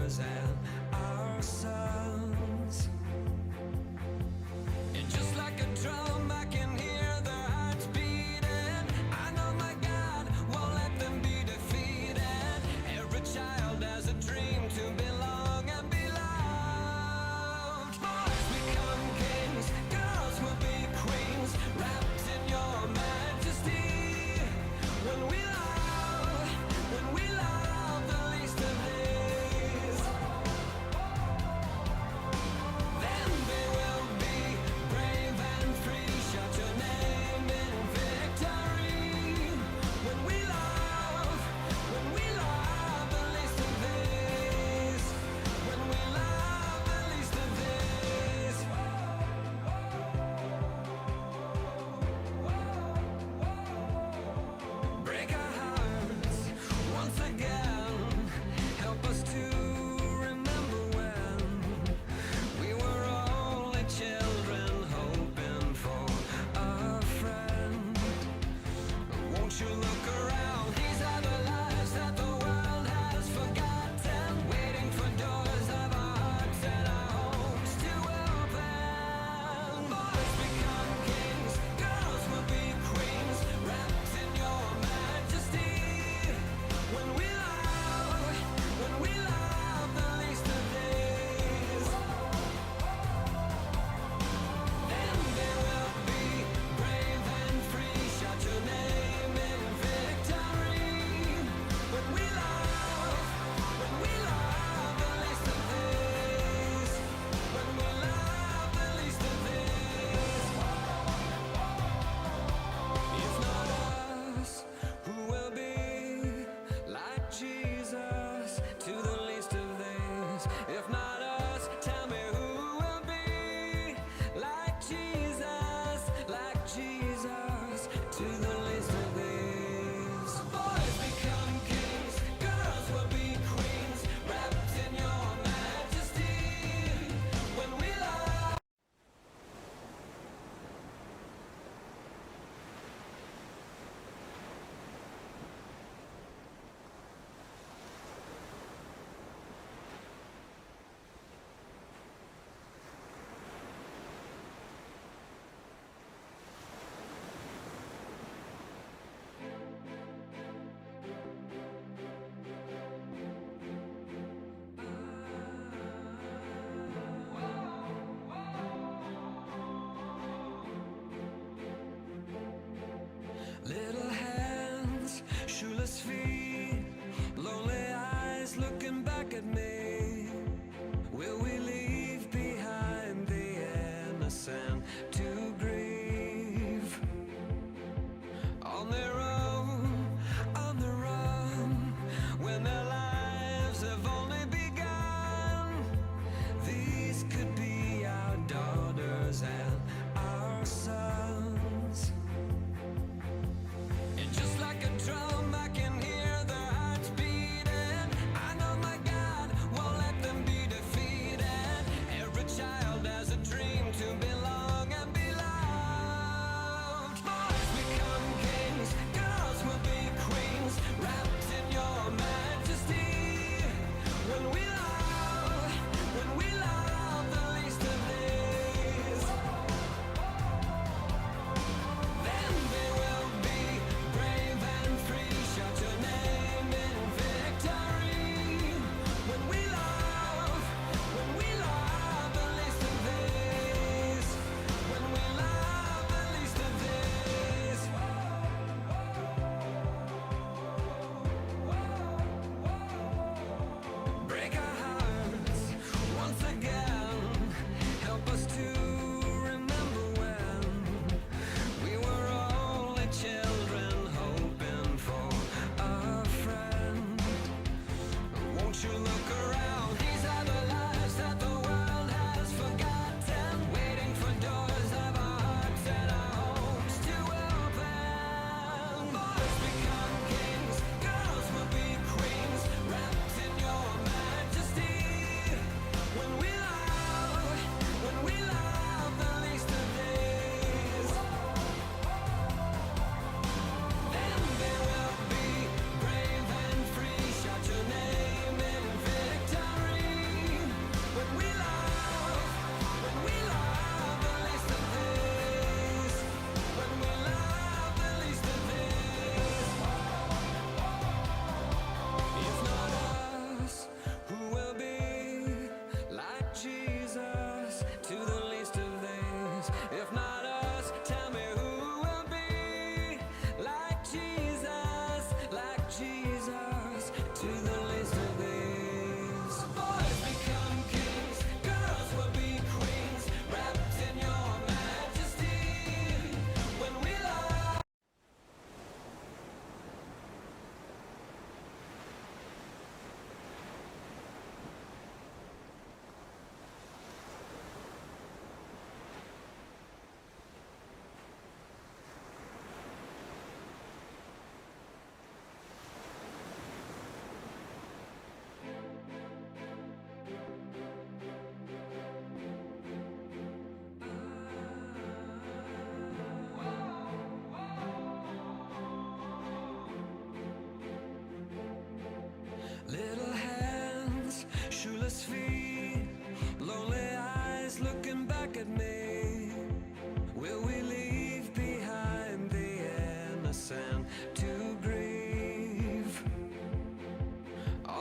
daughters and our sons. And just like a drum, I can hear their hearts beating. I know my God won't let them be defeated. Every child has a dream to belong and be loved. Boys become kings, girls will be queens, wrapped in your majesty. When we love the least of these, then they will be brave and free. Shout your name in victory. When we love the least of these, when we love the least of these. Break our hearts once again. Help us to remember when we were only children hoping for a friend. Won't you look around? These are the lives that the world has forgotten, waiting for doors of our hearts and our homes to open. Boys become kings, girls will be queens, wrapped in your majesty. When we love the least of these, then they will be brave and free. Shout your name in victory. When we love the least of these, when we love the least of these. If not us, who will be like Jesus to the least of these? If not us, tell me who will be like Jesus to the least of these. Boys become kings, girls will be queens, wrapped in your majesty. When we love. Little hands, shoeless feet, lonely eyes looking back at me. Will we leave behind the innocent to grieve? On their own, on the run, when their lives have only begun. These could be our daughters and our sons. And just like a drum, I can hear their hearts beating. I know my God won't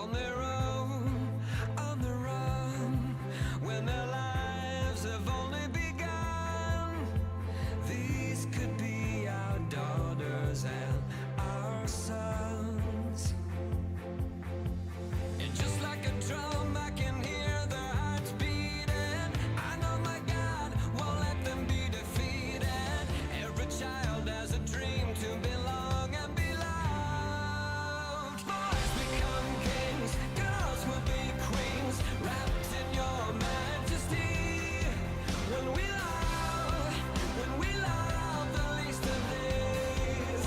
on their own, on the run, when their lives have only begun. These could be our daughters and our sons. And just like a drum, I can hear their hearts beating. I know my God won't let them be defeated. Every child has a dream to belong and be loved. Boys become kings, girls will be queens, wrapped in your majesty. When we love the least of these,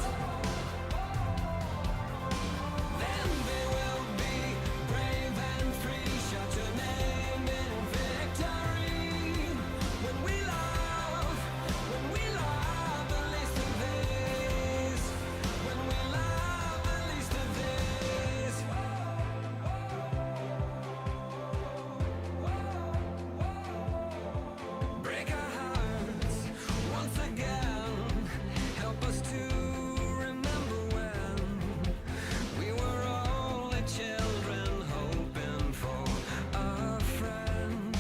then they will be brave and free. Shout your name in victory. When we love the least of these, when we love the least of these. Break our hearts once again. Help us to remember when we were only children hoping for a friend.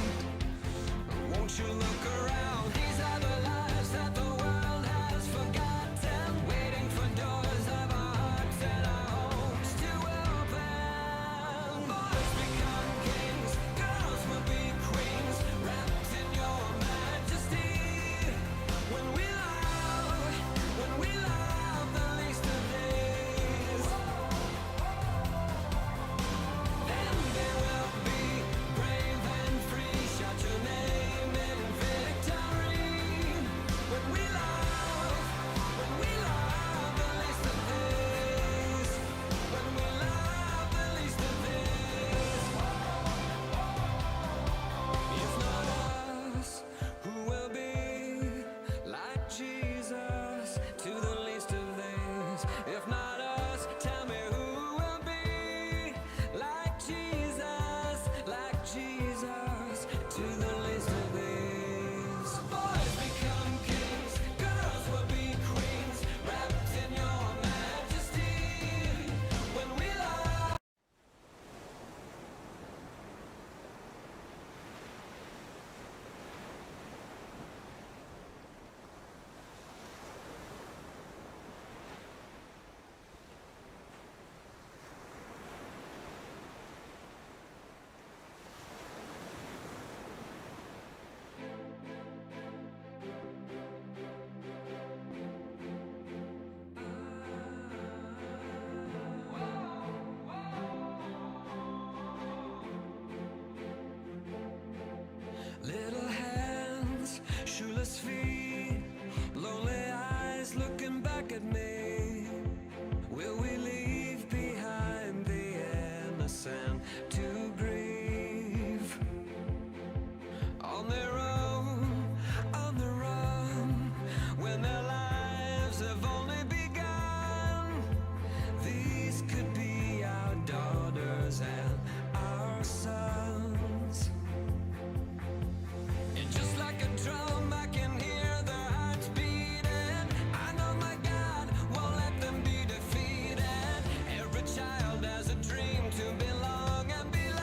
Won't you look around? These are the lives that the world has forgotten, waiting for doors of our hearts and our homes to open. Boys become kings, girls will be queens, wrapped in your majesty. When we love the least of these, then they will be brave and free. Shout your name in victory. When we love the least of these, when we love the least of these. If not us, who will be like Jesus to the least of these? If not us, tell me who will be like Jesus to the least of these. Boys become kings, girls will be queens, wrapped in your majesty. When we love. Little hands, shoeless feet, lonely eyes looking back at me. Will we leave behind the innocent to grieve? On their own, on the run, when their lives have only begun. These could be our daughters and our sons. And just like a drum, I can hear their hearts beating. I know my God won't let them be defeated. Every child has a dream to belong and be loved.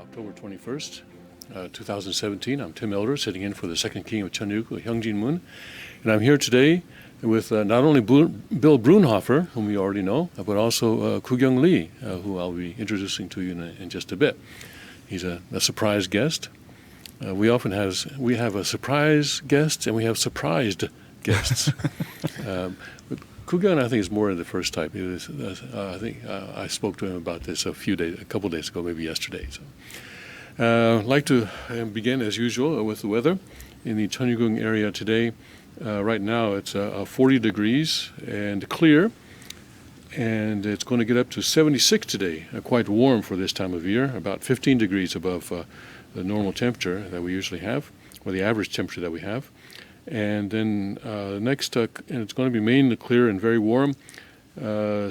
October 21st, 2017. I'm Tim Elder, sitting in for the second king of Cheonryuk, Hyungjin Moon. And I'm here today with not only Bill Brunhofer, whom you already know, but also Koo-Kyung Lee, who I'll be introducing to you in just a bit. He's a surprise guest. We have a surprise guest, and we have surprised guests. But Koo-Kyung, I think, is more of the first type. I think I spoke to him about this a couple days ago, maybe yesterday. So, I'd like to begin, as usual, with the weather in the Cheonryuk area today. Right now, it's 40 degrees and clear, and it's going to get up to 76 today. Quite warm for this time of year, about 15 degrees above the normal temperature that we usually have, or the average temperature that we have. And then next, and it's going to be mainly clear and very warm.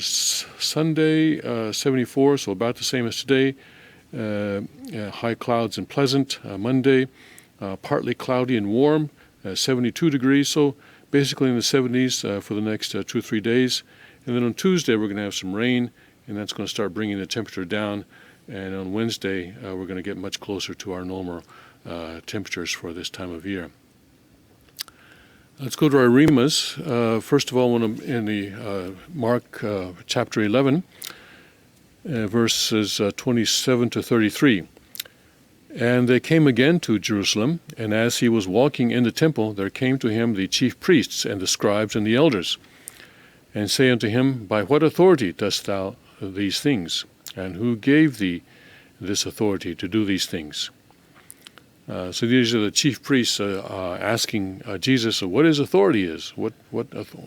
Sunday, 74, so about the same as today. High clouds and pleasant. Monday, partly cloudy and warm, 72 degrees. So basically in the 70s for the next 2 or 3 days. And then on Tuesday, we're going to have some rain, and that's going to start bringing the temperature down. And on Wednesday, we're going to get much closer to our normal temperatures for this time of year. Let's go to our rimas. First of all, in the Mark chapter 11, verses 27 to 33. And they came again to Jerusalem, and as he was walking in the temple, there came to him the chief priests and the scribes and the elders, and say unto him, By what authority dost thou these things? And who gave thee this authority to do these things? So these are the chief priests asking Jesus what his authority is.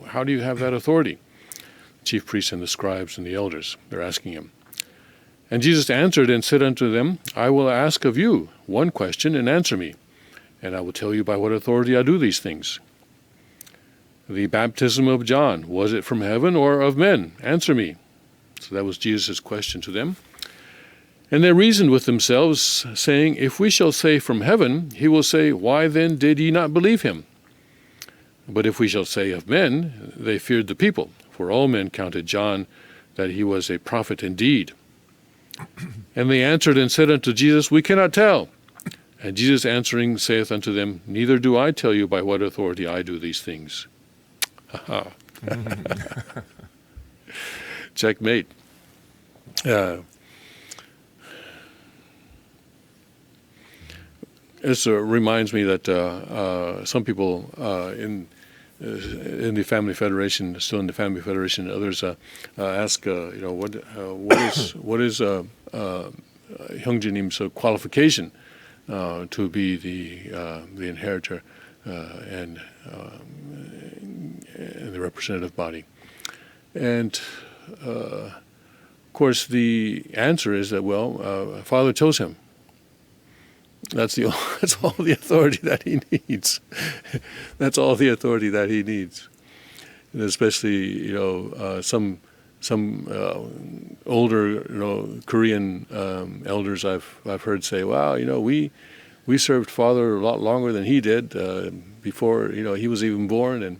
How do you have that authority? Chief priests and the scribes and the elders, they're asking him. And Jesus answered and said unto them, I will ask of you one question, and answer me, and I will tell you by what authority I do these things. The baptism of John, was it from heaven or of men? Answer me. So that was Jesus' question to them. And they reasoned with themselves, saying, If we shall say from heaven, he will say, Why then did ye not believe him? But if we shall say of men, they feared the people, for all men counted John that he was a prophet indeed. And they answered and said unto Jesus, We cannot tell. And Jesus answering saith unto them, Neither do I tell you by what authority I do these things. Checkmate. This reminds me that some people in the Family Federation, still in the Family Federation, others ask, what is Hyungjinim's qualification to be the inheritor and the representative body, and of course the answer is that Father chose him. That's all the authority that he needs. That's all the authority that he needs. And especially, some older, Korean elders I've heard say, "Well, we served Father a lot longer than he did before he was even born,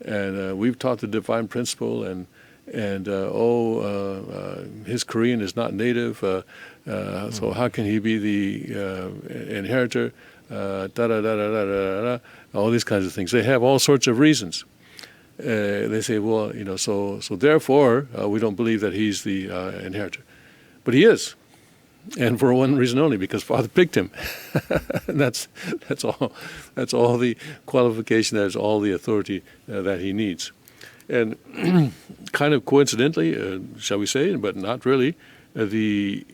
and we've taught the divine principle, and his Korean is not native, so how can he be the inheritor? All these kinds of things. They have all sorts of reasons. They say, so therefore we don't believe that he's the inheritor, but he is, and for one reason only, because Father picked him. And that's all. That's all the qualification. That's all the authority that he needs. And kind of coincidentally, shall we say, but not really, the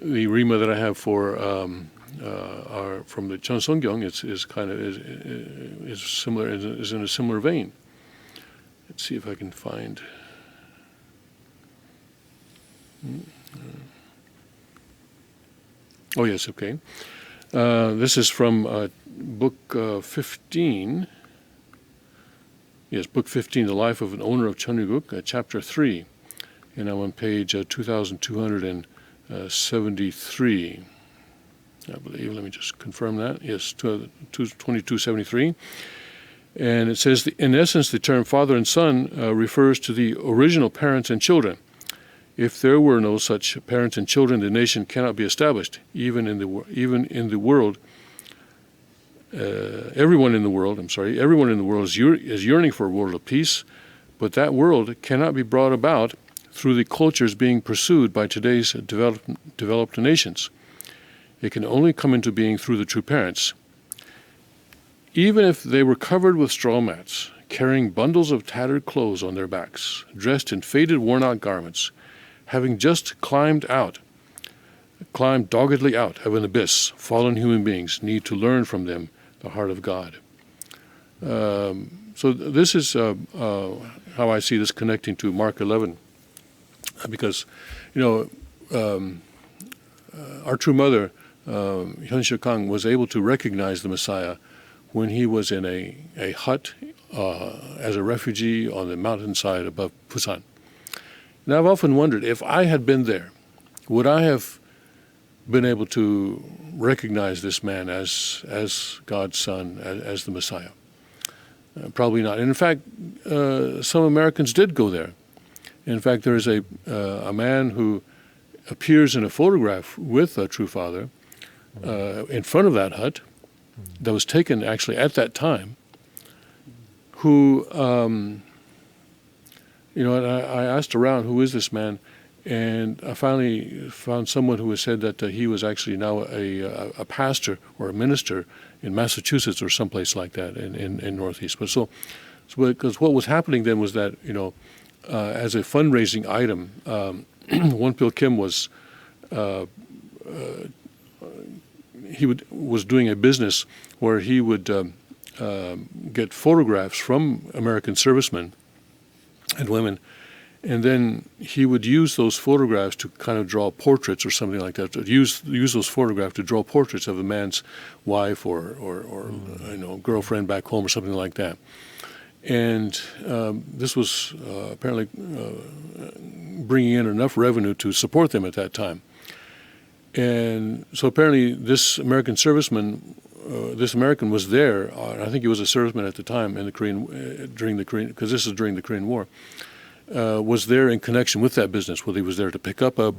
rima that I have for from the Cheonsongyong is similar, is in a similar vein. Let's see if I can find. Oh yes, okay. This is from book 15. Yes, book 15, The Life of an Owner of Cheonryuk, chapter 3, and I'm on page 2273. I believe. Let me just confirm that. Yes, 2273. And it says, in essence, the term father and son refers to the original parents and children. If there were no such parents and children, the nation cannot be established. Even in the world, everyone in the world is yearning for a world of peace, but that world cannot be brought about through the cultures being pursued by today's developed nations. It can only come into being through the true parents. Even if they were covered with straw mats, carrying bundles of tattered clothes on their backs, dressed in faded, worn-out garments, having just climbed doggedly out of an abyss, fallen human beings need to learn from them the heart of God. So this is how I see this connecting to Mark 11, because, our true mother, Hyun Shuk-kang, was able to recognize the Messiah when he was in a hut as a refugee on the mountainside above Busan. And I've often wondered, if I had been there, would I have been able to recognize this man as God's son, as the Messiah? Probably not. And in fact, some Americans did go there. In fact, there is a man who appears in a photograph with a true father in front of that hut that was taken actually at that time, who, and I asked around, who is this man? And I finally found someone who had said that he was actually now a pastor or a minister in Massachusetts or someplace like that in Northeast. But so because what was happening then was that, as a fundraising item, Wonpil Kim was was doing a business where he would get photographs from American servicemen and women, and then he would use those photographs to kind of draw portraits or something like that. Use those photographs to draw portraits of a man's wife or girlfriend back home or something like that. And this was apparently bringing in enough revenue to support them at that time. And so apparently this American serviceman, this American was there. I think he was a serviceman at the time in the during the Korean, because this is during the Korean War. Was there in connection with that business, whether he was there to pick up a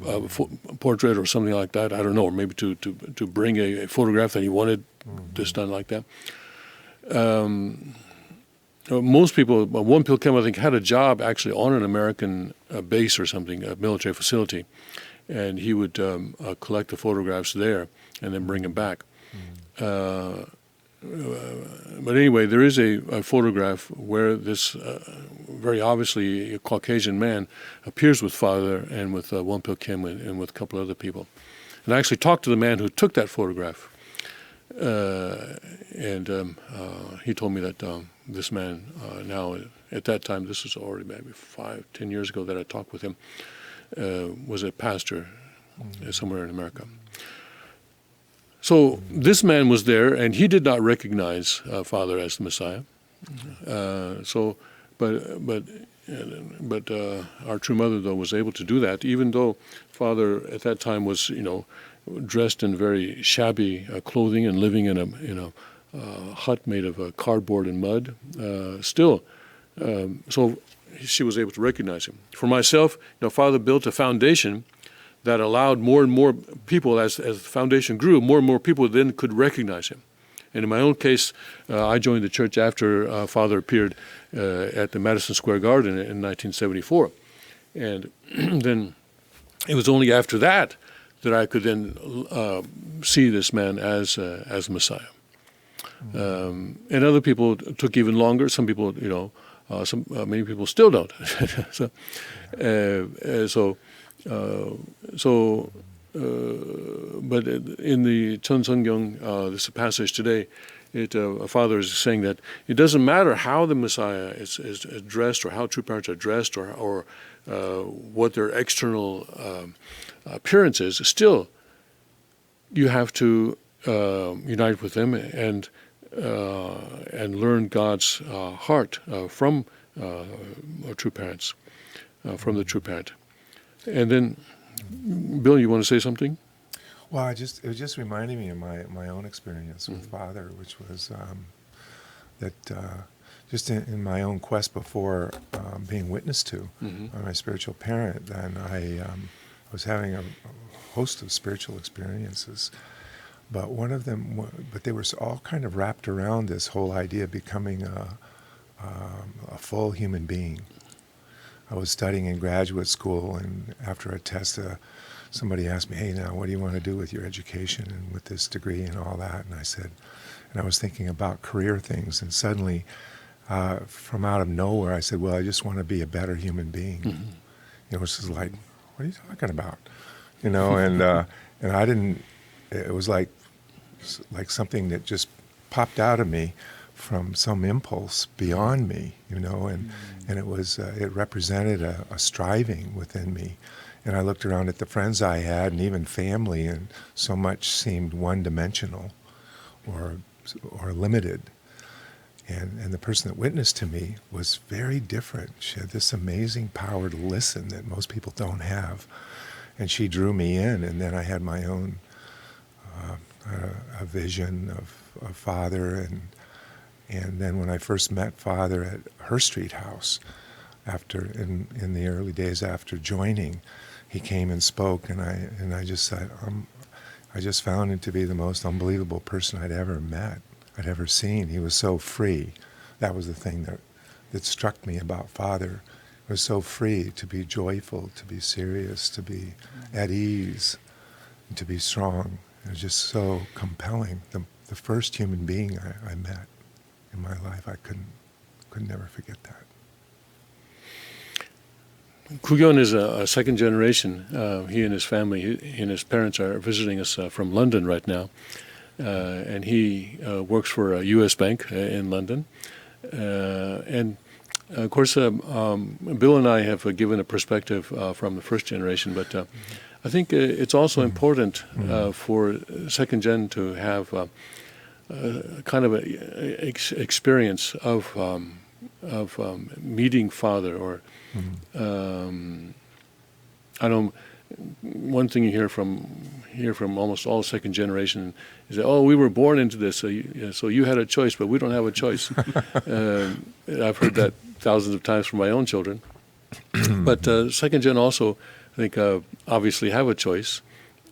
portrait or something like that, I don't know, or maybe to bring a photograph that he wanted this done like that. Most people, Wonpil Kim, I think, had a job actually on an American base or something, a military facility, and he would collect the photographs there and then bring them back. But anyway, there is a photograph where this very obviously a Caucasian man appears with Father and with Wonpil Kim and with a couple other people. And I actually talked to the man who took that photograph. And he told me that this man now, at that time, this was already maybe 5-10 years ago that I talked with him, was a pastor somewhere in America. So this man was there, and he did not recognize Father as the Messiah. But our true mother, though, was able to do that, even though Father at that time was, dressed in very shabby clothing and living in a hut made of cardboard and mud. So she was able to recognize him. For myself, Father built a foundation that allowed more and more people, as the foundation grew, more and more people then could recognize him. And in my own case, I joined the church after Father appeared at the Madison Square Garden in 1974. And then it was only after that I could then see this man as Messiah. And other people took even longer. Some people, many people still don't. But in the Chun Sung-gyong, this passage today, a father is saying that it doesn't matter how the Messiah is dressed or how true parents are dressed or what their external appearance is. Still, you have to unite with them and learn God's heart from true parents, from the true parent. And then, Bill, you want to say something? Well, it just reminded me of my own experience with Father, which was that just in my own quest before being witnessed to by my spiritual parent, then I was having a host of spiritual experiences. But one of them, but they were all kind of wrapped around this whole idea of becoming a full human being. I was studying in graduate school, and after a test, somebody asked me, "Hey, now, what do you want to do with your education and with this degree and all that?" And I said, and I was thinking about career things, and suddenly, from out of nowhere, I said, "Well, I just want to be a better human being." You know, which is like, "What are you talking about?" You know, and I didn't. It was like something that just popped out of me from some impulse beyond me, you know, and it was it represented a striving within me. And I looked around at the friends I had and even family, and so much seemed one-dimensional or limited. And the person that witnessed to me was very different. She had this amazing power to listen that most people don't have. And she drew me in, and then I had my own a vision of Father, and then when I first met Father at Her Street House, after in the early days after joining, he came and spoke, and I just said, I just found him to be the most unbelievable person I'd ever met, I'd ever seen. He was so free. That was the thing that struck me about Father. He was so free to be joyful, to be serious, to be at ease, and to be strong. It was just so compelling. The first human being I met in my life, I could never forget that. Kugyeon is a second generation. He and his family, he and his parents are visiting us from London right now. And he works for a U.S. bank in London. And of course, Bill and I have given a perspective from the first generation, but I think it's also important for second gen to have kind of a experience of meeting Father, or I know one thing you hear from almost all second generation is that, oh, we were born into this, so you had a choice, but we don't have a choice. I've heard that thousands of times from my own children. But second gen also, I think, obviously have a choice,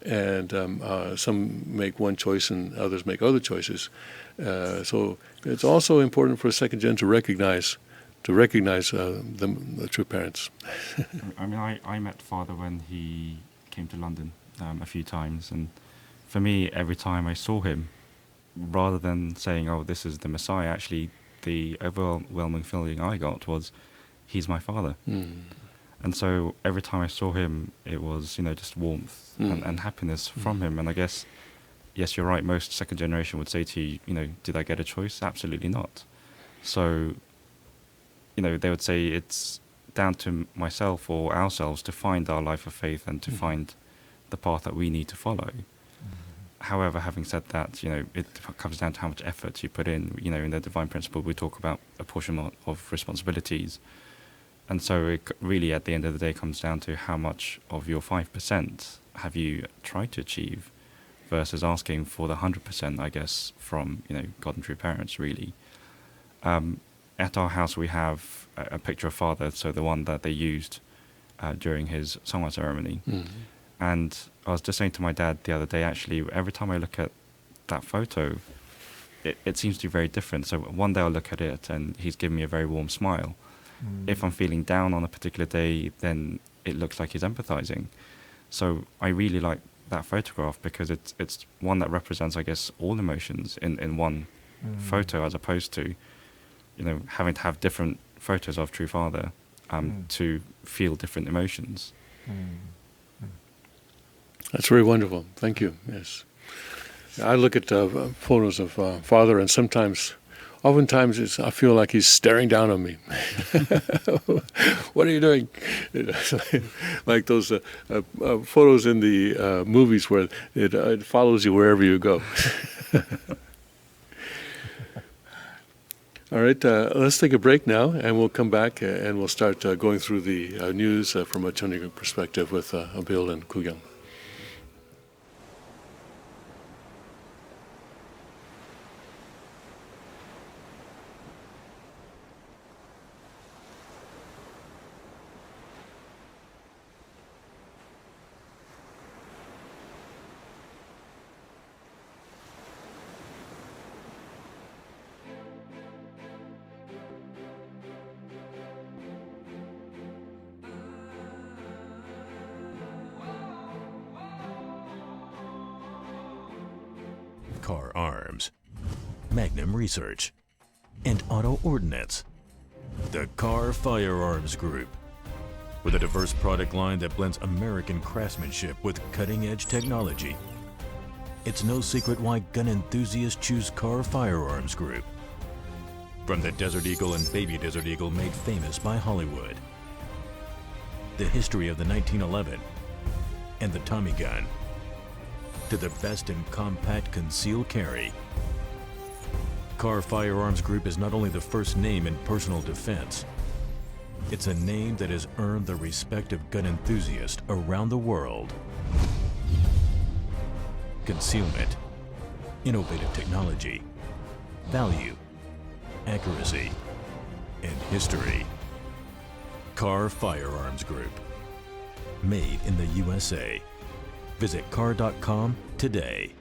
and some make one choice and others make other choices. So it's also important for second gen to recognize the true parents. I mean, I met Father when he came to London a few times, and for me, every time I saw him, rather than saying, "Oh, this is the Messiah," actually, the overwhelming feeling I got was, "He's my Father." And so every time I saw him, it was, just warmth and happiness from him. And I guess, yes, you're right, most second generation would say to you, did I get a choice? Absolutely not. So, they would say it's down to myself or ourselves to find our life of faith and to find the path that we need to follow. However, having said that, it comes down to how much effort you put in. In the Divine Principle, we talk about apportionment of responsibilities. And so it really, at the end of the day, comes down to how much of your 5% have you tried to achieve versus asking for the 100%, I guess, from, God and true parents, really. At our house, we have a picture of Father, so the one that they used during his Songwa ceremony. And I was just saying to my dad the other day, actually, every time I look at that photo, it seems to be very different. So one day I'll look at it and he's giving me a very warm smile. If I'm feeling down on a particular day, then it looks like he's empathizing. So I really like that photograph because it's one that represents, I guess, all emotions in one photo, as opposed to, having to have different photos of True Father to feel different emotions. That's very wonderful. Thank you. Yes, I look at photos of Father, and oftentimes I feel like he's staring down on me. What are you doing? Like those photos in the movies where it follows you wherever you go. All right, let's take a break now, and we'll come back and we'll start going through the news from a Chunryuk perspective with Bill and Kugyeon. Car Arms, Magnum Research, and Auto Ordnance. The Car Firearms Group, with a diverse product line that blends American craftsmanship with cutting-edge technology. It's no secret why gun enthusiasts choose Car Firearms Group. From the Desert Eagle and Baby Desert Eagle made famous by Hollywood, the history of the 1911 and the Tommy gun, to the best in compact concealed carry. Car Firearms Group is not only the first name in personal defense, it's a name that has earned the respect of gun enthusiasts around the world. Concealment, innovative technology, value, accuracy, and history. Car Firearms Group. Made in the USA. Visit car.com today.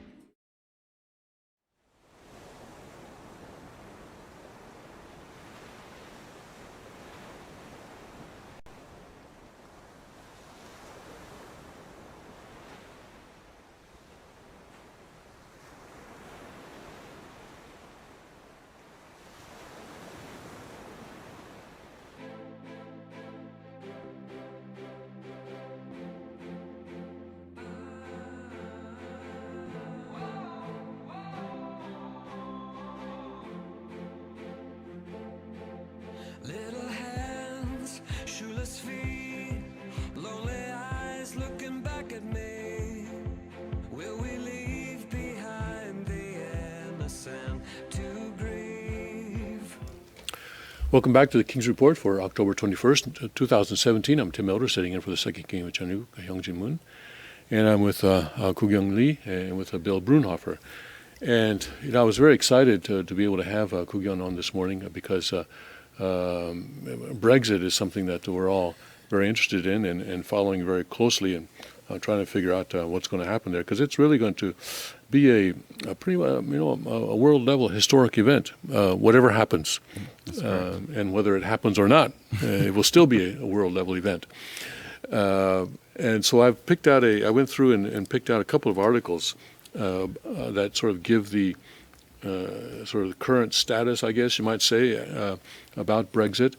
Little hands, shoeless feet, lonely eyes looking back at me. Will we leave behind the innocent to grieve? Welcome back to the King's Report for October 21st, 2017. I'm Tim Elder, sitting in for the second King of Chanuk, Hyungjin Moon. And I'm with Koo Kyung Lee and with Bill Brunhofer. And I was very excited to be able to have Koo Kyung on this morning because Brexit is something that we're all very interested in and following very closely and trying to figure out what's going to happen there, because it's really going to be a pretty a world level historic event, whatever happens, and whether it happens or not, it will still be a world level event. And so I went through and picked out a couple of articles that sort of give the sort of the current status, I guess you might say, about Brexit.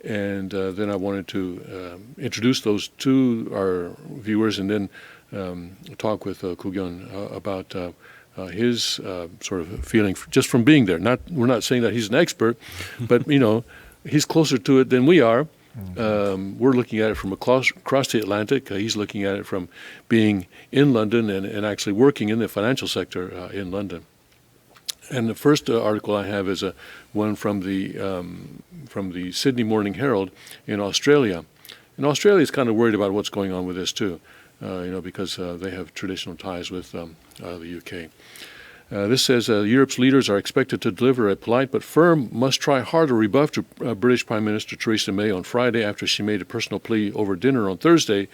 And then I wanted to introduce those to our viewers and then talk with Koo Kyung about his sort of feeling just from being there. We're not saying that he's an expert, but, he's closer to it than we are. We're looking at it from across the Atlantic. He's looking at it from being in London and actually working in the financial sector in London. And the first article I have is one from the Sydney Morning Herald in Australia. And Australia is kind of worried about what's going on with this too, because they have traditional ties with the UK. This says Europe's leaders are expected to deliver a polite but firm must-try harder rebuff to British Prime Minister Theresa May on Friday after she made a personal plea over dinner on Thursday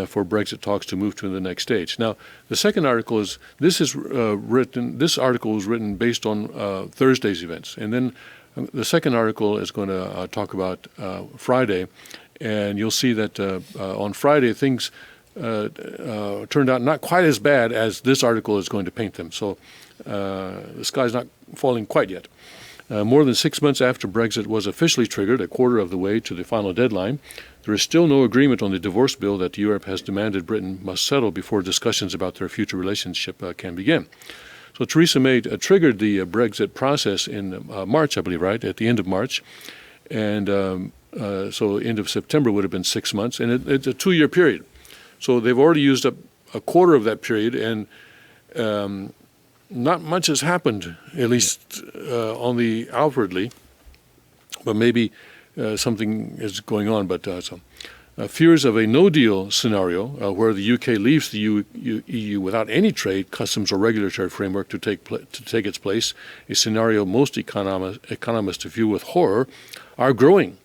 for Brexit talks to move to the next stage. Now, the second article this article was written based on Thursday's events, and then the second article is going to talk about Friday, and you'll see that on Friday things turned out not quite as bad as this article is going to paint them. So the sky's not falling quite yet. More than 6 months after Brexit was officially triggered, a quarter of the way to the final deadline, there is still no agreement on the divorce bill that Europe has demanded Britain must settle before discussions about their future relationship can begin. So Theresa May triggered the Brexit process in March, I believe, right, at the end of March. And so end of September would have been 6 months, and it's a 2-year period. So they've already used up a quarter of that period, and not much has happened, at least on the outwardly, but maybe something is going on. But fears of a no-deal scenario where the UK leaves the EU without any trade, customs, or regulatory framework to take its place, a scenario most economists view with horror, are growing.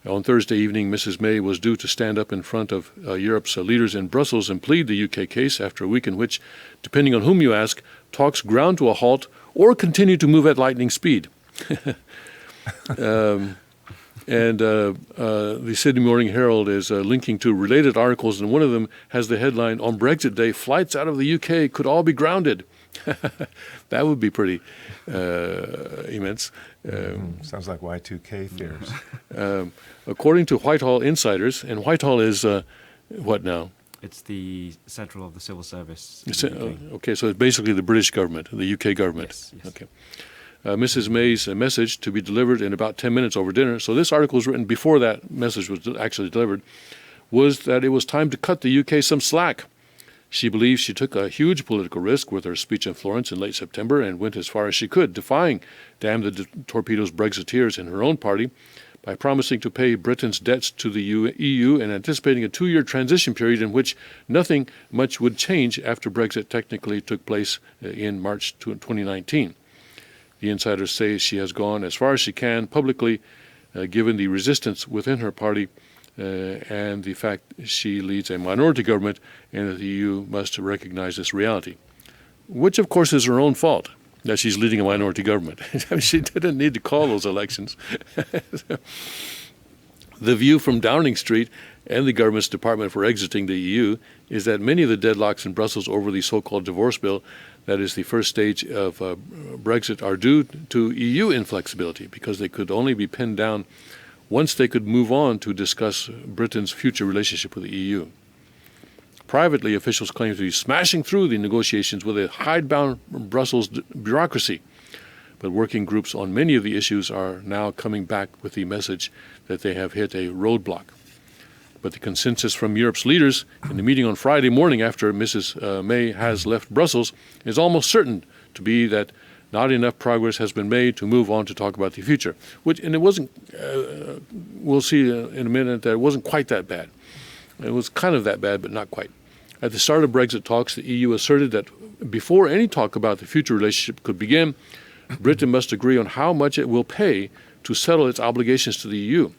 On Thursday evening, Mrs. May was due to stand up in front of Europe's leaders in Brussels and plead the UK case after a week in which, depending on whom you ask, talks ground to a halt or continue to move at lightning speed. And the Sydney Morning Herald is linking to related articles, and one of them has the headline, "On Brexit Day, flights out of the UK could all be grounded." That would be pretty immense. Sounds like Y2K fears. According to Whitehall insiders, and Whitehall is what now? It's the central of the civil service. in It's, the UK. okay, so it's basically the British government, the UK government. Yes, yes. Okay. Mrs. May's message to be delivered in about 10 minutes over dinner. So this article was written before that message was actually delivered. Was that it was time to cut the UK some slack. She believes she took a huge political risk with her speech in Florence in late September and went as far as she could, defying Damn the Torpedoes Brexiteers in her own party by promising to pay Britain's debts to the EU and anticipating a 2-year transition period in which nothing much would change after Brexit technically took place in March 2019. The insiders say she has gone as far as she can publicly, given the resistance within her party and the fact she leads a minority government and that the EU must recognize this reality, which of course is her own fault that she's leading a minority government. She didn't need to call those elections. The view from Downing Street and the government's department for exiting the EU is that many of the deadlocks in Brussels over the so-called divorce bill, that is the first stage of Brexit, are due to EU inflexibility because they could only be pinned down once they could move on to discuss Britain's future relationship with the EU. Privately, officials claim to be smashing through the negotiations with a hidebound Brussels bureaucracy. But working groups on many of the issues are now coming back with the message that they have hit a roadblock. But the consensus from Europe's leaders in the meeting on Friday morning after Mrs. May has left Brussels is almost certain to be that not enough progress has been made to move on to talk about the future. And it wasn't, we'll see in a minute that it wasn't quite that bad. It was kind of that bad, but not quite. At the start of Brexit talks, the EU asserted that before any talk about the future relationship could begin, Britain must agree on how much it will pay to settle its obligations to the EU,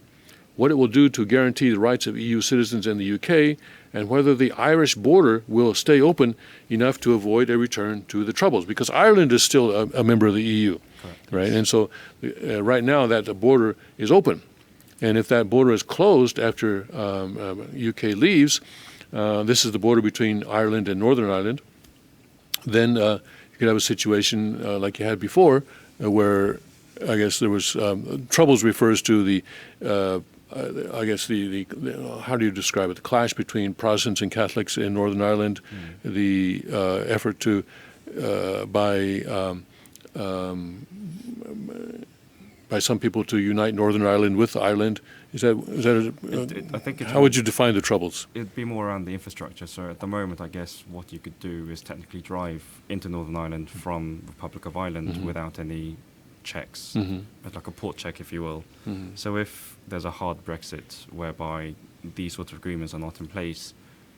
what it will do to guarantee the rights of EU citizens in the UK, and whether the Irish border will stay open enough to avoid a return to the Troubles, because Ireland is still a member of the EU, right? And so right now that border is open. And if that border is closed after UK leaves, this is the border between Ireland and Northern Ireland, then you could have a situation like you had before where I guess there was Troubles refers to the I guess the how do you describe it? The clash between Protestants and Catholics in Northern Ireland, the effort to by some people to unite Northern Ireland with Ireland. Is that I think how would you define the Troubles? It'd be more around the infrastructure. So at the moment, I guess what you could do is technically drive into Northern Ireland from Republic of Ireland without any checks, like a port check, if you will. So if there's a hard Brexit whereby these sorts of agreements are not in place,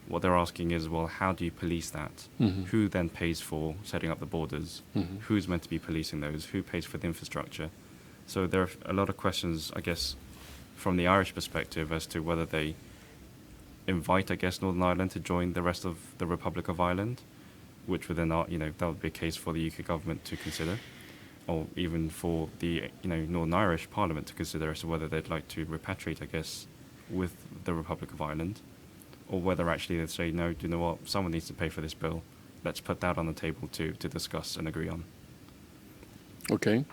what they're asking is, well, how do you police that? Who then pays for setting up the borders? Who's meant to be policing those? Who pays for the infrastructure? So there are a lot of questions, I guess, from the Irish perspective as to whether they invite, I guess, Northern Ireland to join the rest of the Republic of Ireland, which would then, that would be a case for the UK government to consider, or even for the, Northern Irish Parliament to consider as to whether they'd like to repatriate, I guess, with the Republic of Ireland, or whether actually they'd say, no, do you know what, someone needs to pay for this bill. Let's put that on the table to discuss and agree on. Okay.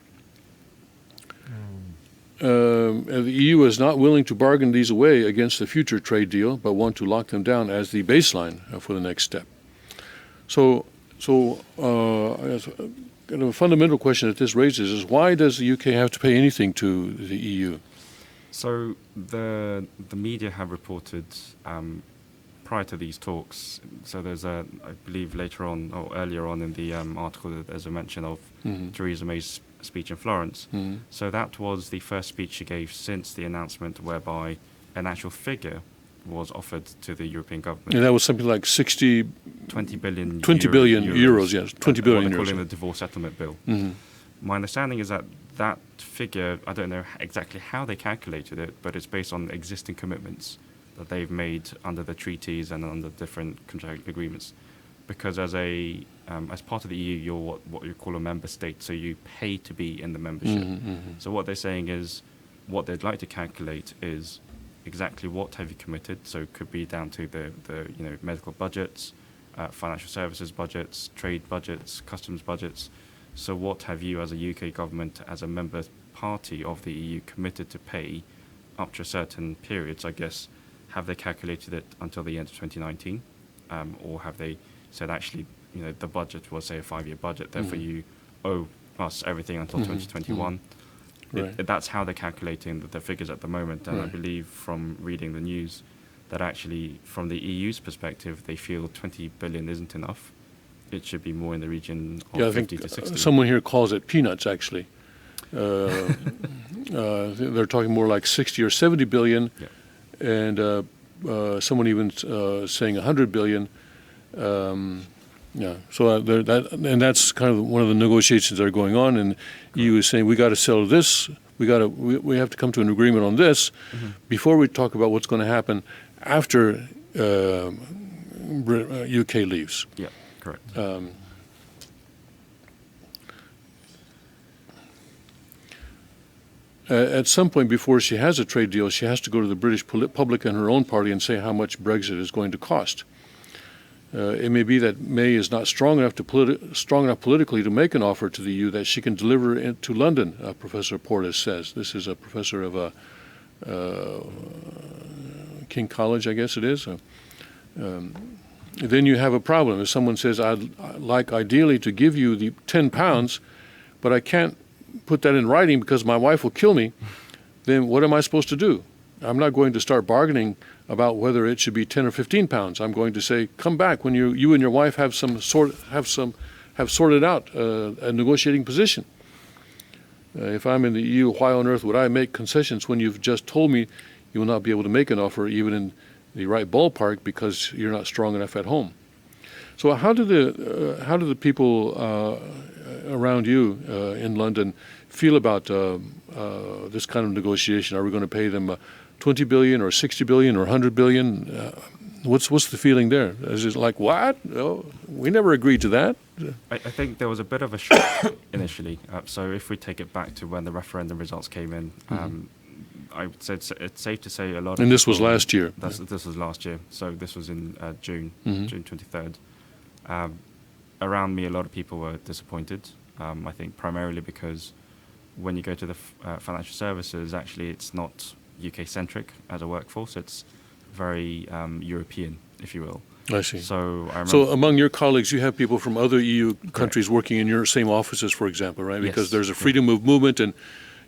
The EU is not willing to bargain these away against the future trade deal, but want to lock them down as the baseline for the next step. So kind of a fundamental question that this raises is, why does the UK have to pay anything to the EU? So the media have reported prior to these talks. So there's I believe later on or earlier on in the article, there's a mention of Theresa May's speech in Florence. So that was the first speech she gave since the announcement, whereby an actual figure was offered to the European government. And that was something like 20 billion euros, yes, 20 billion what they're euros. calling the divorce settlement bill. My understanding is that that figure, I don't know exactly how they calculated it, but it's based on existing commitments that they've made under the treaties and under different contract agreements. Because as part of the EU, you're what you call a member state, so you pay to be in the membership. So what they're saying is, what they'd like to calculate is exactly what have you committed. So it could be down to the medical budgets, financial services budgets, trade budgets, customs budgets. So what have you as a UK government, as a member party of the EU, committed to pay up to a certain periods? I guess, have they calculated it until the end of 2019? Or have they said, actually, the budget was, say, a 5-year budget, therefore you owe us everything until 2021? Right. That's how they're calculating the figures at the moment. And I Right. believe from reading the news that actually, from the EU's perspective, they feel 20 billion isn't enough. It should be more in the region of Yeah, I 50 think to 60. someone here calls it peanuts, actually. They're talking more like 60 or 70 billion, Yeah. and someone even saying 100 billion. Yeah, so that's kind of one of the negotiations that are going on, and EU is saying we got to settle this. We have to come to an agreement on this before we talk about what's going to happen after UK leaves. Yeah, correct. At some point before she has a trade deal, she has to go to the British public and her own party and say how much Brexit is going to cost. It may be that May is not strong enough politically to make an offer to the EU that she can deliver it to London, Professor Portis says. This is a professor of King College, I guess it is. Then you have a problem. If someone says, I'd like ideally to give you the £10, but I can't put that in writing because my wife will kill me, then what am I supposed to do? I'm not going to start bargaining about whether it should be 10 or 15 pounds. I'm going to say, come back when you and your wife have sorted out a negotiating position. If I'm in the EU, why on earth would I make concessions when you've just told me you will not be able to make an offer even in the right ballpark because you're not strong enough at home? So how do the people around you in London feel about this kind of negotiation? Are we going to pay them 20 billion or 60 billion or 100 billion? What's the feeling there? Is it like, what? Oh, we never agreed to that. I think there was a bit of a shock initially. So if we take it back to when the referendum results came in, I would say it's safe to say a lot of And this was people- last year. This was last year. So this was in June, Mhm. June 23rd. Around me, a lot of people were disappointed. I think primarily because when you go to the financial services, actually it's not UK-centric as a workforce. It's very European, if you will. I see. So I remember. So among your colleagues, you have people from other EU countries working in your same offices, for example, right? Because Yes. there's a freedom of movement, and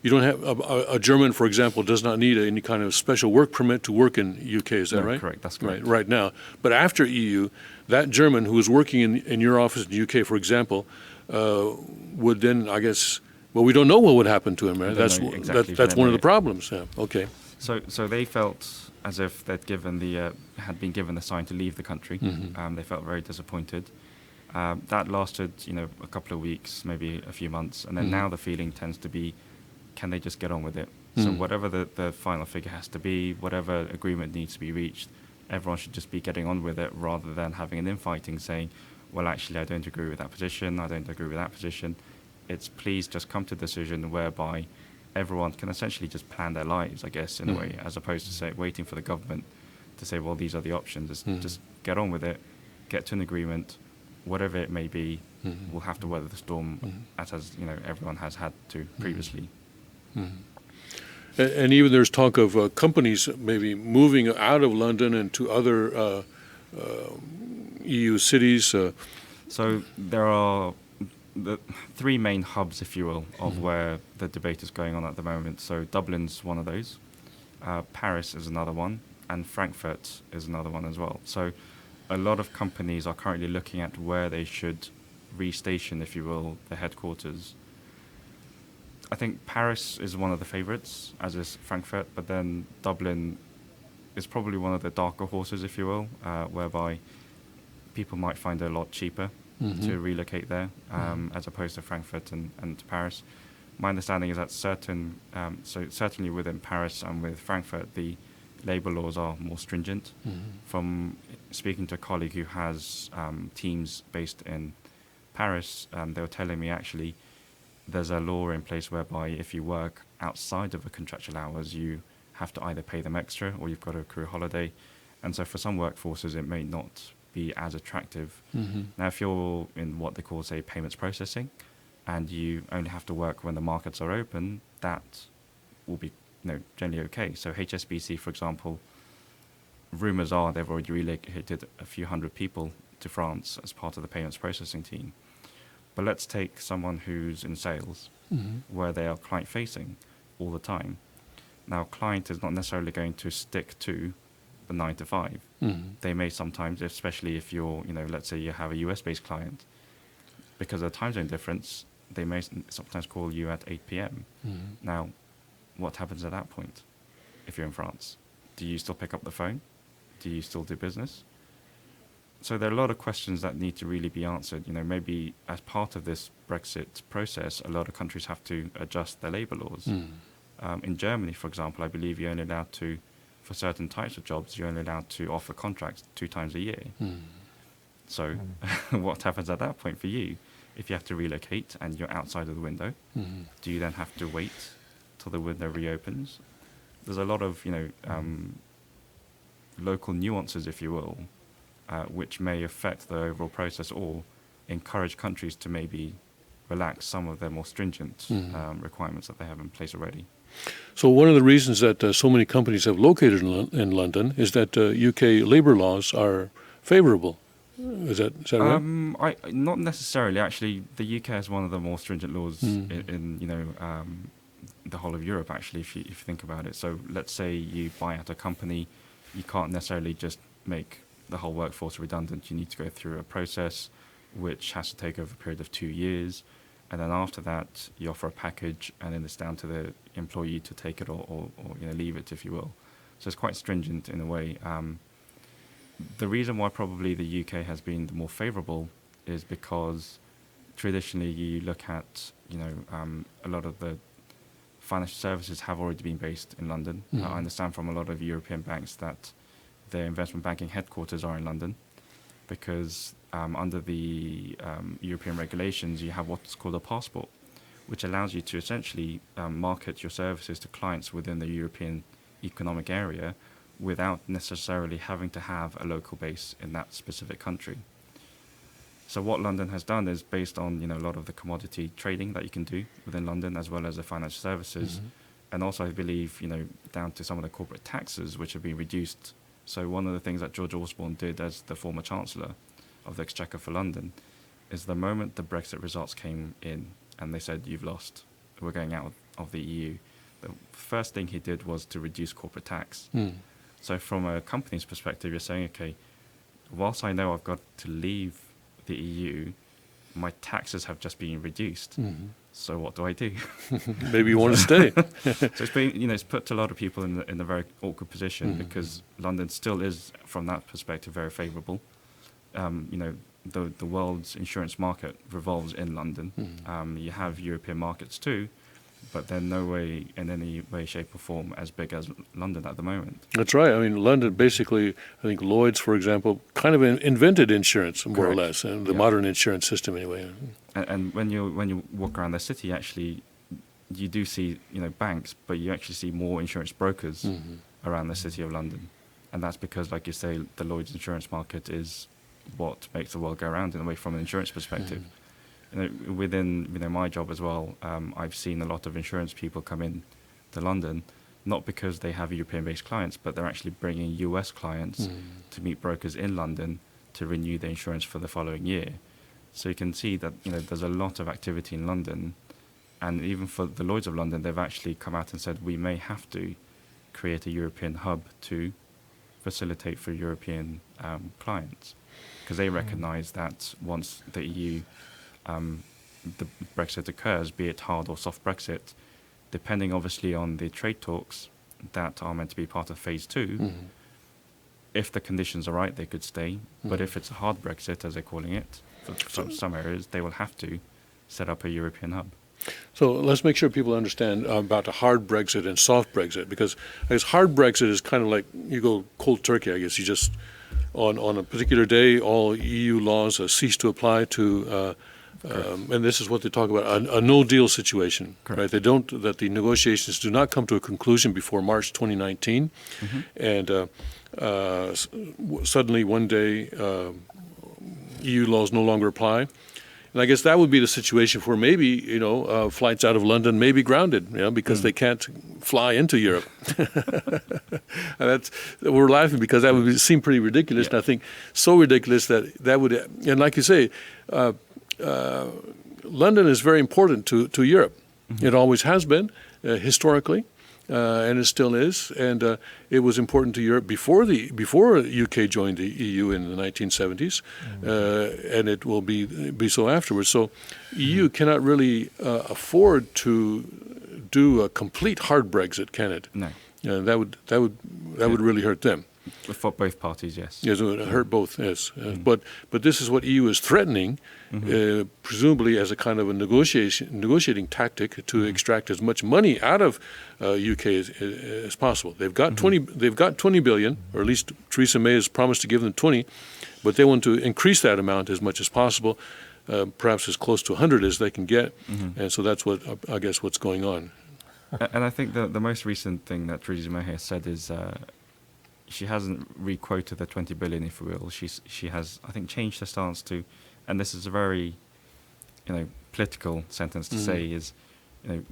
you don't have a German, for example, does not need any kind of special work permit to work in UK. Is that No, right? correct, that's correct. Right now. But after EU, that German who is working in your office in the UK, for example, would then, I guess, well, we don't know what would happen to him, right? We don't know exactly. That's We one of don't the know problems. Yeah. Okay. So they felt as if they'd had been given the sign to leave the country. Mhm. They felt very disappointed. That lasted, a couple of weeks, maybe a few months, and then Mhm. now the feeling tends to be, can they just get on with it? So Mm. whatever the final figure has to be, whatever agreement needs to be reached, everyone should just be getting on with it rather than having an infighting saying, well, actually, I don't agree with that position, I don't agree with that position. It's please just come to a decision whereby everyone can essentially just plan their lives, I guess, in a way, as opposed to say waiting for the government to say, well, these are the options. Just get on with it, get to an agreement, whatever it may be. We'll have to weather the storm, as everyone has had to previously. And even there's talk of companies maybe moving out of London and to other EU cities. So there are the three main hubs, if you will, of where the debate is going on at the moment. So Dublin's one of those, Paris is another one, and Frankfurt is another one as well. So a lot of companies are currently looking at where they should restation, if you will, the headquarters. I think Paris is one of the favorites, as is Frankfurt, but then Dublin is probably one of the darker horses, if you will, whereby people might find it a lot cheaper to relocate there, as opposed to Frankfurt and Paris. My understanding is that certainly within Paris and with Frankfurt, the labour laws are more stringent. From speaking to a colleague who has teams based in Paris, they were telling me actually there's a law in place whereby if you work outside of the contractual hours, you have to either pay them extra or you've got to accrue a holiday. And so for some workforces, it may not be as attractive. Now, if you're in what they call, say, payments processing, and you only have to work when the markets are open, that will be generally okay. So HSBC, for example, rumors are they've already relocated a few hundred people to France as part of the payments processing team. But let's take someone who's in sales, where they are client-facing all the time. Now, client is not necessarily going to stick to the 9 to 5. They may sometimes, especially if you're, let's say you have a US-based client, because of the time zone difference, they may sometimes call you at 8 p.m. Now, what happens at that point if you're in France? Do you still pick up the phone? Do you still do business? So there are a lot of questions that need to really be answered. Maybe as part of this Brexit process, a lot of countries have to adjust their labour laws. In Germany, for example, I believe you're only allowed to, for certain types of jobs, you're only allowed to offer contracts 2 times a year. So what happens at that point for you? If you have to relocate and you're outside of the window, do you then have to wait till the window reopens? There's a lot of, local nuances, if you will, which may affect the overall process or encourage countries to maybe relax some of their more stringent requirements that they have in place already. So one of the reasons that so many companies have located in London is that UK labour laws are favourable. Is that right? Not necessarily. Actually, the UK has one of the more stringent laws in the whole of Europe. Actually, if you think about it. So let's say you buy out a company, you can't necessarily just make the whole workforce redundant. You need to go through a process which has to take over a period of 2 years, and then after that you offer a package, and then it's down to the employee to take it or leave it, if you will. So it's quite stringent in a way. The reason why probably the UK has been the more favourable is because traditionally you look at, a lot of the financial services have already been based in London. I understand from a lot of European banks that their investment banking headquarters are in London because under the European regulations you have what's called a passport, which allows you to essentially market your services to clients within the European Economic Area without necessarily having to have a local base in that specific country. So what London has done is based on a lot of the commodity trading that you can do within London, as well as the financial services, and also I believe down to some of the corporate taxes which have been reduced. So one of the things that George Osborne did as the former Chancellor of the Exchequer for London is the moment the Brexit results came in and they said you've lost, we're going out of the EU, the first thing he did was to reduce corporate tax. So from a company's perspective, you're saying, okay, whilst I know I've got to leave the EU, my taxes have just been reduced. So what do I do? Maybe you want to stay. So it's been, it's put a lot of people in a very awkward position because London still is, from that perspective, very favourable. The world's insurance market revolves in London. You have European markets too, but they're no way, in any way, shape or form, as big as London at the moment. That's right. I mean, London basically, I think Lloyd's, for example, kind of invented insurance, more Correct. or less, and the modern insurance system anyway. And when you walk around the city, actually, you do see banks, but you actually see more insurance brokers around the city of London, and that's because, like you say, the Lloyd's insurance market is what makes the world go round in a way from an insurance perspective. Within my job as well, I've seen a lot of insurance people come in to London, not because they have European-based clients, but they're actually bringing US clients to meet brokers in London to renew their insurance for the following year. So you can see that there's a lot of activity in London, and even for the Lloyd's of London, they've actually come out and said we may have to create a European hub to facilitate for European clients, because they recognise that once the EU the Brexit occurs, be it hard or soft Brexit, depending obviously on the trade talks that are meant to be part of phase 2, if the conditions are right, they could stay. But if it's a hard Brexit, as they're calling it, for some areas, they will have to set up a European hub. So let's make sure people understand about a hard Brexit and soft Brexit, because I guess hard Brexit is kind of like you go cold turkey. I guess you just, on a particular day, all EU laws cease to apply to And this is what they talk about, a no-deal situation, Correct. right? They don't, that the negotiations do not come to a conclusion before March 2019, and suddenly one day EU laws no longer apply. And I guess that would be the situation where maybe, flights out of London may be grounded, because they can't fly into Europe. And we're laughing because that would seem pretty ridiculous. Yeah. And I think so ridiculous that would, and like you say, London is very important to Europe. It always has been, historically. And it still is, and it was important to Europe before UK joined the EU in the 1970s, and it will be so afterwards. So, EU cannot really afford to do a complete hard Brexit, can it? No. That would really hurt them. For both parties, yes. Yes, it would hurt both. Yes, but this is what EU is threatening, presumably as a kind of a negotiating tactic to extract as much money out of UK as possible. They've got 20 billion, or at least Theresa May has promised to give them 20, but they want to increase that amount as much as possible, perhaps as close to 100 as they can get, and so that's what I guess what's going on. And I think the most recent thing that Theresa May has said is she hasn't re-quoted the 20 billion, if you will. She has, I think, changed her stance to, and this is a very, political sentence to say is,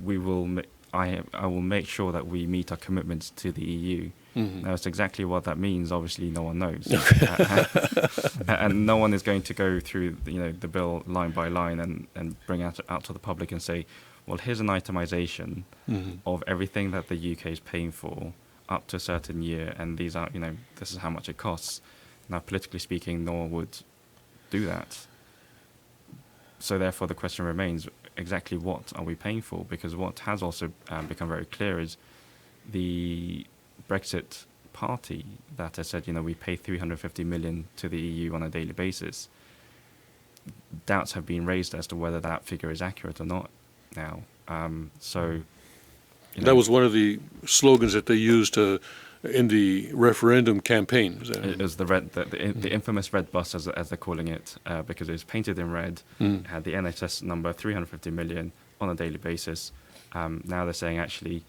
we will. I will make sure that we meet our commitments to the EU. Now, it's exactly what that means. Obviously, no one knows, and no one is going to go through, the bill line by line and bring out to the public and say, well, here's an itemization of everything that the UK is paying for up to a certain year, and these are, this is how much it costs. Now, politically speaking, no one would do that. So therefore, the question remains, exactly what are we paying for? Because what has also become very clear is the Brexit party that has said, we pay 350 million to the EU on a daily basis. Doubts have been raised as to whether that figure is accurate or not now. That was one of the slogans that they used in the referendum campaign. It was the infamous red bus, as they're calling it, because it was painted in red. It had the NHS number 350 million on a daily basis. Now they're saying actually,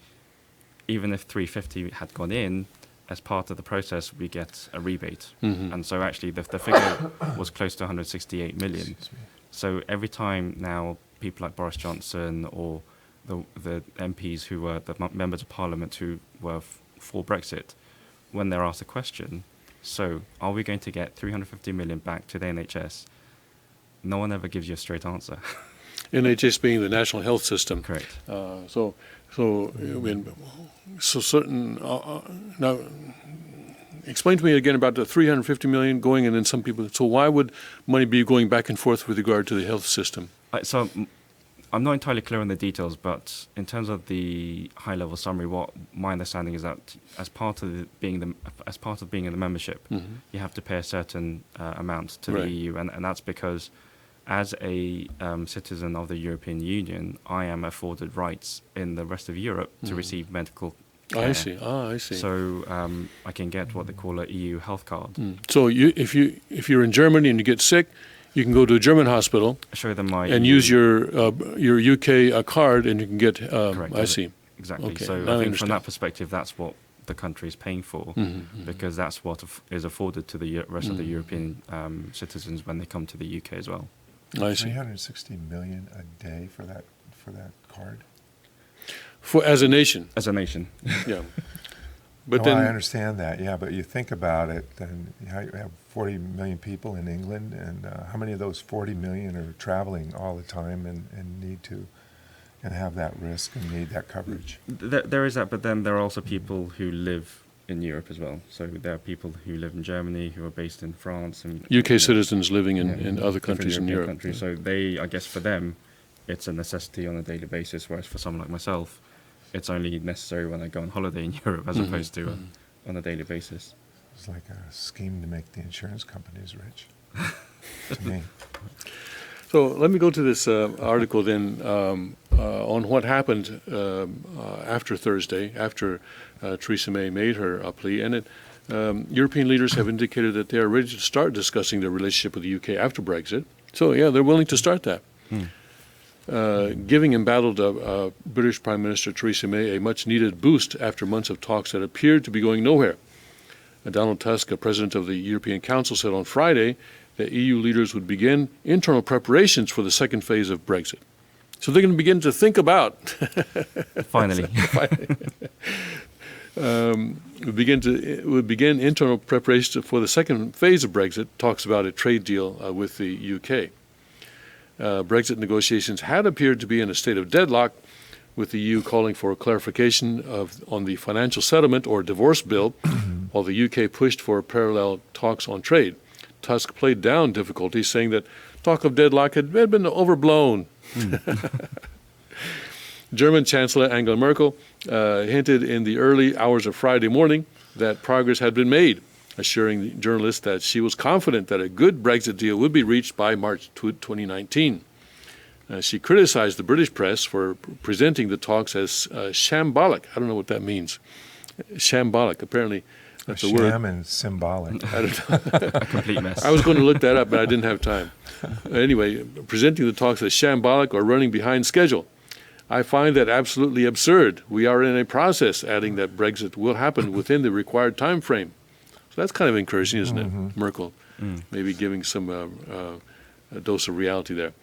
even if 350 had gone in, as part of the process, we get a rebate. And so actually the figure was close to 168 million. So every time now people like Boris Johnson or the MPs who were the members of Parliament who were for Brexit, when they're asked a question, so are we going to get 350 million back to the NHS? No one ever gives you a straight answer. NHS being the National Health System. Correct. So certain. Now, explain to me again about the 350 million going, and then some people. So why would money be going back and forth with regard to the health system? So I'm not entirely clear on the details, but in terms of the high-level summary, what my understanding is that as part of being in the membership, you have to pay a certain amount to the EU, and that's because as a citizen of the European Union, I am afforded rights in the rest of Europe to receive medical care. I see. I see. So I can get what they call an EU health card. So if you're in Germany and you get sick, you can go to a German hospital Show them my and EU use your UK card, and you can get. Correct. I see. Exactly. Okay, So now I I think understand. from that perspective, that's what the country is paying for, because that's what is afforded to the rest of the European citizens when they come to the UK as well. I see. 360 million a day for that card. As a nation, As a nation. yeah. But I then, understand that, yeah, but you think about it, then you have 40 million people in England, and how many of those 40 million are traveling all the time and need to, and have that risk and need that coverage? There is that, but then there are also people who live in Europe as well. So there are people who live in Germany, who are based in France. And UK citizens living in other different countries in European Europe. countries. So they, I guess for them, it's a necessity on a daily basis, whereas for someone like myself, it's only necessary when I go on holiday in Europe as opposed to on a daily basis. It's like a scheme to make the insurance companies rich, to me. So let me go to this article then on what happened after Thursday, after Theresa May made her plea. And European leaders have indicated that they are ready to start discussing their relationship with the UK after Brexit. So, yeah, they're willing to start that. giving embattled British Prime Minister Theresa May a much-needed boost after months of talks that appeared to be going nowhere. Donald Tusk, President of the European Council, said on Friday that EU leaders would begin internal preparations for the second phase of Brexit. So they're going to begin to think about Finally. would begin internal preparations for the second phase of Brexit. Talks about a trade deal with the UK. Brexit negotiations had appeared to be in a state of deadlock, with the EU calling for a clarification on the financial settlement or divorce bill, while the UK pushed for parallel talks on trade. Tusk played down difficulties, saying that talk of deadlock had been overblown. German Chancellor Angela Merkel hinted in the early hours of Friday morning that progress had been made, assuring journalists that she was confident that a good Brexit deal would be reached by March 2019. She criticized the British press for presenting the talks as shambolic. I don't know what that means. Shambolic, apparently that's a word. Sham and symbolic. I don't know. A complete mess. I was going to look that up, but I didn't have time. Anyway, presenting the talks as shambolic or running behind schedule. I find that absolutely absurd. We are in a process, adding that Brexit will happen within the required time frame. So that's kind of encouraging, isn't it? Merkel maybe giving some a dose of reality there.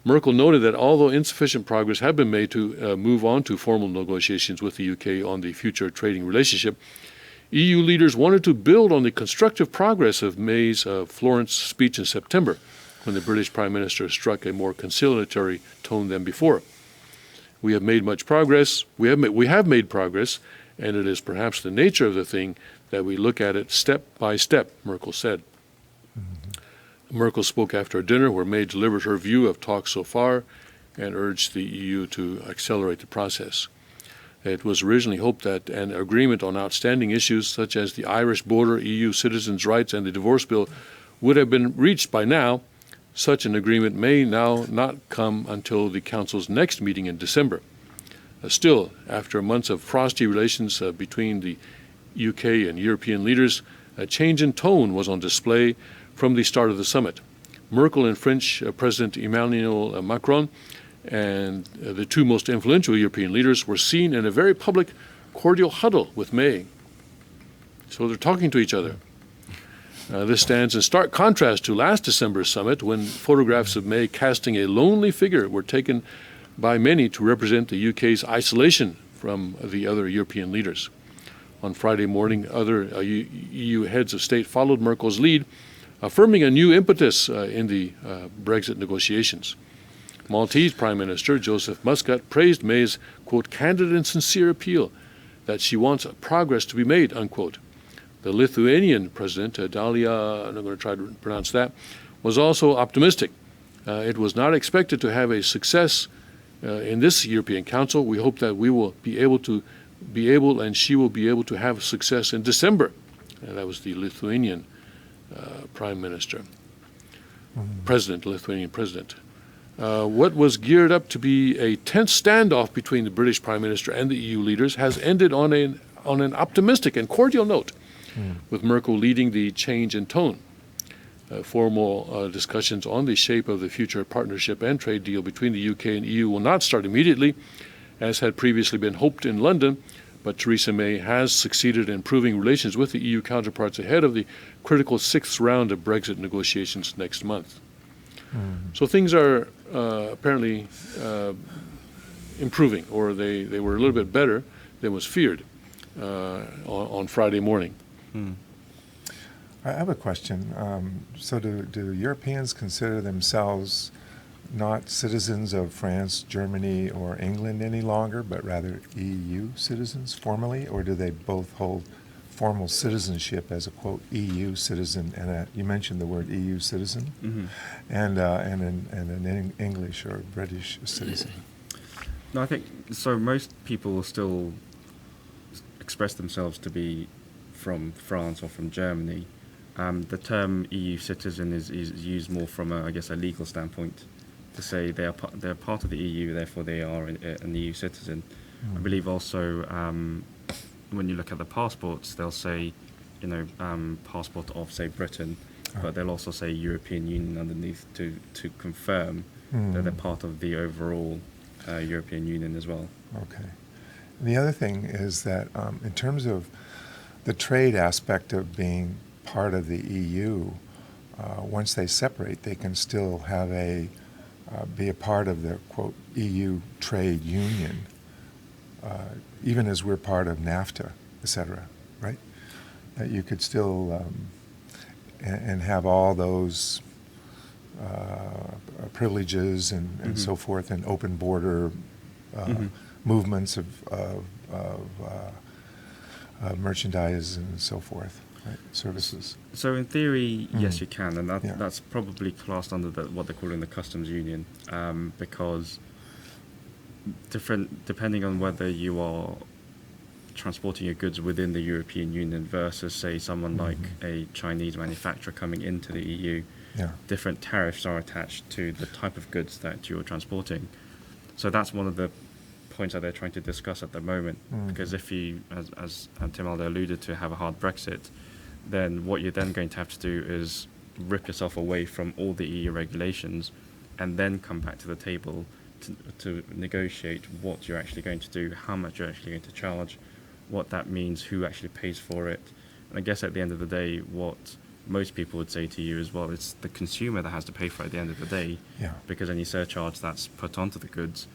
Merkel noted that although insufficient progress had been made to move on to formal negotiations with the UK on the future trading relationship, EU leaders wanted to build on the constructive progress of May's Florence speech in September, when the British Prime Minister struck a more conciliatory tone than before. We have made much progress. We have made progress, and it is perhaps the nature of the thing that we look at it step by step, Merkel said. Merkel spoke after a dinner where May delivered her view of talks so far and urged the EU to accelerate the process. It was originally hoped that an agreement on outstanding issues such as the Irish border, EU citizens' rights, and the divorce bill would have been reached by now. Such an agreement may now not come until the Council's next meeting in December. Still, after months of frosty relations between the UK and European leaders, a change in tone was on display from the start of the summit. Merkel and French President Emmanuel Macron and the two most influential European leaders were seen in a very public, cordial huddle with May. So they're talking to each other. This stands in stark contrast to last December's summit, when photographs of May casting a lonely figure were taken by many to represent the UK's isolation from the other European leaders. On Friday morning, other EU heads of state followed Merkel's lead, affirming a new impetus in the Brexit negotiations. Maltese Prime Minister Joseph Muscat praised May's, quote, candid and sincere appeal that she wants progress to be made, unquote. The Lithuanian President, Dalia, I'm going to try to pronounce that, was also optimistic. It was not expected to have a success in this European Council. We hope that we will be able and she will be able to have success in December. That was the Lithuanian Prime Minister, Lithuanian President. What was geared up to be a tense standoff between the British Prime Minister and the EU leaders has ended on an optimistic and cordial note, with Merkel leading the change in tone. Formal discussions on the shape of the future partnership and trade deal between the UK and EU will not start immediately, as had previously been hoped in London, but Theresa May has succeeded in improving relations with the EU counterparts ahead of the critical sixth round of Brexit negotiations next month. So things are apparently improving, or they were a little bit better than was feared on Friday morning. I have a question. So do Europeans consider themselves not citizens of France, Germany, or England any longer, but rather EU citizens formally, or do they both hold formal citizenship as a, quote, EU citizen, and you mentioned the word EU citizen, and an English or British citizen? No, I think so. Most people still express themselves to be from France or from Germany. The term EU citizen is used more from a legal standpoint, to say they're part of the EU, therefore they are an EU citizen. I believe also when you look at the passports, they'll say, passport of, say, Britain, but they'll also say European Union underneath to confirm They're part of the overall European Union as well. Okay. And the other thing is that in terms of the trade aspect of being part of the EU, once they separate, they can still have be a part of the, quote, EU trade union, even as we're part of NAFTA, et cetera, right? That you could still, and have all those privileges and so forth, and open border movements of merchandise and so forth, right? Services. So in theory, yes, you can, and Yeah. that's probably classed under what they're calling the customs union, because depending on whether you are transporting your goods within the European Union versus, say, someone like a Chinese manufacturer coming into the EU, Yeah. different tariffs are attached to the type of goods that you're transporting. So that's one of the points that they're trying to discuss at the moment. Because if you, as Tim Alder alluded to, have a hard Brexit, then what you're then going to have to do is rip yourself away from all the EU regulations and then come back to the table to negotiate what you're actually going to do, how much you're actually going to charge, what that means, who actually pays for it. And I guess at the end of the day, what most people would say to you as well, it's the consumer that has to pay for it at the end of the day, Yeah. because any surcharge that's put onto the goods,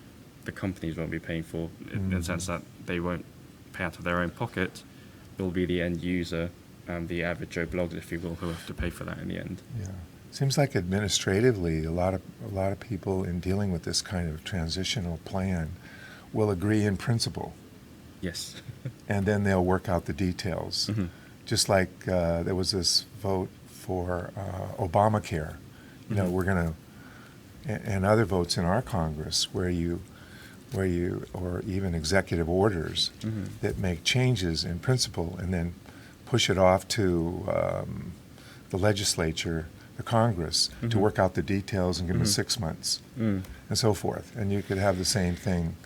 the companies won't be paying for, in the sense that they won't pay out of their own pocket. It will be the end user and the average Joe Blogs, if you will, who have to pay for that in the end. Yeah. Seems like administratively, a lot of people in dealing with this kind of transitional plan will agree in principle, Yes. and then they'll work out the details. Mhm. Just like there was this vote for Obamacare. You know, we're going to, and other votes in our Congress where you, or even executive orders that make changes in principle and then push it off to the legislature, the Congress, to work out the details and give them 6 months and so forth. And you could have the same thing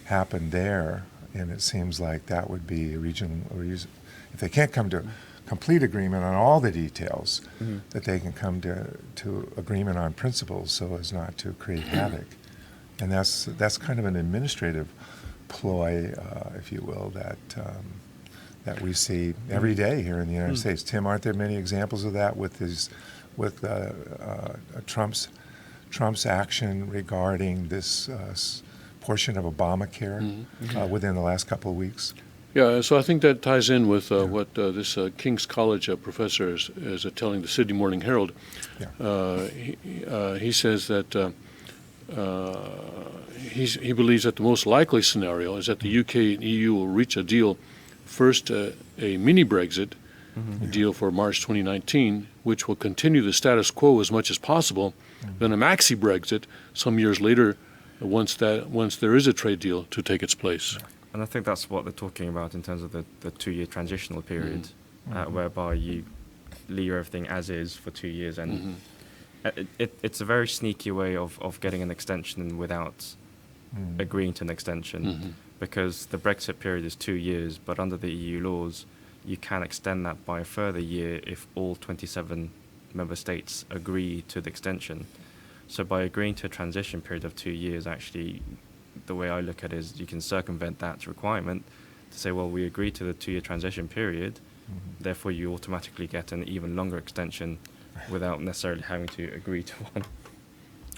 happen there, and it seems like that would be a regional, or if they can't come to complete agreement on all the details, that they can come to agreement on principles so as not to create havoc. And that's kind of an administrative ploy, if you will, that we see every day here in the United States. Tim, aren't there many examples of that with Trump's action regarding this portion of Obamacare within the last couple of weeks? Yeah, so I think that ties in with what this King's College professor is telling the Sydney Morning Herald. Yeah. He says that he believes that the most likely scenario is that the UK and EU will reach a deal, first a mini Brexit deal for March 2019, which will continue the status quo as much as possible, then a maxi Brexit some years later, once there is a trade deal to take its place. And I think that's what they're talking about in terms of the 2-year transitional period, whereby you leave everything as is for 2 years. And it's a very sneaky way of getting an extension without agreeing to an extension, because the Brexit period is 2 years, but under the EU laws, you can extend that by a further year if all 27 member states agree to the extension. So by agreeing to a transition period of 2 years, actually, the way I look at it is you can circumvent that requirement to say, well, we agree to the 2-year transition period, therefore you automatically get an even longer extension without necessarily having to agree to one.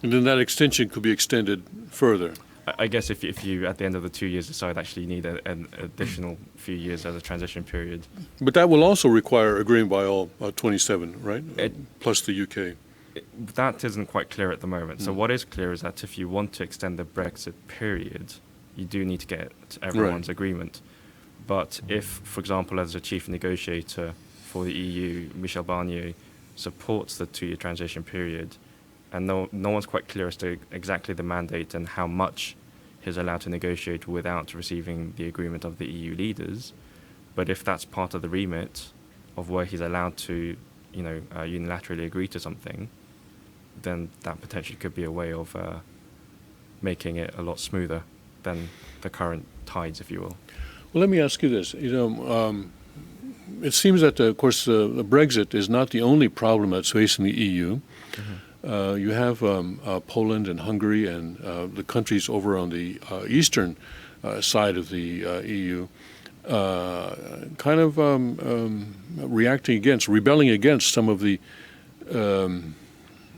And then that extension could be extended further. I guess if you at the end of the 2 years decide actually you need an additional few years as a transition period. But that will also require agreeing by all 27, right? It- Plus the UK. That isn't quite clear at the moment. So what is clear is that if you want to extend the Brexit period, you do need to get everyone's agreement. But if, for example, as a chief negotiator for the EU, Michel Barnier supports the 2-year transition period, and no one's quite clear as to exactly the mandate and how much he's allowed to negotiate without receiving the agreement of the EU leaders. But if that's part of the remit of where he's allowed to, unilaterally agree to something, then that potentially could be a way of making it a lot smoother than the current tides, if you will. Well, let me ask you this. It seems that, of course, the Brexit is not the only problem that's facing the EU. You have Poland and Hungary and the countries over on the eastern side of the EU kind of rebelling against some of the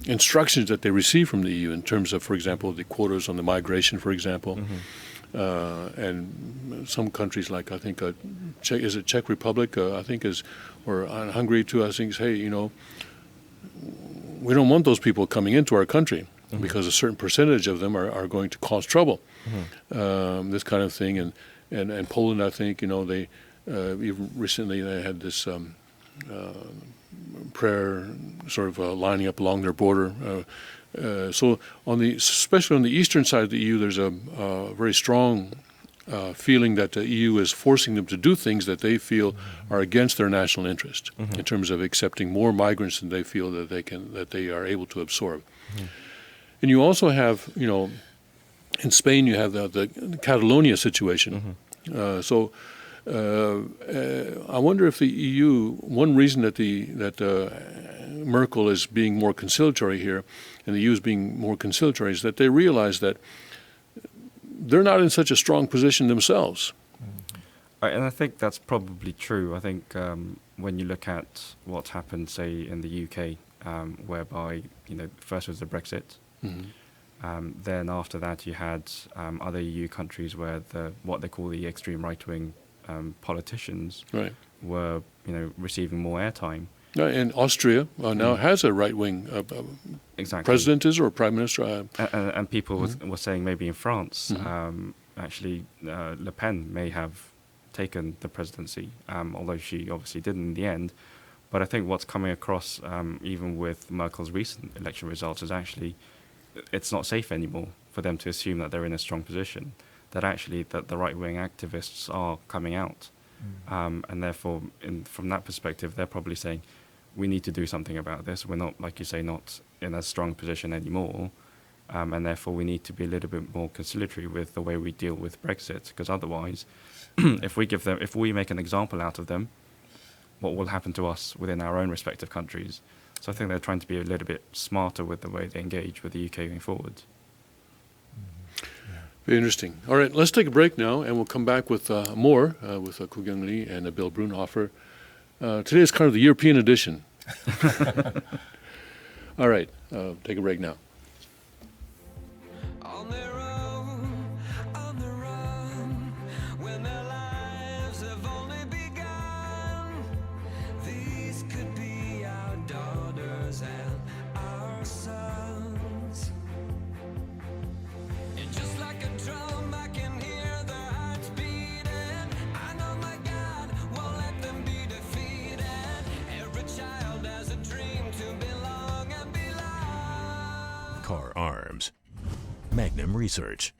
instructions that they receive from the EU in terms of, for example, the quotas on the migration, for example. And some countries like, I think, Czech Republic, I think or Hungary too, I think, hey, we don't want those people coming into our country because a certain percentage of them are going to cause trouble. This kind of thing. And Poland, I think, they even recently they had this prayer sort of lining up along their border. So especially on the eastern side of the EU, there's a very strong feeling that the EU is forcing them to do things that they feel are against their national interest in terms of accepting more migrants than they feel that they are able to absorb. And you also have, in Spain you have the Catalonia situation. So I wonder if the EU, one reason that Merkel is being more conciliatory here, and the EU is being more conciliatory, is that they realize that they're not in such a strong position themselves. And I think that's probably true. I think when you look at what's happened, say, in the UK, whereby, first was the Brexit, then after that you had other EU countries where what they call the extreme right-wing politicians were, receiving more airtime. And Austria now has a right-wing president or prime minister. And people were saying maybe in France, actually Le Pen may have taken the presidency, although she obviously didn't in the end. But I think what's coming across, even with Merkel's recent election results, is actually it's not safe anymore for them to assume that they're in a strong position, that actually that the right-wing activists are coming out. And therefore, from that perspective, they're probably saying, we need to do something about this. We're not, like you say, not in a strong position anymore. And therefore, we need to be a little bit more conciliatory with the way we deal with Brexit, because otherwise, if we make an example out of them, what will happen to us within our own respective countries? So I think they're trying to be a little bit smarter with the way they engage with the UK going forward. Very interesting. All right, let's take a break now, and we'll come back with more with Koo Kyung Lee and Bill Brunhofer. Today is kind of the European edition. All right, take a break now. On their own, on the run, when their lives have only begun. These could be our daughters and our sons. And just like a drum, I can hear their hearts beating. I know my God won't let them be defeated. Every child has a dream to belong and be loved. Car Arms, Magnum Research,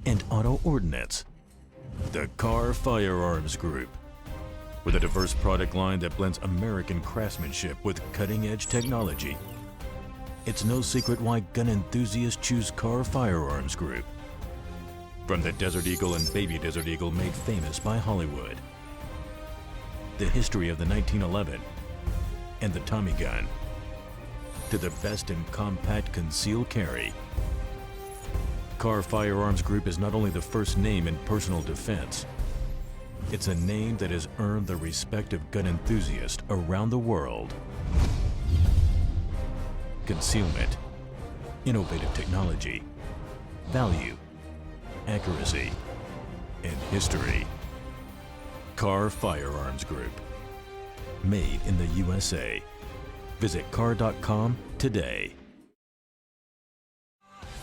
and Auto Ordnance. The Car Firearms Group. With a diverse product line that blends American craftsmanship with cutting-edge technology. It's no secret why gun enthusiasts choose Car Firearms Group. From the Desert Eagle and Baby Desert Eagle made famous by Hollywood. The history of the 1911 and the Tommy gun. To the best in compact concealed carry. Car Firearms Group is not only the first name in personal defense, it's a name that has earned the respect of gun enthusiasts around the world. Concealment, innovative technology, value, accuracy, and history. Car Firearms Group. Made in the USA. Visit car.com today.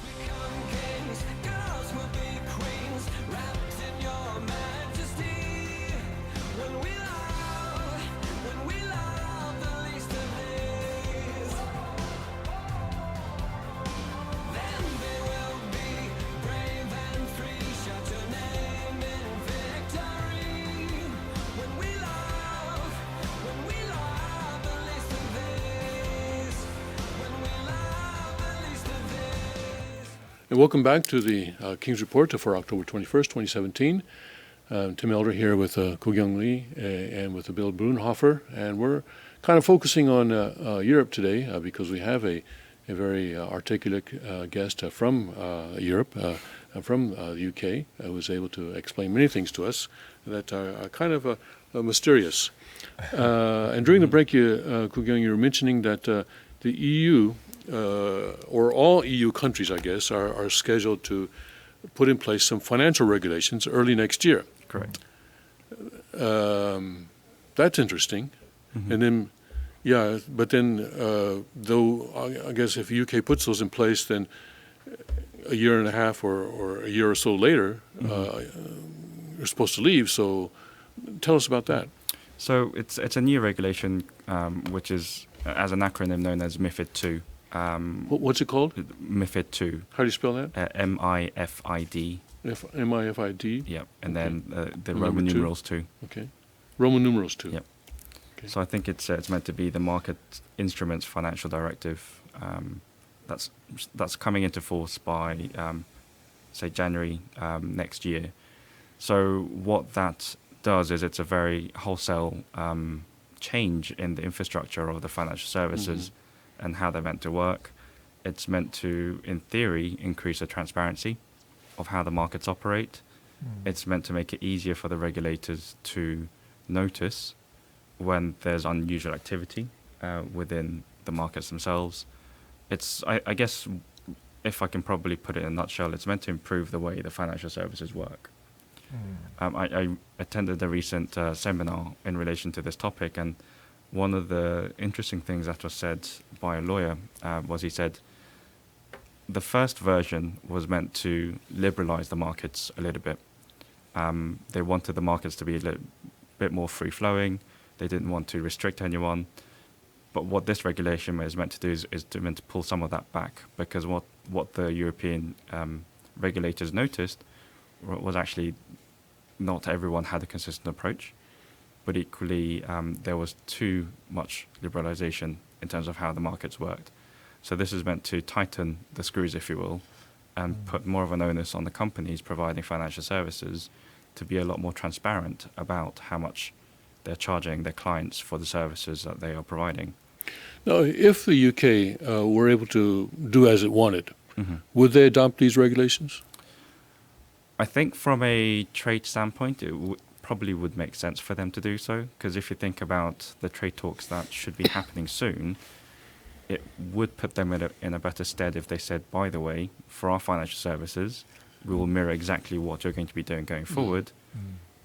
Become kings, girls will be queens, wrapped in your majesty. When we love the least of these, then they will be brave and free. Shout your name in victory. When we love the least of these, when we love the least of these. And welcome back to the King's Report for October 21st, 2017. Tim Elder here with Koo Kyung Lee and with Bill Brunhofer. And we're kind of focusing on Europe today because we have a a very articulate guest from Europe, from the UK, who was able to explain many things to us that are kind of mysterious. And during the break, Koo Kyung, you were mentioning that the EU, or all EU countries, I guess, are scheduled to put in place some financial regulations early next year. Correct. That's interesting. And then, yeah, but then, though, I guess if UK puts those in place, then a year and a half or a year or so later, you're supposed to leave. So tell us about that. So it's a new regulation, which is, as an acronym, known as MiFID II. What's it called? MiFID II. How do you spell that? MIFID. MIFID? Yep. And then the And Roman number two? numerals 2. Okay. Roman numerals 2. Yep. Okay. So I think it's meant to be the Market Instruments Financial Directive. That's coming into force by, say, January next year. So what that does is it's a very wholesale change in the infrastructure of the financial services and how they're meant to work. It's meant to, in theory, increase the transparency of how the markets operate. It's meant to make it easier for the regulators to notice when there's unusual activity within the markets themselves. It's, I guess, if I can probably put it in a nutshell, it's meant to improve the way the financial services work. I attended a recent seminar in relation to this topic, and one of the interesting things that was said by a lawyer was he said the first version was meant to liberalize the markets a little bit. They wanted the markets to be a little bit more free-flowing. They didn't want to restrict anyone. But what this regulation is meant to do is meant to pull some of that back, because what the European regulators noticed was actually not everyone had a consistent approach, but equally there was too much liberalization in terms of how the markets worked. So this is meant to tighten the screws, if you will, and put more of an onus on the companies providing financial services to be a lot more transparent about how much they're charging their clients for the services that they are providing. Now, if the UK were able to do as it wanted, would they adopt these regulations? I think from a trade standpoint, it probably would make sense for them to do so, because if you think about the trade talks that should be happening soon, it would put them in a better stead if they said, by the way, for our financial services, we will mirror exactly what you're going to be doing going forward,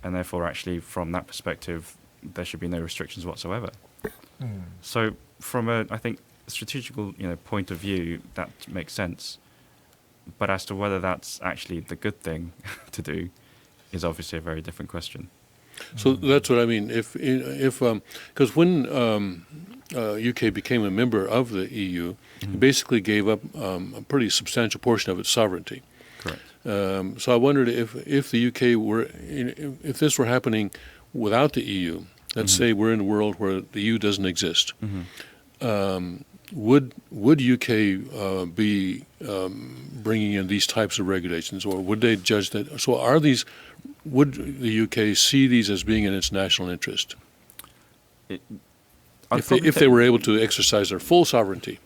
and therefore actually from that perspective, there should be no restrictions whatsoever. So from a, I think, strategical point of view, that makes sense. But as to whether that's actually the good thing to do is obviously a very different question. So that's what I mean. Because when UK became a member of the EU, it basically gave up a pretty substantial portion of its sovereignty. Correct. So I wondered if the UK were, if this were happening without the EU. Let's say we're in a world where the EU doesn't exist. Would UK be bringing in these types of regulations, or would they judge that? So would the UK see these as being in its national interest if they were able to exercise their full sovereignty?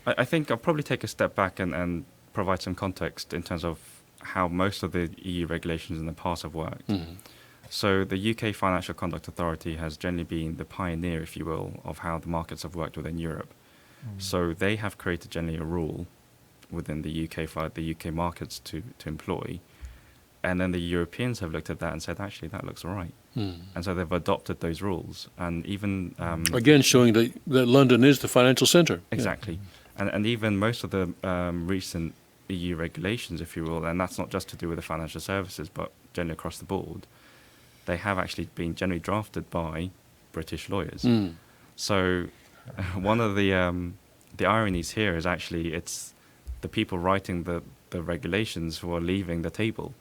I think I'll probably take a step back and provide some context in terms of how most of the EU regulations in the past have worked. So the UK Financial Conduct Authority has generally been the pioneer, if you will, of how the markets have worked within Europe. So they have created generally a rule within the UK for the UK markets to employ. And then the Europeans have looked at that and said, actually, that looks all right. And so they've adopted those rules. And even... Again, showing that London is the financial center. Exactly. And even most of the recent EU regulations, if you will, and that's not just to do with the financial services, but generally across the board, they have actually been generally drafted by British lawyers. So one of the ironies here is actually it's the people writing the regulations who are leaving the table.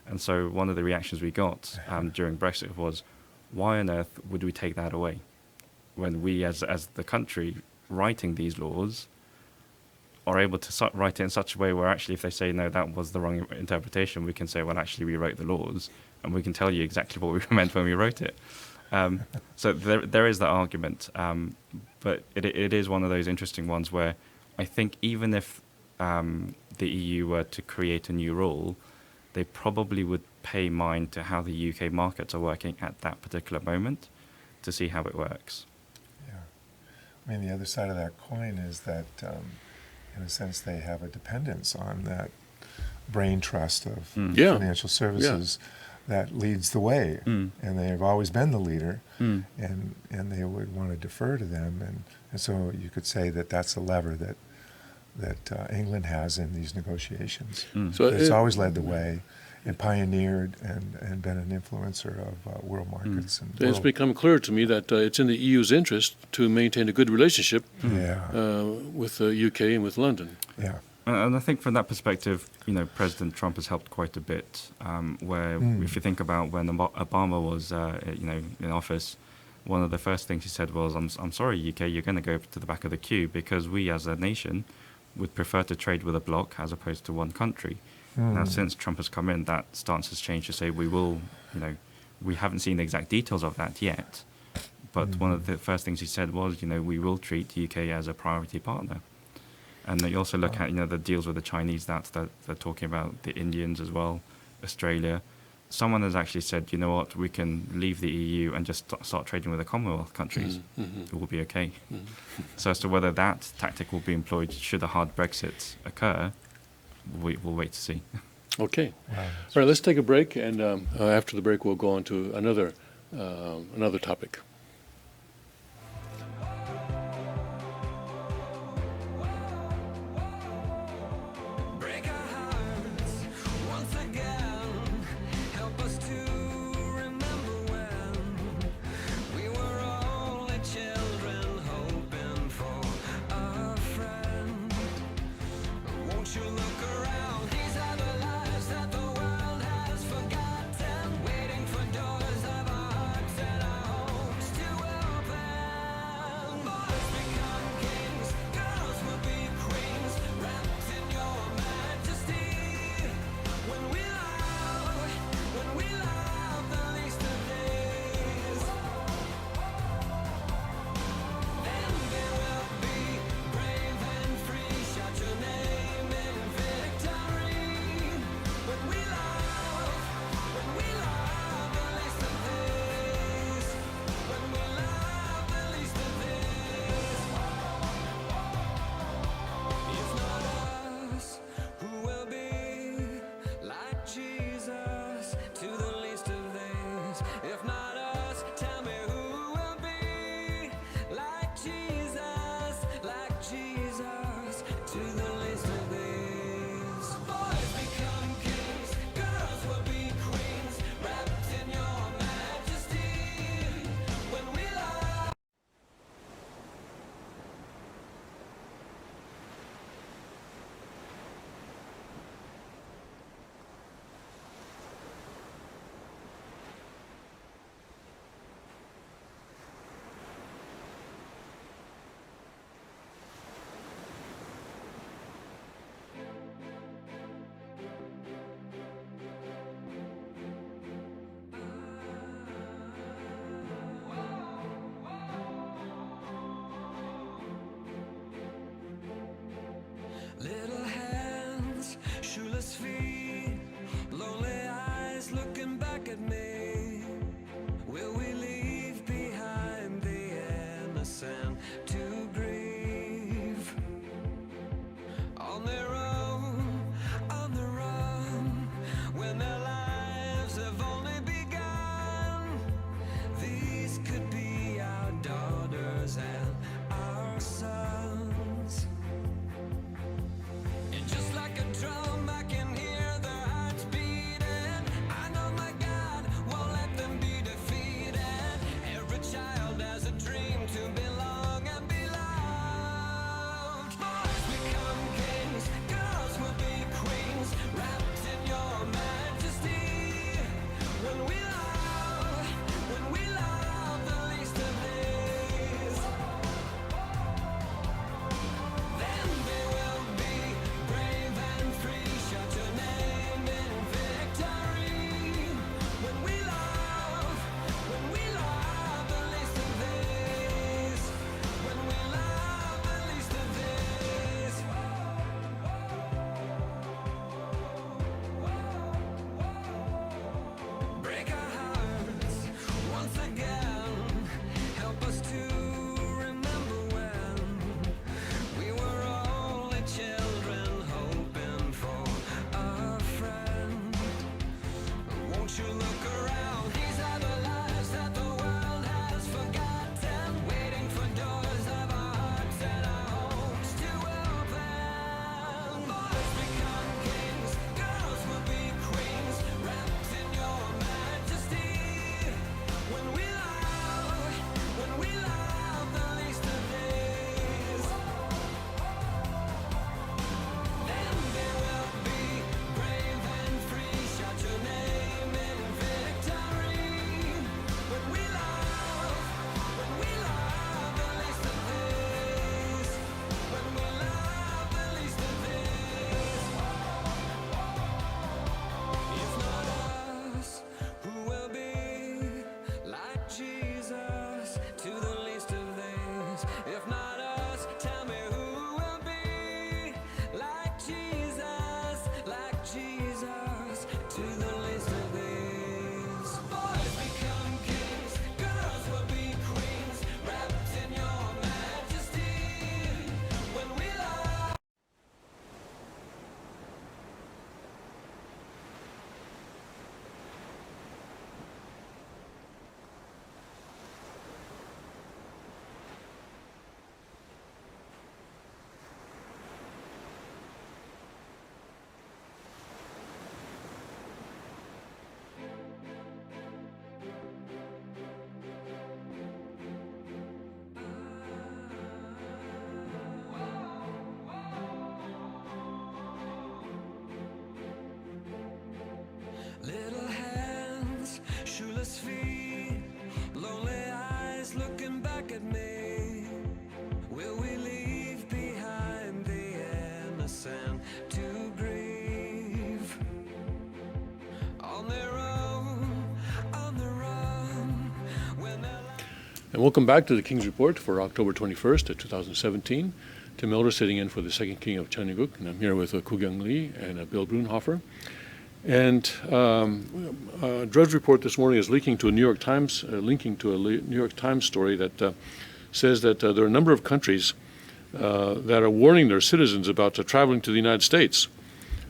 And so one of the reactions we got during Brexit was, why on earth would we take that away when we as the country writing these laws are able to write it in such a way where actually if they say, no, that was the wrong interpretation, we can say, well, actually we wrote the laws and we can tell you exactly what we meant when we wrote it. So there is that argument. But it is one of those interesting ones where I think even if the EU were to create a new rule, they probably would pay mind to how the UK markets are working at that particular moment to see how it works. Yeah. I mean, the other side of that coin is that, in a sense, they have a dependence on that brain trust of Yeah. financial services that leads the way. And they have always been the leader, and they would want to defer to them. And so you could say that that's a lever that England has in these negotiations. So It's it- always led the way and pioneered and been an influencer of world markets. And It's world- become clear to me that it's in the EU's interest to maintain a good relationship Yeah, with the UK and with London. yeah. And I think from that perspective, President Trump has helped quite a bit. Where if you think about when Obama was, in office, one of the first things he said was, "I'm sorry, UK, you're going to go to the back of the queue because we, as a nation, would prefer to trade with a bloc as opposed to one country." Now, since Trump has come in, that stance has changed to say we will, we haven't seen the exact details of that yet, but one of the first things he said was, we will treat UK as a priority partner. And then you also look at, the deals with the Chinese that they're talking about, the Indians as well, Australia. Someone has actually said, you know what, we can leave the EU and just start trading with the Commonwealth countries. It will be okay. So as to whether that tactic will be employed should a hard Brexit occur, we'll wait to see. Okay. Wow. All right, let's take a break, and after the break, we'll go on to another topic. break our hearts once again. Help us to remember when we were only children hoping for a friend. Won't you look around? These are the lives that the world has forgotten, waiting for doors of our hearts and our homes And welcome back to the King's Report for October 21st of 2017. Tim Elder sitting in for the second king of Chanuguk, and I'm here with Koo Kyung Lee and Bill Brunhofer. And Drudge Report this morning is linking to a New York Times story that says that there are a number of countries that are warning their citizens about traveling to the United States.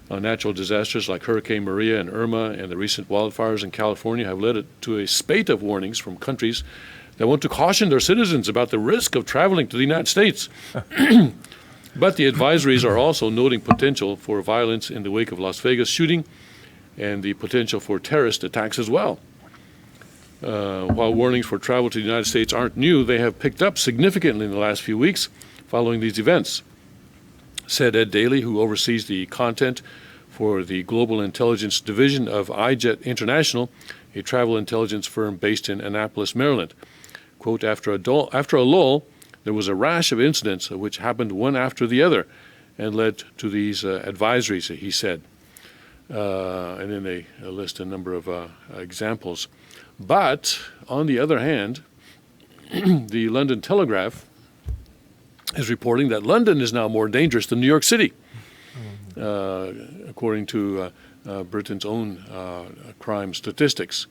Natural disasters like Hurricane Maria and Irma and the recent wildfires in California have led to a spate of warnings from countries that want to caution their citizens about the risk of traveling to the United States. But the advisories are also noting potential for violence in the wake of Las Vegas shooting and the potential for terrorist attacks as well. While warnings for travel to the United States aren't new, they have picked up significantly in the last few weeks following these events, said Ed Daly, who oversees the content for the Global Intelligence Division of iJet International, a travel intelligence firm based in Annapolis, Maryland. Quote, after a lull, there was a rash of incidents which happened one after the other and led to these advisories, he said. And then they list a number of examples. But, on the other hand, the London Telegraph is reporting that London is now more dangerous than New York City, according to Britain's own crime statistics.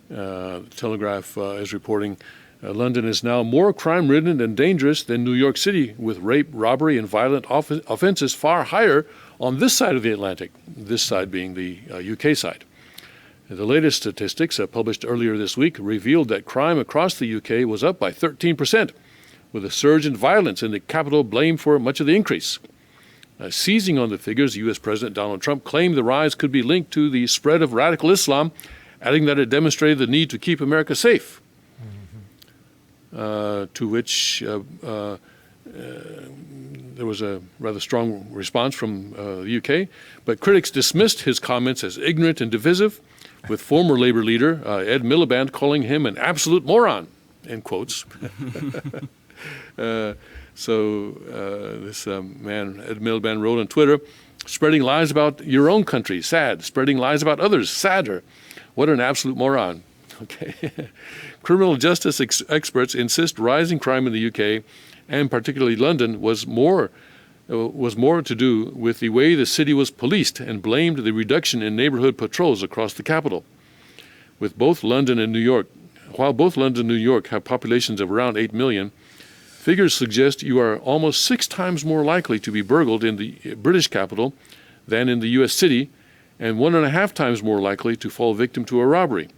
The Telegraph is reporting London is now more crime-ridden and dangerous than New York City, with rape, robbery, and violent offenses far higher on this side of the Atlantic, this side being the UK side. The latest statistics published earlier this week revealed that crime across the UK was up by 13%, with a surge in violence in the capital blamed for much of the increase. Seizing on the figures, U.S. President Donald Trump claimed the rise could be linked to the spread of radical Islam, adding that it demonstrated the need to keep America safe. To which there was a rather strong response from the UK, but critics dismissed his comments as ignorant and divisive, with former Labour leader Ed Miliband calling him an absolute moron, in quotes. This man, Ed Miliband, wrote on Twitter, spreading lies about your own country, sad. Spreading lies about others, sadder. What an absolute moron. Okay. Criminal justice experts insist rising crime in the UK, and particularly London, was more to do with the way the city was policed, and blamed the reduction in neighborhood patrols across the capital. While both London and New York have populations of around 8 million, figures suggest you are almost 6 times more likely to be burgled in the British capital than in the U.S. city, and 1.5 times more likely to fall victim to a robbery.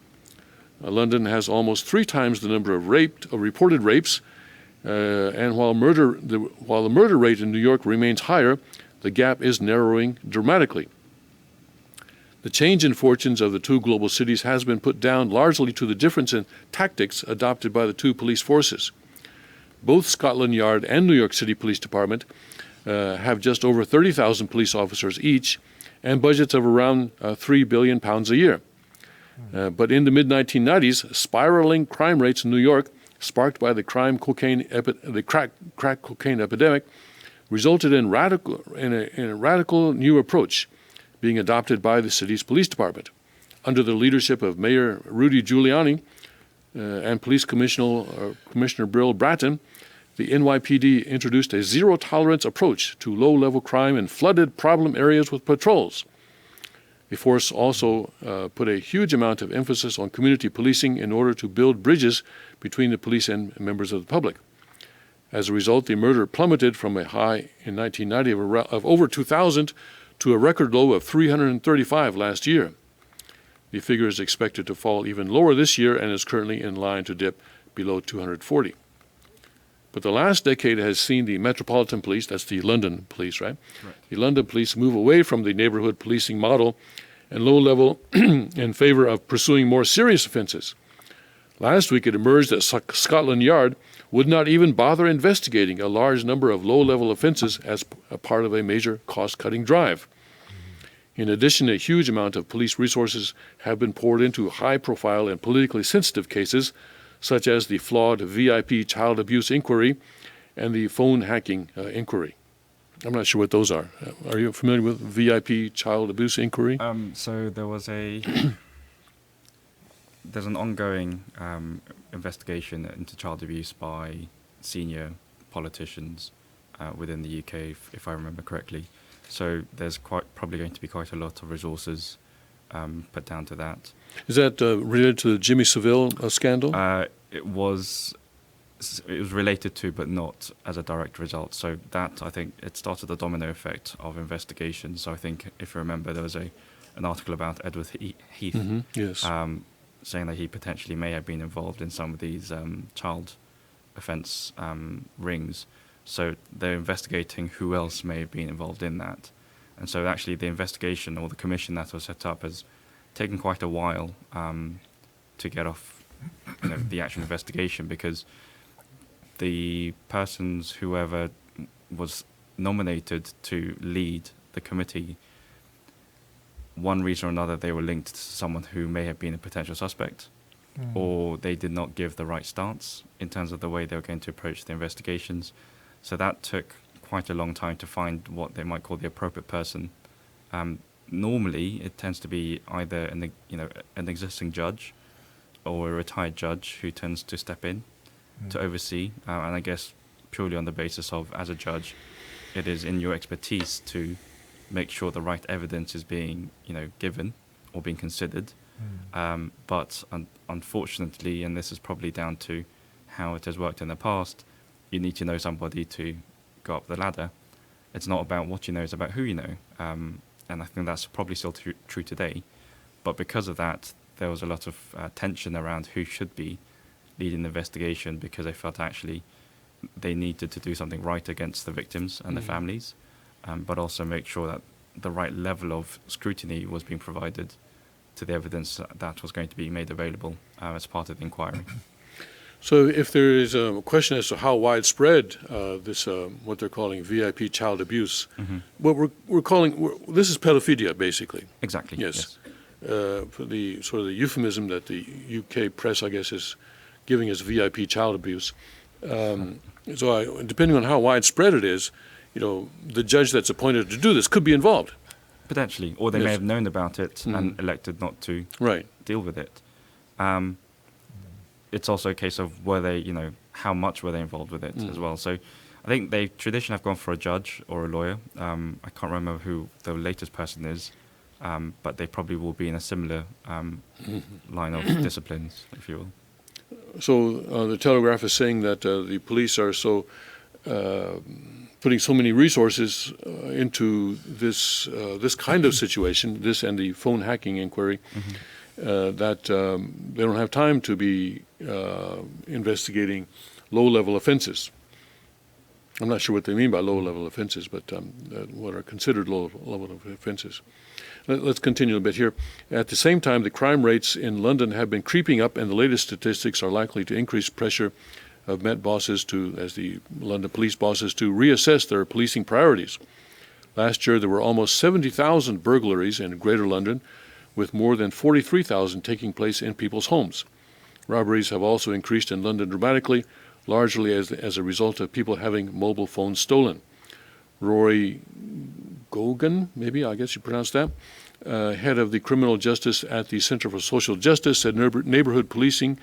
London has almost 3 times the number of reported rapes, and while the murder rate in New York remains higher, the gap is narrowing dramatically. The change in fortunes of the two global cities has been put down largely to the difference in tactics adopted by the two police forces. Both Scotland Yard and New York City Police Department have just over 30,000 police officers each, and budgets of around £3 billion a year. But in the mid-1990s, spiraling crime rates in New York, sparked by the crack cocaine epidemic, resulted in a radical new approach being adopted by the city's police department. Under the leadership of Mayor Rudy Giuliani and Police Commissioner Bill Bratton, the NYPD introduced a zero-tolerance approach to low-level crime and flooded problem areas with patrols. The force also put a huge amount of emphasis on community policing in order to build bridges between the police and members of the public. As a result, the murder plummeted from a high in 1990 of over 2,000 to a record low of 335 last year. The figure is expected to fall even lower this year and is currently in line to dip below 240. But the last decade has seen the Metropolitan Police, that's the London Police, right? The London Police move away from the neighborhood policing model and low level in favor of pursuing more serious offenses. Last week it emerged that Scotland Yard would not even bother investigating a large number of low-level offenses as a part of a major cost-cutting drive. In addition, a huge amount of police resources have been poured into high-profile and politically sensitive cases, such as the flawed VIP child abuse inquiry and the phone hacking inquiry. I'm not sure what those are. Are you familiar with VIP child abuse inquiry? So there was there's an ongoing investigation into child abuse by senior politicians within the UK, if I remember correctly. So there's probably going to be quite a lot of resources put down to that. Is that related to the Jimmy Savile scandal? It was related to, but not as a direct result. So that, I think, it started the domino effect of investigations. So I think, if you remember, there was an article about Edward Heath Yes. saying that he potentially may have been involved in some of these child offence rings. So they're investigating who else may have been involved in that. And so actually the investigation, or the commission that was set up, has taken quite a while to get off the actual investigation, because the persons, whoever was nominated to lead the committee, one reason or another, they were linked to someone who may have been a potential suspect, or they did not give the right stance in terms of the way they were going to approach the investigations. So that took quite a long time to find what they might call the appropriate person. Normally, it tends to be either an existing judge or a retired judge who tends to step in to oversee. And I guess purely on the basis of, as a judge, it is in your expertise to make sure the right evidence is being given or being considered. But unfortunately, and this is probably down to how it has worked in the past, you need to know somebody to go up the ladder. It's not about what you know, it's about who you know. And I think that's probably still true today. But because of that, there was a lot of tension around who should be leading the investigation, because they felt actually they needed to do something right against the victims and the families, but also make sure that the right level of scrutiny was being provided to the evidence that was going to be made available as part of the inquiry. So if there is a question as to how widespread this, what they're calling VIP child abuse, what we're calling, this is pedophilia, basically. Exactly. Yes. For the sort of the euphemism that the UK press, I guess, is giving as VIP child abuse. So depending on how widespread it is, the judge that's appointed to do this could be involved. Potentially, or they may Yes. have known about it and elected not to Right. deal with it. It's also a case of how much were they involved with it as well. So I think they traditionally have gone for a judge or a lawyer. I can't remember who the latest person is, but they probably will be in a similar line of disciplines, if you will. So the Telegraph is saying that the police are putting so many resources into this kind of situation, this and the phone hacking inquiry, that they don't have time to be investigating low-level offenses. I'm not sure what they mean by low-level offenses, but what are considered low-level offenses. Let's continue a bit here. At the same time, the crime rates in London have been creeping up, and the latest statistics are likely to increase pressure of Met bosses as the London police bosses, to reassess their policing priorities. Last year, there were almost 70,000 burglaries in Greater London, with more than 43,000 taking place in people's homes. Robberies have also increased in London dramatically, largely as a result of people having mobile phones stolen. Rory Gogan, maybe, I guess you pronounce that, head of the criminal justice at the Center for Social Justice, said neighborhood policing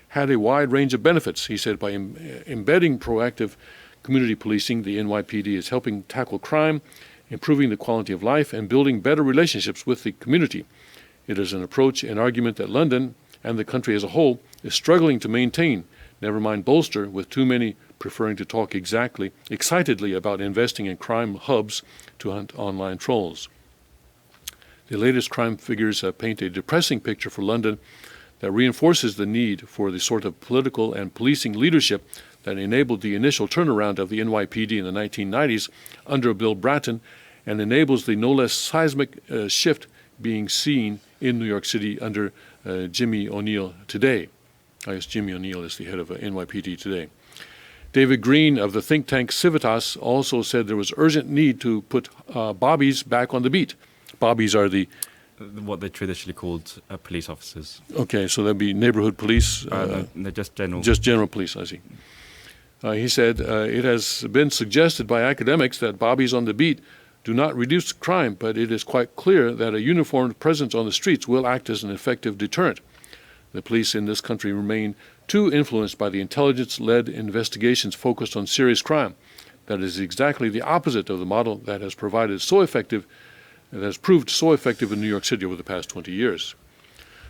had a wide range of benefits. He said by embedding proactive community policing, the NYPD is helping tackle crime, improving the quality of life, and building better relationships with the community. It is an approach and argument that London and the country as a whole is struggling to maintain, never mind bolster, with too many preferring to talk excitedly about investing in crime hubs to hunt online trolls. The latest crime figures paint a depressing picture for London that reinforces the need for the sort of political and policing leadership that enabled the initial turnaround of the NYPD in the 1990s under Bill Bratton, and enables the no less seismic shift being seen in New York City under Jimmy O'Neill today. I guess Jimmy O'Neill is the head of NYPD today. David Green of the think tank Civitas also said there was urgent need to put bobbies back on the beat. Bobbies are What they traditionally called police officers. Okay, so that'd be neighborhood police? No, they're just general. Just general police, I see. He said, it has been suggested by academics that bobbies on the beat do not reduce crime, but it is quite clear that a uniformed presence on the streets will act as an effective deterrent. the police in this country remain too influenced by the intelligence-led investigations focused on serious crime. That is exactly the opposite of the model that has proved so effective in New York City over the past 20 years.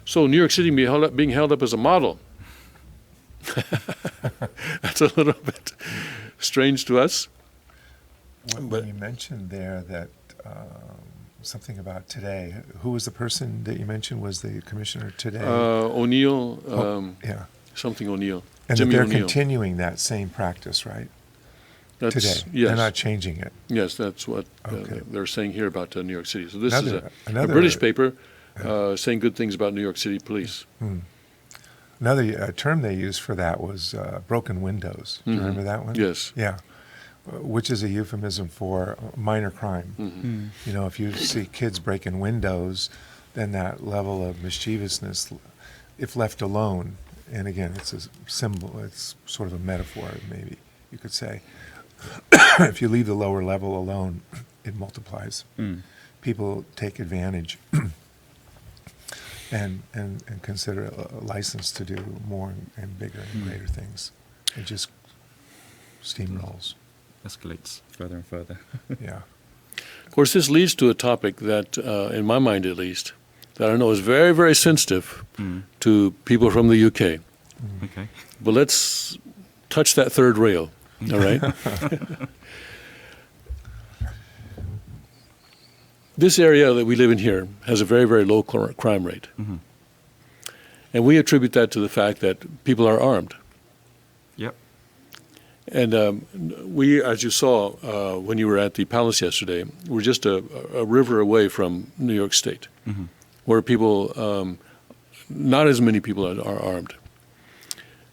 So New York City being held up as a model. That's a little bit strange to us. When you mentioned there that something about today, who was the person that you mentioned was the commissioner today? O'Neill, Yeah. something O'Neill. And Jimmy that they're O'Neill. continuing that same practice, right? That's, Today. Yes. They're not changing it. Yes, that's what Okay. they're saying here about New York City. So this is a Another- British paper saying good things about New York City police. Another term they used for that was broken windows. Do you remember that one? Yes. Yeah. Which is a euphemism for minor crime. Mm-hmm. You know, if you see kids breaking windows, then that level of mischievousness, if left alone, and again, it's a symbol, it's sort of a metaphor, maybe you could say. If you leave the lower level alone, it multiplies. People take advantage and consider a license to do more and bigger and greater things. It just steamrolls. Escalates further and further. Yeah. Of course, this leads to a topic that, in my mind at least, that I know is very, very sensitive to people from the UK. Okay. But let's touch that third rail, all right? This area that we live in here has a very, very low crime rate. And we attribute that to the fact that people are armed. Yep. And we, as you saw when you were at the palace yesterday, we're just a river away from New York State, where people, not as many people are armed.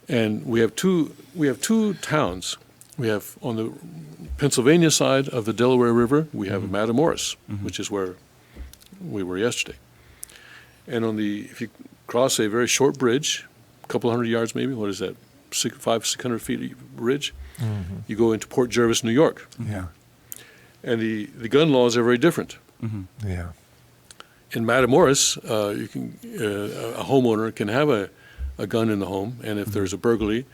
And we have two towns. We have on the Pennsylvania side of the Delaware River, we have Matamoros, which is where we were yesterday. And if you cross a very short bridge, a couple hundred yards maybe, what is that, 600 feet bridge, you go into Port Jervis, New York. Yeah. And the gun laws are very different. Yeah. In Matamoros, a homeowner can have a gun in the home, and if there's a burglary,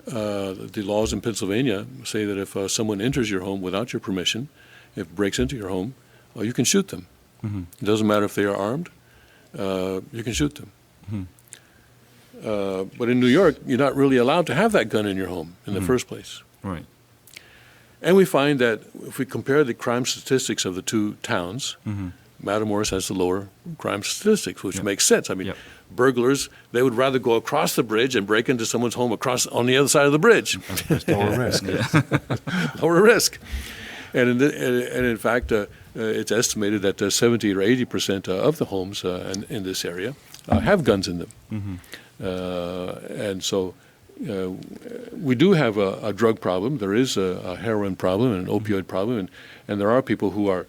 the laws in Pennsylvania say that if someone enters your home without your permission, if breaks into your home, you can shoot them. It doesn't matter if they are armed, you can shoot them. But in New York, you're not really allowed to have that gun in your home in the first place. Right. And we find that if we compare the crime statistics of the two towns, Matamoros has the lower crime statistics, which makes sense. I mean, burglars, they would rather go across the bridge and break into someone's home on the other side of the bridge. Lower risk. Lower risk. And in fact, it's estimated that 70 or 80% of the homes in this area have guns in them. And so we do have a drug problem. There is a heroin problem and an opioid problem, and there are people who are,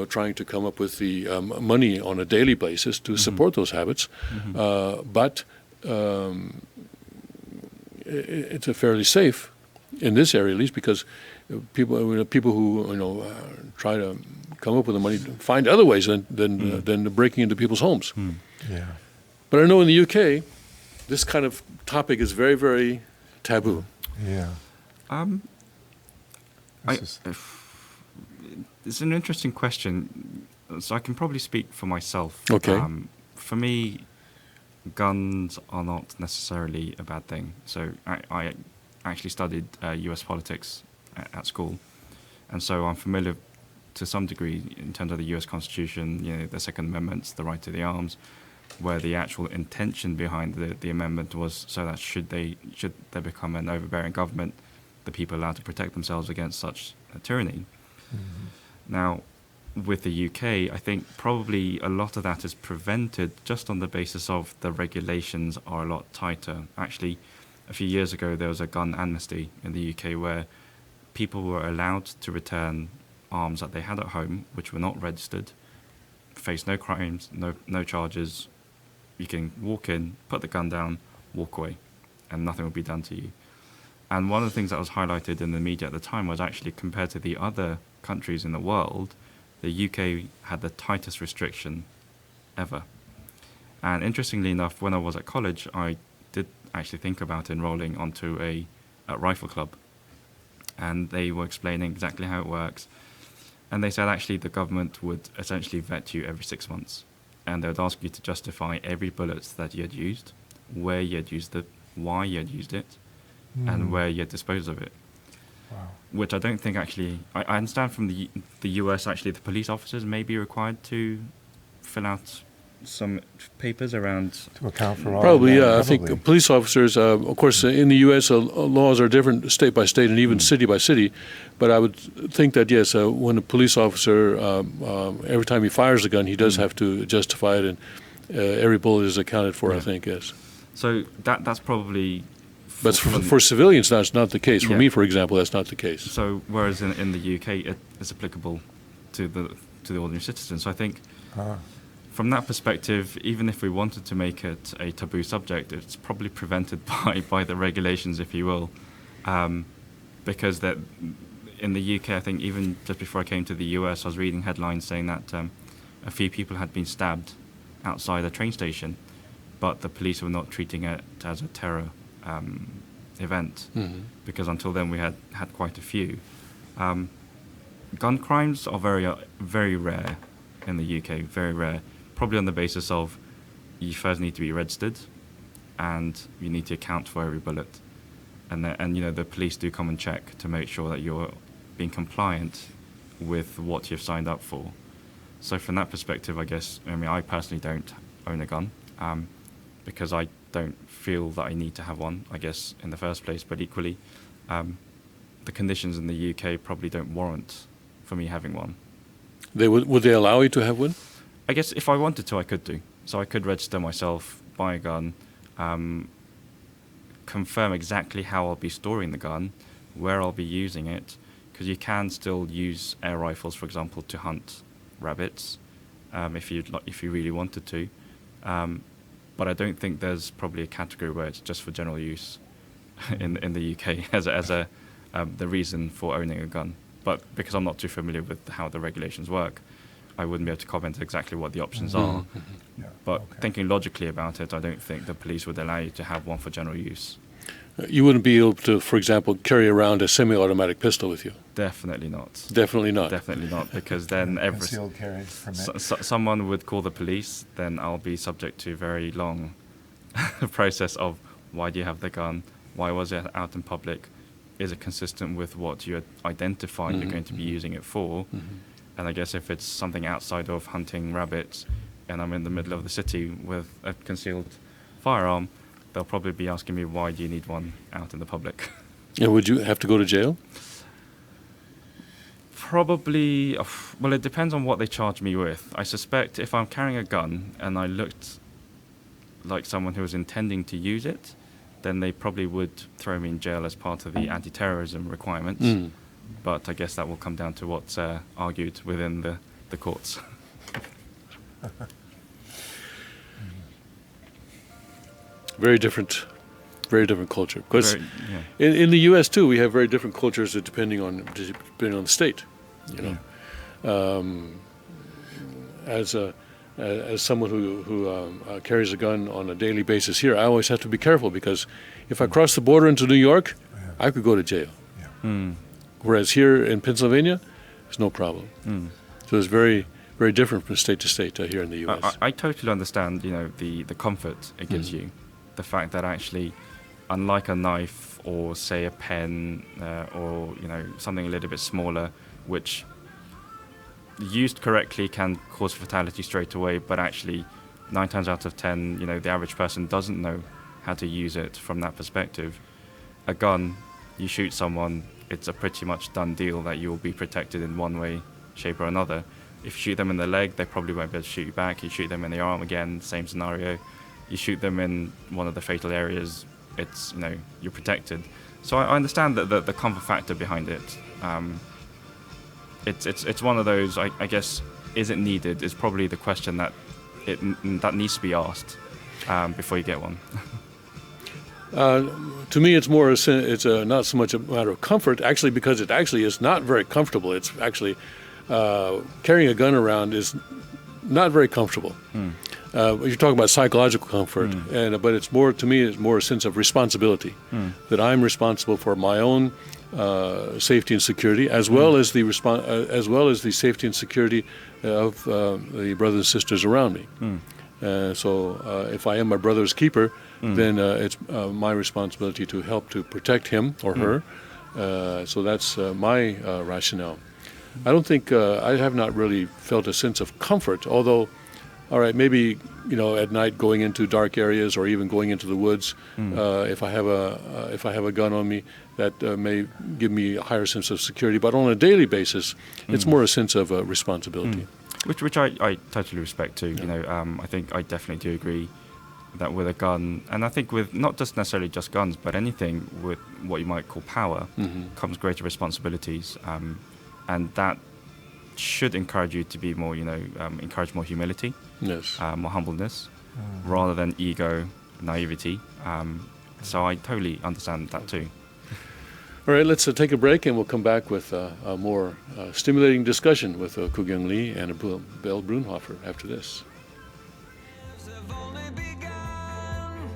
trying to come up with the money on a daily basis to support those habits. But it's a fairly safe in this area, at least, because people who try to come up with the money find other ways than breaking into people's homes. Yeah. But I know in the UK, this kind of topic is very, very taboo. Yeah. This is- It's an interesting question. So I can probably speak for myself. Okay. For me, guns are not necessarily a bad thing. So I actually studied US politics at school. And so I'm familiar to some degree in terms of the US Constitution, the Second Amendment, the right to the arms, where the actual intention behind the amendment was so that should they become an overbearing government, the people allowed to protect themselves against such tyranny. Now, with the UK, I think probably a lot of that is prevented just on the basis of the regulations are a lot tighter. Actually, a few years ago, there was a gun amnesty in the UK where people were allowed to return arms that they had at home, which were not registered, face no crimes, no charges. You can walk in, put the gun down, walk away, and nothing will be done to you. And one of the things that was highlighted in the media at the time was actually compared to the other countries in the world, the UK had the tightest restriction ever. And interestingly enough, when I was at college, I did actually think about enrolling onto a rifle club. And they were explaining exactly how it works. And they said actually the government would essentially vet you every 6 months. And they would ask you to justify every bullet that you had used, where you had used it, why you had used it, and where you had disposed of it. Wow. Which I don't think actually... I understand from the US, actually, the police officers may be required to fill out some papers around... To account for all Probably, of that, yeah. I think police officers, of course, in the U.S., laws are different state by state and even city by city. But I would think that, yes, when a police officer, every time he fires a gun, he does have to justify it, and every bullet is accounted for, I think, yes. So that's probably... But for civilians, that's not the case. For Yeah. me, for example, that's not the case. So whereas in the UK, it's applicable to the ordinary citizen. So I think... From that perspective, even if we wanted to make it a taboo subject, it's probably prevented by the regulations, if you will, because that in the UK, I think even just before I came to the US, I was reading headlines saying that a few people had been stabbed outside a train station, but the police were not treating it as a terror event, because until then we had quite a few. Gun crimes are very rare in the UK, very rare. Probably on the basis of you first need to be registered, and you need to account for every bullet, and the police do come and check to make sure that you're being compliant with what you've signed up for. So from that perspective, I guess I personally don't own a gun because I don't feel that I need to have one, I guess, in the first place. But equally, the conditions in the UK probably don't warrant for me having one. Would they allow you to have one? I guess if I wanted to, I could do. So I could register myself, buy a gun, confirm exactly how I'll be storing the gun, where I'll be using it, because you can still use air rifles, for example, to hunt rabbits, if you really wanted to. But I don't think there's probably a category where it's just for general use in the UK as the reason for owning a gun. But because I'm not too familiar with how the regulations work, I wouldn't be able to comment exactly what the options are. Yeah, But okay. thinking logically about it, I don't think the police would allow you to have one for general use. You wouldn't be able to, for example, carry around a semi-automatic pistol with you. Definitely not. Definitely not. Definitely not, because then Concealed carry permit. someone would call the police, then I'll be subject to a very long process of why do you have the gun? Why was it out in public? Is it consistent with what you had identified you're going to be using it for? And I guess if it's something outside of hunting rabbits and I'm in the middle of the city with a concealed firearm, they'll probably be asking me, why do you need one out in the public? And would you have to go to jail? Probably, well, it depends on what they charge me with. I suspect if I'm carrying a gun and I looked like someone who was intending to use it, then they probably would throw me in jail as part of the anti-terrorism requirements. But I guess that will come down to what's argued within the courts. Very different culture. Because Very- yeah. in the U.S. too, we have very different cultures depending on the state. You know, as someone who carries a gun on a daily basis here, I always have to be careful because if I cross the border into New York, I could go to jail. Whereas here in Pennsylvania, it's no problem. So it's very, very different from state to state here in the U.S. I totally understand, the comfort it gives you. The fact that actually, unlike a knife or, say, a pen or, something a little bit smaller, which used correctly can cause fatality straight away, but actually 9 times out of 10, the average person doesn't know how to use it from that perspective. A gun, you shoot someone, it's a pretty much done deal that you will be protected in one way, shape or another. If you shoot them in the leg, they probably won't be able to shoot you back. You shoot them in the arm, again, same scenario. You shoot them in one of the fatal areas, it's, you're protected. So I understand that the comfort factor behind it. It's one of those, I guess, is it needed is probably the question that needs to be asked before you get one. To me, it's more it's not so much a matter of comfort, actually, because it actually is not very comfortable. It's actually carrying a gun around is not very comfortable. You're talking about psychological comfort, but it's more, to me, it's more a sense of responsibility, that I'm responsible for my own safety and security, as well as the safety and security of the brothers and sisters around me. So if I am my brother's keeper, then it's my responsibility to help to protect him or her. So that's my rationale. I don't think I have not really felt a sense of comfort, although, all right, maybe at night going into dark areas or even going into the woods, if I have a gun on me, that may give me a higher sense of security. But on a daily basis, it's more a sense of responsibility. Which I totally respect too. I think I definitely do agree that with a gun, and I think with not just necessarily just guns, but anything with what you might call power, comes greater responsibilities, and that should encourage you to be more, encourage more humility, Yes. more humbleness, rather than ego, naivety. So I totally understand that too. All right, let's take a break, and we'll come back with a more stimulating discussion with Koo Kyung Lee and Bill Brunhofer after this. have only begun.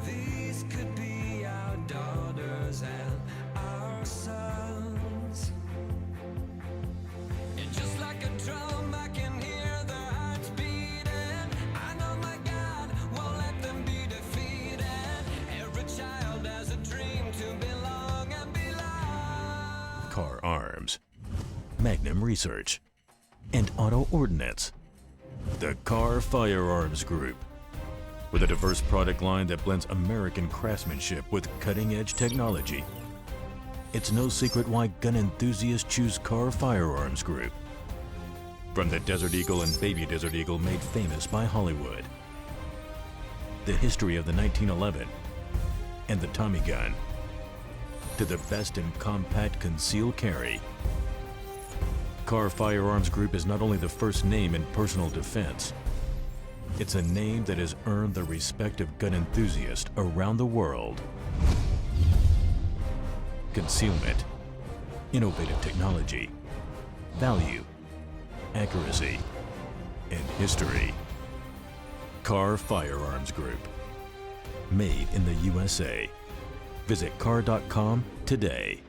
These could be our daughters and our sons. And just like a drum, I can hear their hearts beating. I know my God won't let them be defeated. Every child has a dream to belong and be loved. Car Arms, Magnum Research, and Auto Ordnance. The Car Firearms Group. With a diverse product line that blends American craftsmanship with cutting-edge technology. It's no secret why gun enthusiasts choose Car Firearms Group. From the Desert Eagle and Baby Desert Eagle made famous by Hollywood. The history of the 1911 and the Tommy gun. To the best in compact concealed carry. Car Firearms Group is not only the first name in personal defense, it's a name that has earned the respect of gun enthusiasts around the world. Concealment, innovative technology, value, accuracy, and history. Car Firearms Group. Made in the USA. Visit car.com today.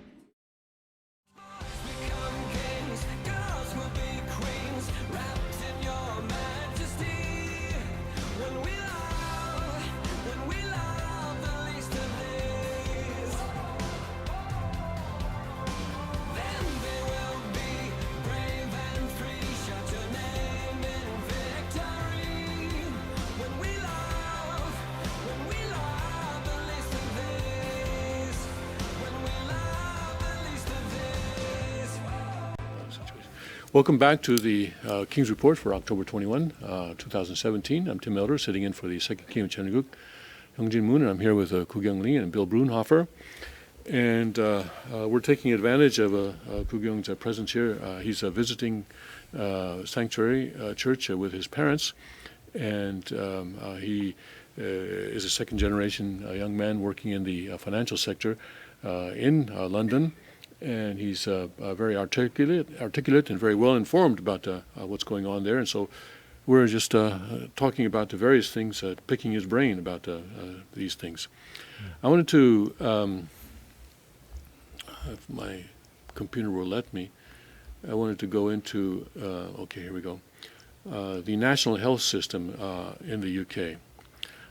Become kings, girls will be queens, wrapped in your majesty. When we love the least of these, then they will be brave and free. Shout your name in victory. When we love the least of these, when we love the least of these. Welcome back to the King's Report for October 21, 2017. I'm Tim Elder, sitting in for the second King of Cheongguk, Hyungjin Moon, and I'm here with Koo Kyung Lee and Bill Brunhofer. And we're taking advantage of Koo Kyung's presence here. He's visiting Sanctuary Church with his parents, and he is a second-generation young man working in the financial sector in London. And he's very articulate and very well informed about what's going on there. And so we're just talking about the various things, picking his brain about these things. I wanted to, if my computer will let me, I wanted to go into, okay, here we go, the national health system in the UK.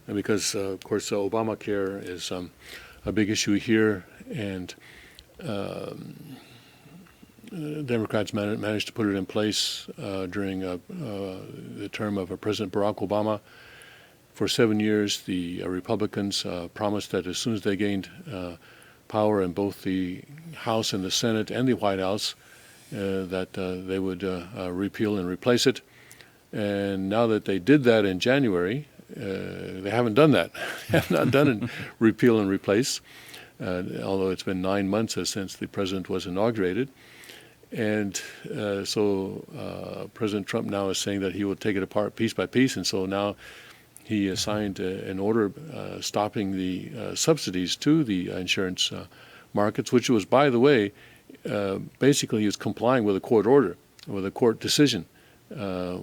And because, of course, Obamacare is a big issue here, and Democrats managed to put it in place during the term of President Barack Obama. For 7 years, the Republicans promised that as soon as they gained power in both the House and the Senate and the White House, that they would repeal and replace it. And now that they did that in January, they haven't done that. They have not done it, repeal and replace. Although it's been 9 months since the president was inaugurated. And so President Trump now is saying that he will take it apart piece by piece, and so now he signed an order stopping the subsidies to the insurance markets, which was, by the way, basically he was complying with a court order, with a court decision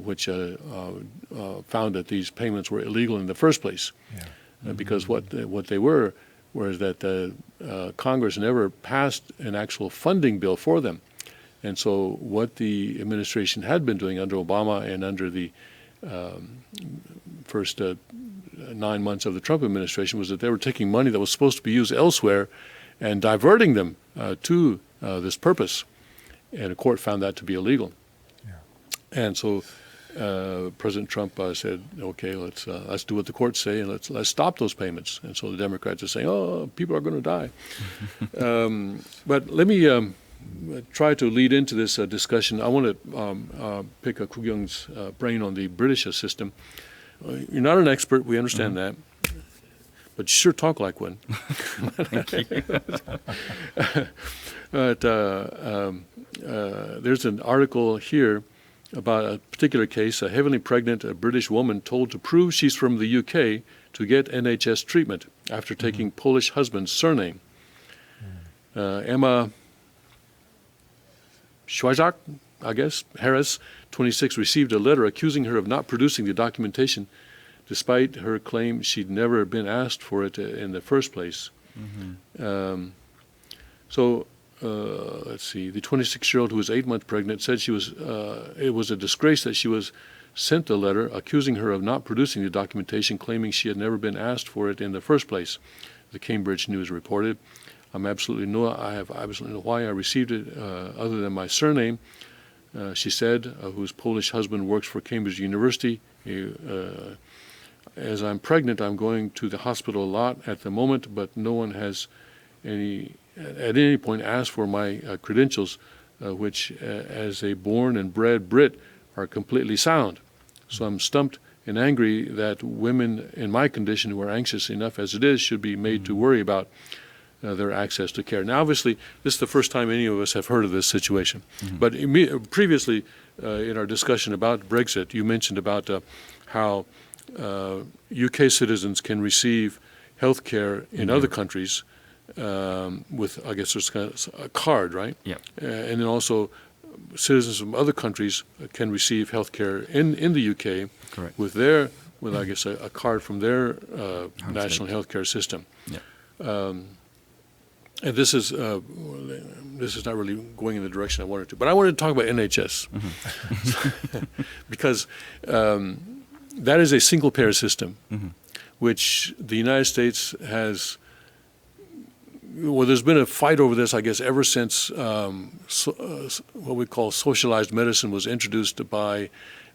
which found that these payments were illegal in the first place. Yeah. Because what they were was that Congress never passed an actual funding bill for them. And so what the administration had been doing under Obama and under the first 9 months of the Trump administration was that they were taking money that was supposed to be used elsewhere and diverting them to this purpose. And a court found that to be illegal. Yeah. And so President Trump said, "Okay, let's do what the courts say, and let's stop those payments." And so the Democrats are saying, "Oh, people are going to die." But let me try to lead into this discussion. I want to pick Koo Kyung's brain on the British system. You're not an expert, we understand that, but you sure talk like one. Thank you. But there's an article here about a particular case, a heavily pregnant British woman told to prove she's from the UK to get NHS treatment after taking Polish husband's surname. Emma Schwajak, I guess, Harris, 26, received a letter accusing her of not producing the documentation despite her claim she'd never been asked for it in the first place. Let's see, the 26-year-old who was 8 months pregnant said it was a disgrace that she was sent the letter accusing her of not producing the documentation, claiming she had never been asked for it in the first place, the Cambridge News reported. I have absolutely no why I received it other than my surname, she said, whose Polish husband works for Cambridge University. As I'm pregnant, I'm going to the hospital a lot at the moment, but no one has at any point asked for my credentials, which as a born and bred Brit are completely sound. So I'm stumped and angry that women in my condition who are anxious enough as it is should be made to worry about their access to care. Now, obviously, this is the first time any of us have heard of this situation. But previously, in our discussion about Brexit, you mentioned about how UK citizens can receive health care in other countries with, I guess, there's kind of a card, right? Yeah. And then also citizens from other countries can receive health care in the UK Correct. with I guess, a card from their national health care system. Yeah. And this is not really going in the direction I wanted to. But I wanted to talk about NHS because that is a single-payer system, which the United States has. Well, there's been a fight over this, I guess, ever since what we call socialized medicine was introduced by,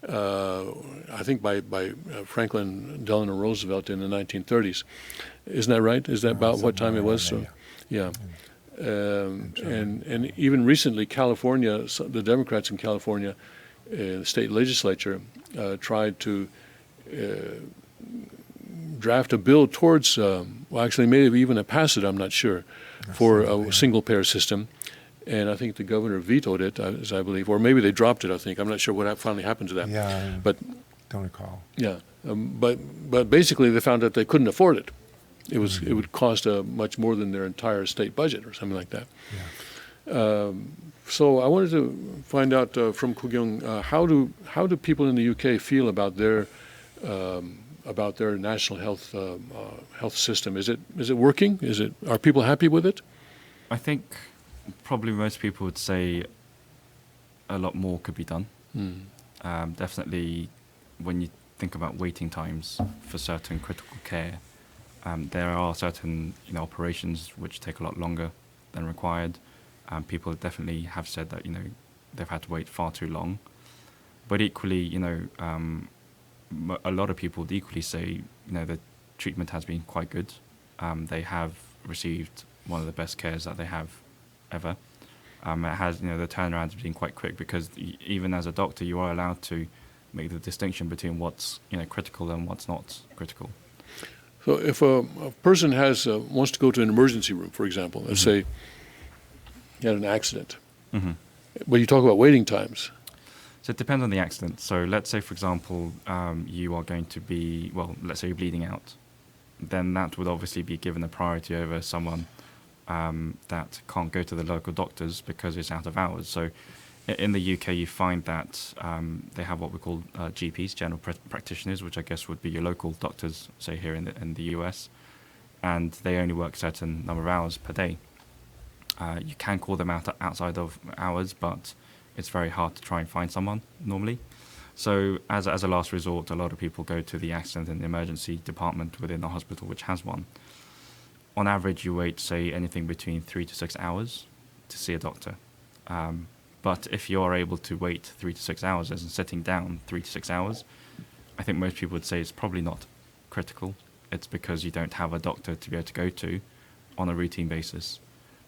I think, by Franklin Delano Roosevelt in the 1930s. Isn't that right? Is that about what time it was? So, yeah. And even recently, California, the Democrats in California, the state legislature, tried to draft a bill towards, actually may have even passed it, I'm not sure, for a single-payer system. And I think the governor vetoed it, as I believe, or maybe they dropped it, I think. I'm not sure what finally happened to that. Yeah, but don't recall. Yeah, but basically they found that they couldn't afford it. It would cost much more than their entire state budget or something like that. Yeah. So I wanted to find out from Koo Kyung, how do people in the UK feel about their national health system? Is it working? Are people happy with it? I think probably most people would say a lot more could be done. Definitely, when you think about waiting times for certain critical care, there are certain operations which take a lot longer than required. People definitely have said that they've had to wait far too long. But equally, a lot of people would equally say the treatment has been quite good. They have received one of the best cares that they have ever. It has the turnaround has been quite quick because even as a doctor you are allowed to make the distinction between what's critical and what's not critical. So if a person wants to go to an emergency room, for example, let's say you had an accident, but you talk about waiting times. So it depends on the accident. So let's say, for example, you are going to be, let's say you're bleeding out. Then that would obviously be given a priority over someone that can't go to the local doctors because it's out of hours. So In the UK, you find that they have what we call GPs, general practitioners, which I guess would be your local doctors, say here in the US, and they only work a certain number of hours per day. You can call them out outside of hours, but it's very hard to try and find someone normally. So as a last resort, a lot of people go to the accident and emergency department within the hospital, which has one. On average, you wait, say, anything between 3 to 6 hours to see a doctor. But if you're able to wait 3 to 6 hours, as in sitting down 3 to 6 hours, I think most people would say it's probably not critical. It's because you don't have a doctor to be able to go to on a routine basis.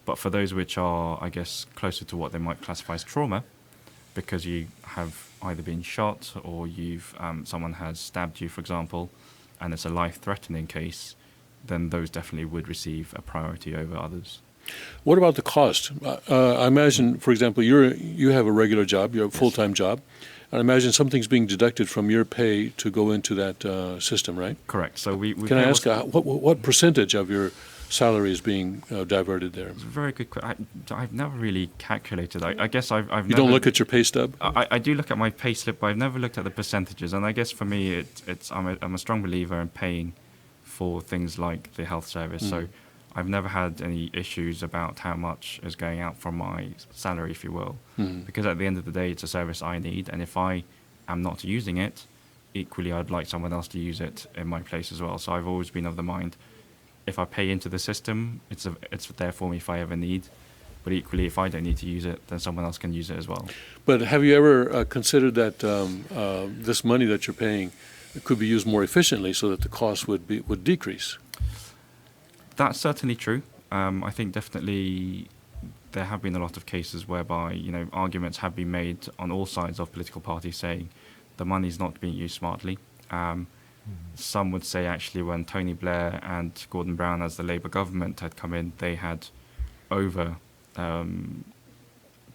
But for those which are, I guess, closer to what they might classify as trauma, because you have either been shot or you've someone has stabbed you, for example, and it's a life-threatening case, then those definitely would receive a priority over others. What about the cost? I imagine, for example, you have a regular job, you have a full-time job, and I imagine something's being deducted from your pay to go into that system, right? Correct. So we Can I ask what percentage of your salary is being diverted there? It's a very good question. I've never really calculated. I guess I've You never, don't look at your pay stub? I do look at my pay slip, but I've never looked at the percentages. And I guess for me, I'm a strong believer in paying for things like the health service. So I've never had any issues about how much is going out from my salary, if you will, because at the end of the day, it's a service I need. And if I am not using it, equally, I'd like someone else to use it in my place as well. So I've always been of the mind, if I pay into the system, it's there for me if I ever need. But equally, if I don't need to use it, then someone else can use it as well. But have you ever considered that this money that you're paying could be used more efficiently so that the cost would decrease? That's certainly true. I think definitely there have been a lot of cases whereby arguments have been made on all sides of political parties saying the money's not being used smartly. Some would say actually when Tony Blair and Gordon Brown as the Labour government had come in, they had burdened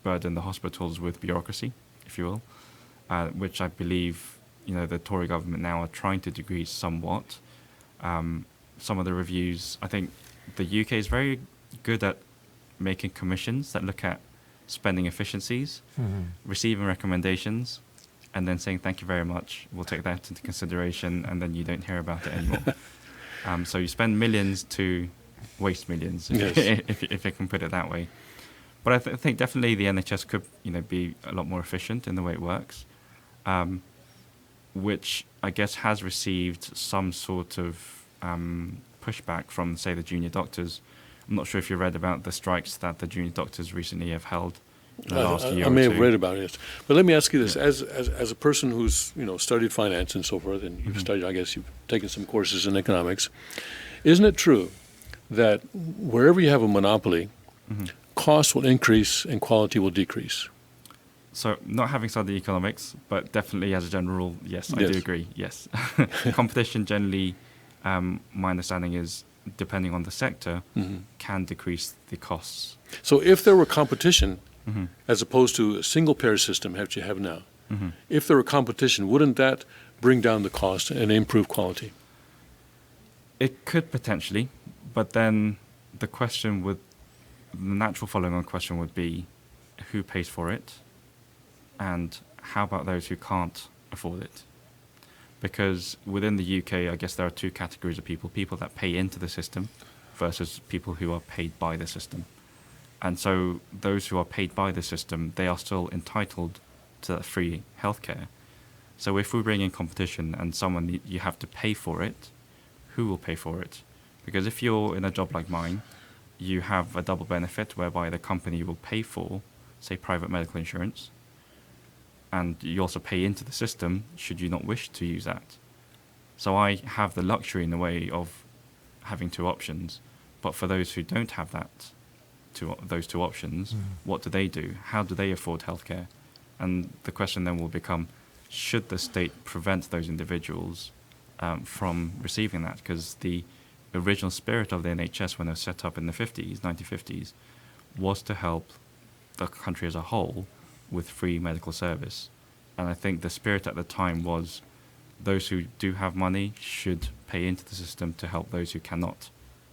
the hospitals with bureaucracy, if you will, which I believe the Tory government now are trying to decrease somewhat. Some of the reviews, I think the UK is very good at making commissions that look at spending efficiencies, receiving recommendations, and then saying thank you very much, we'll take that into consideration, and then you don't hear about it anymore. So you spend millions to waste millions, Yes. if you can put it that way. But I think definitely the NHS could be a lot more efficient in the way it works, which I guess has received some sort of pushback from, say, the junior doctors. I'm not sure if you read about the strikes that the junior doctors recently have held. I may have read about it, but let me ask you this: as a person who's studied finance and so forth, and you've studied, I guess you've taken some courses in economics, isn't it true that wherever you have a monopoly, costs will increase and quality will decrease? So, not having studied economics, but definitely as a general rule, yes, I Yes. do agree. Yes, competition generally, my understanding is, depending on the sector, can decrease the costs. So if there were competition, as opposed to a single payer system that you have now, if there were competition, wouldn't that bring down the cost and improve quality? It could potentially, but then the natural following on question would be, who pays for it? And how about those who can't afford it? Because within the UK, I guess there are two categories of people that pay into the system versus people who are paid by the system. And so those who are paid by the system, they are still entitled to that free healthcare. So if we bring in competition and you have to pay for it, who will pay for it? Because if you're in a job like mine, you have a double benefit whereby the company will pay for, say, private medical insurance, and you also pay into the system should you not wish to use that. So I have the luxury in a way of having two options, but for those who don't have those two options, what do they do? How do they afford healthcare? And the question then will become, should the state prevent those individuals from receiving that? Because the original spirit of the NHS when it was set up in the 1950s, was to help the country as a whole with free medical service. And I think the spirit at the time was those who do have money should pay into the system to help those who cannot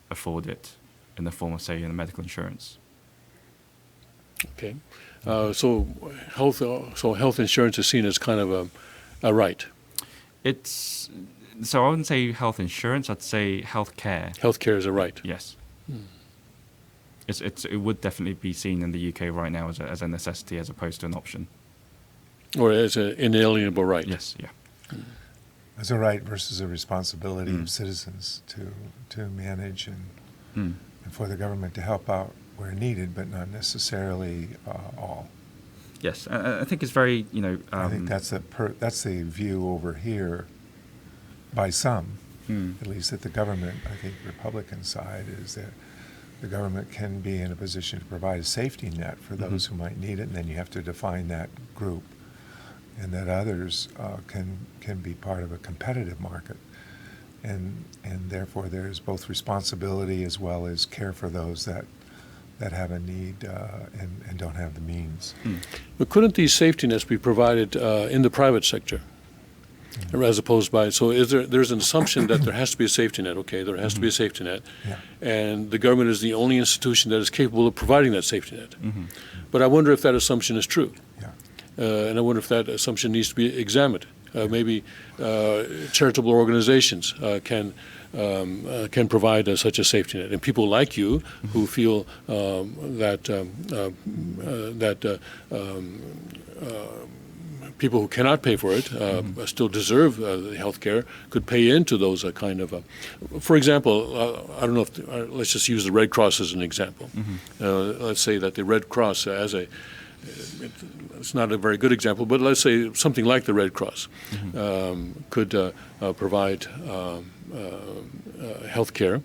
afford it in the form of, say, medical insurance. Okay. So health insurance is seen as kind of a right. It's so I wouldn't say health insurance. I'd say health care. Healthcare is a right. Yes. It would definitely be seen in the UK right now as a necessity as opposed to an option. Or as an inalienable right. Yes. Yeah. As a right versus a responsibility of citizens to manage and for the government to help out where needed, but not necessarily all. Yes. I think it's very I think that's the view over here by some, at least at the government. I think Republican side is that the government can be in a position to provide a safety net for those who might need it, and then you have to define that group, and that others can be part of a competitive market, and therefore there's both responsibility as well as care for those that have a need and don't have the means. But couldn't these safety nets be provided in the private sector? As opposed by, so there's an assumption that there has to be a safety net. Okay, there has to be a safety net, Yeah. and the government is the only institution that is capable of providing that safety net. But I wonder if that assumption is true, Yeah. and I wonder if that assumption needs to be examined. Maybe charitable organizations can provide such a safety net, and people like you who feel that people who cannot pay for it still deserve the health care could pay into those kind of. For example, I don't know if let's just use the Red Cross as an example. Let's say that the Red Cross it's not a very good example, but let's say something like the Red Cross could provide health care.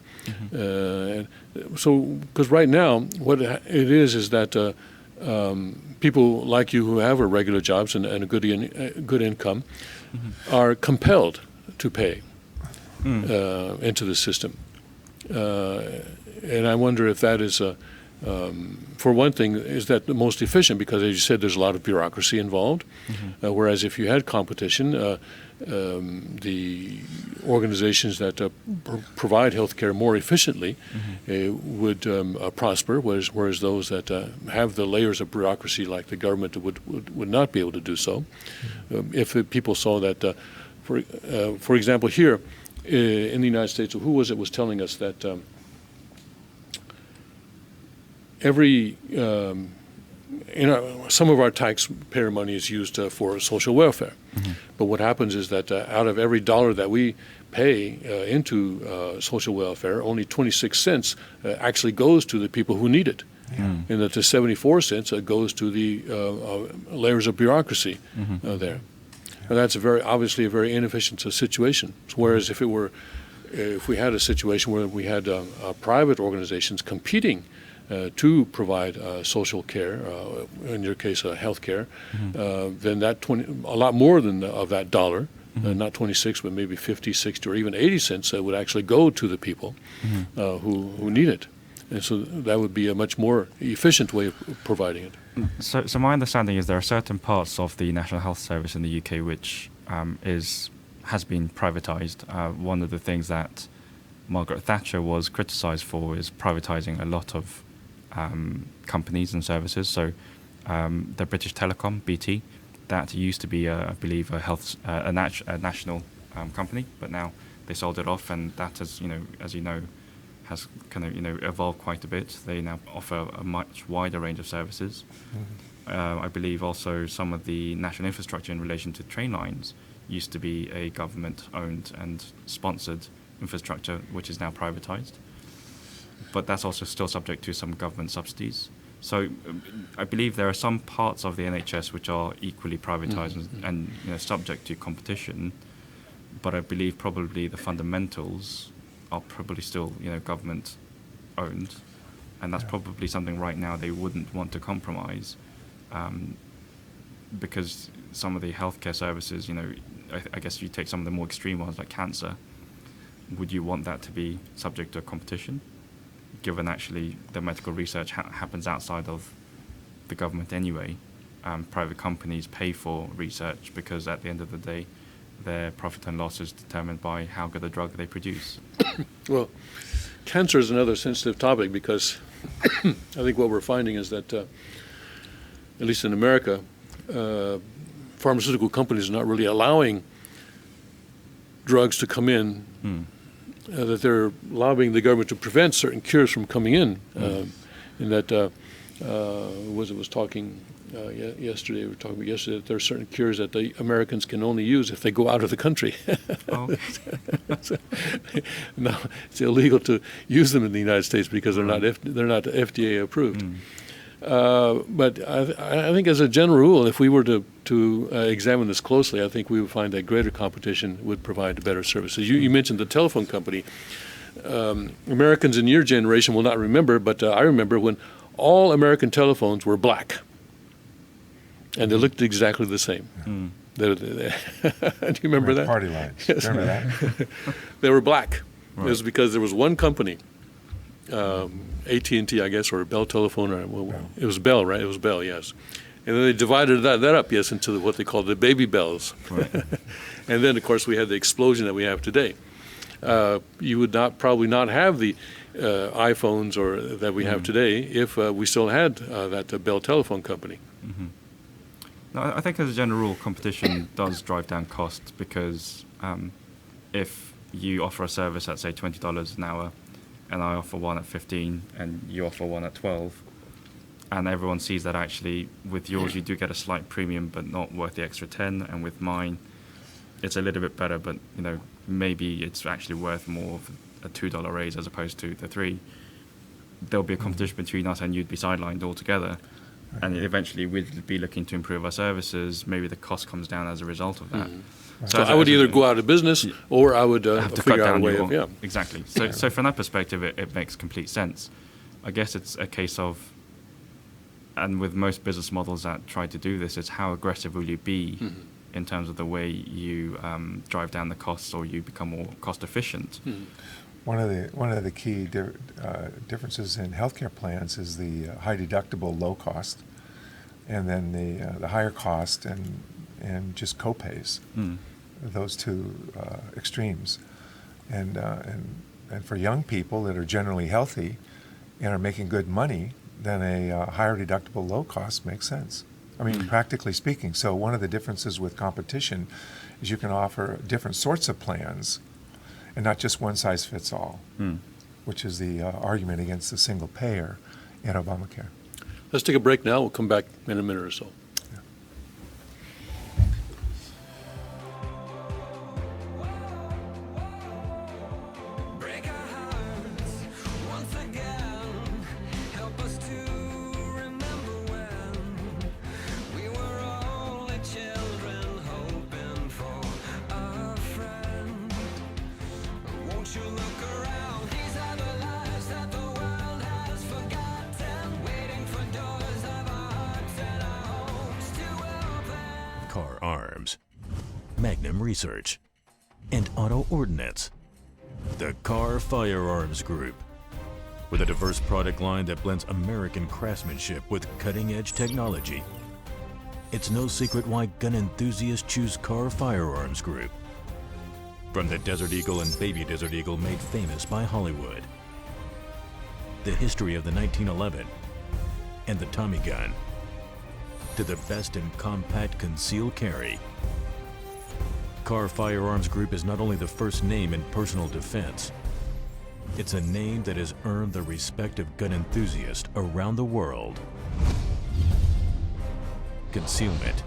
So, because right now what it is that people like you who have regular jobs and a good income are compelled to pay into the system. And I wonder if that is, for one thing, is that the most efficient? Because as you said, there's a lot of bureaucracy involved. Whereas if you had competition, the organizations that provide health care more efficiently would prosper, whereas those that have the layers of bureaucracy like the government would not be able to do so. If people saw that, for example, here in the United States, who was telling us that every some of our taxpayer money is used for social welfare. But what happens is that out of every dollar that we pay into social welfare, only 26 cents actually goes to the people who need it. And that the 74 cents goes to the layers of bureaucracy there. And that's obviously a very inefficient situation. Whereas if we had a situation where we had private organizations competing to provide social care, in your case, health care, then a lot more than of that dollar, not 26, but maybe 50, 60, or even 80 cents would actually go to the people who need it. And so that would be a much more efficient way of providing it. So my understanding is there are certain parts of the National Health Service in the UK which has been privatised. One of the things that Margaret Thatcher was criticised for is privatising a lot of companies and services. So the British Telecom, BT, that used to be, I believe, a national company, but now they sold it off, and that has, as you know, has kind of evolved quite a bit. They now offer a much wider range of services. I believe also some of the national infrastructure in relation to train lines used to be a government-owned and sponsored infrastructure, which is now privatised. But that's also still subject to some government subsidies. So I believe there are some parts of the NHS which are equally privatised and subject to competition. But I believe probably the fundamentals are probably still government owned, and that's probably something right now they wouldn't want to compromise, because some of the healthcare services, I guess you take some of the more extreme ones like cancer, would you want that to be subject to competition, given actually the medical research happens outside of the government anyway? Private companies pay for research because at the end of the day their profit and loss is determined by how good a drug they produce. Well, cancer is another sensitive topic because I think what we're finding is that at least in America, pharmaceutical companies are not really allowing drugs to come in, that they're lobbying the government to prevent certain cures from coming in. In that, was talking yesterday, we were talking about yesterday that there are certain cures that the Americans can only use if they go out of the country. Oh, No, it's illegal to use them in the United States because they're not FDA approved. But I think as a general rule, if we were to examine this closely, I think we would find that greater competition would provide better services. You mentioned the telephone company. Americans in your generation will not remember, but I remember when all American telephones were black, and they looked exactly the same. Do you remember that? Party lines. Yes. Remember that? They were black. Right. It was because there was one company, AT&T, I guess, or Bell Telephone, or it was Bell, right? It was Bell, yes. And then they divided that up, yes, into what they called the baby bells. right. And then, of course, we had the explosion that we have today. You would probably not have the iPhones or that we have today if we still had that Bell Telephone Company. No, I think as a general rule, competition does drive down costs because if you offer a service at, say, $20 an hour, and I offer one at 15, and you offer one at 12, and everyone sees that actually with yours you do get a slight premium, but not worth the extra 10, and with mine it's a little bit better, but maybe it's actually worth more of a $2 raise as opposed to the 3. There'll be a competition between us, and you'd be sidelined altogether. And eventually we'd be looking to improve our services. Maybe the cost comes down as a result of that. So I would either go out of business or I would have to cut figure out a down way your, of, Exactly. So from that perspective, it makes complete sense. I guess it's a case of, and with most business models that try to do this, it's how aggressive will you be in terms of the way you drive down the costs or you become more cost efficient. One of the key differences in healthcare plans is the high deductible, low cost, and then the higher cost and just copays. Those two extremes, and for young people that are generally healthy and are making good money, then a higher deductible, low cost makes sense. I mean, practically speaking. So one of the differences with competition is you can offer different sorts of plans, and not just one size fits all, which is the argument against the single payer in Obamacare. Let's take a break now. We'll come back in a minute or so. Break our hearts once again. Help us to remember when we were only children hoping for a friend. Won't you look around? These are the lives that the world has forgotten, waiting for doors of our hearts and our homes to open. Car Arms, Magnum Research, and Auto Ordnance. The Car Firearms Group. With a diverse product line that blends American craftsmanship with cutting-edge technology. It's no secret why gun enthusiasts choose Car Firearms Group. From the Desert Eagle and Baby Desert Eagle made famous by Hollywood. The history of the 1911 and the Tommy gun. To the best in compact concealed carry. Car Firearms Group is not only the first name in personal defense, it's a name that has earned the respect of gun enthusiasts around the world. Concealment,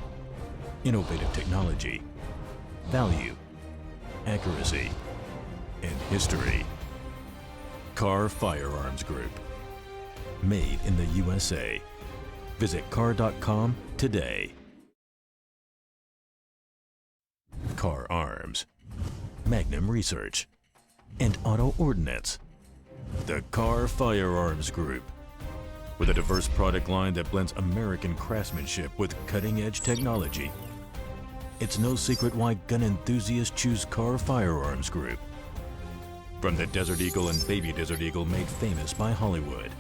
innovative technology, value, accuracy, and history. Car Firearms Group. Made in the USA. Visit car.com today. Car Arms, Magnum Research, and Auto Ordnance. The Car Firearms Group. With a diverse product line that blends American craftsmanship with cutting-edge technology. It's no secret why gun enthusiasts choose Car Firearms Group. From the Desert Eagle and Baby Desert Eagle made famous by Hollywood.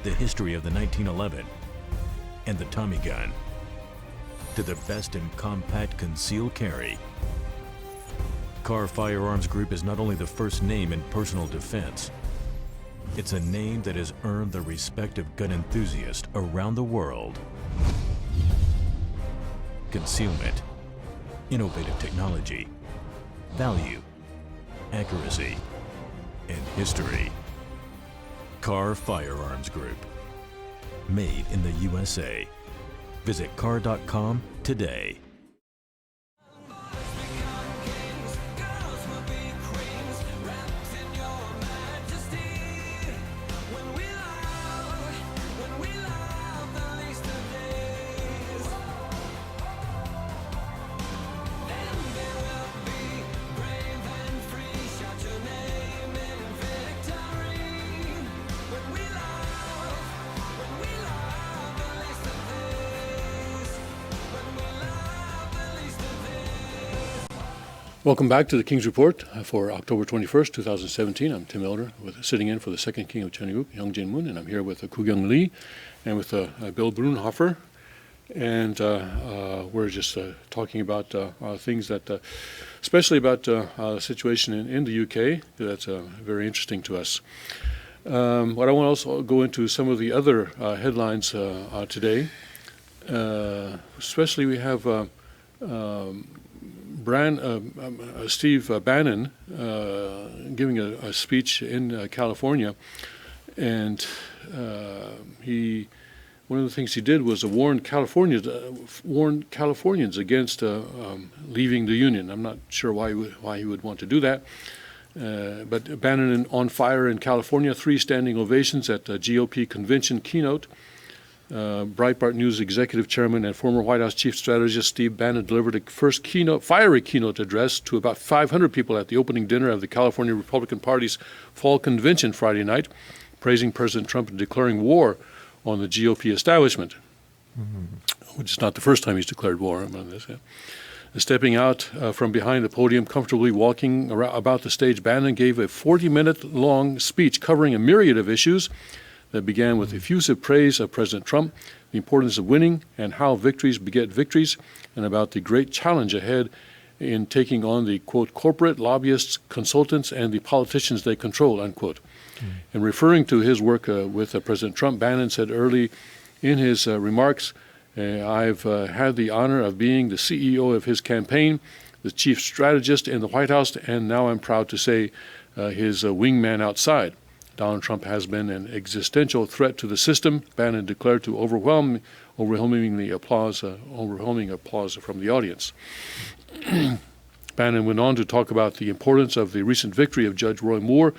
The history of the 1911 and the Tommy gun. To the best in compact concealed carry. Car Firearms Group is not only the first name in personal defense, It's a name that has earned the respect of gun enthusiasts around the world. Concealment, innovative technology, value, accuracy, and history. Carr Firearms Group. Made in the USA. Visit carr.com today. Girls will be queens, wrapped in your majesty. When we love the least of days, then they will be brave and free. Shout your name in victory. When we love the least of days, when we love the least of days. Welcome back to the King's Report for October 21st, 2017. I'm Tim Elder, sitting in for the second King of Cheongguk, Young Jae Moon, and I'm here with Koo Kyung Lee and with Bill Brunhofer. And we're just talking about things that, especially about the situation in the UK, that's very interesting to us. What I want to also go into some of the other headlines today. Especially we have Steve Bannon giving a speech in California, and one of the things he did was to warn Californians against leaving the union. I'm not sure why he would want to do that. But Bannon on fire in California, 3 standing ovations at the GOP convention keynote. Breitbart News executive chairman and former White House chief strategist Steve Bannon delivered a first fiery keynote address to about 500 people at the opening dinner of the California Republican Party's fall convention Friday night, praising President Trump and declaring war on the GOP establishment, which is not the first time he's declared war on this. Stepping out from behind the podium, comfortably walking about the stage, Bannon gave a 40-minute-long speech covering a myriad of issues that began with effusive praise of President Trump, the importance of winning and how victories beget victories, and about the great challenge ahead in taking on the, quote, corporate lobbyists, consultants, and the politicians they control, unquote. And referring to his work with President Trump, Bannon said early in his remarks, I've had the honor of being the CEO of his campaign, the chief strategist in the White House, and now I'm proud to say his wingman outside. Donald Trump has been an existential threat to the system, Bannon declared to overwhelming applause from the audience. Bannon went on to talk about the importance of the recent victory of Judge Roy Moore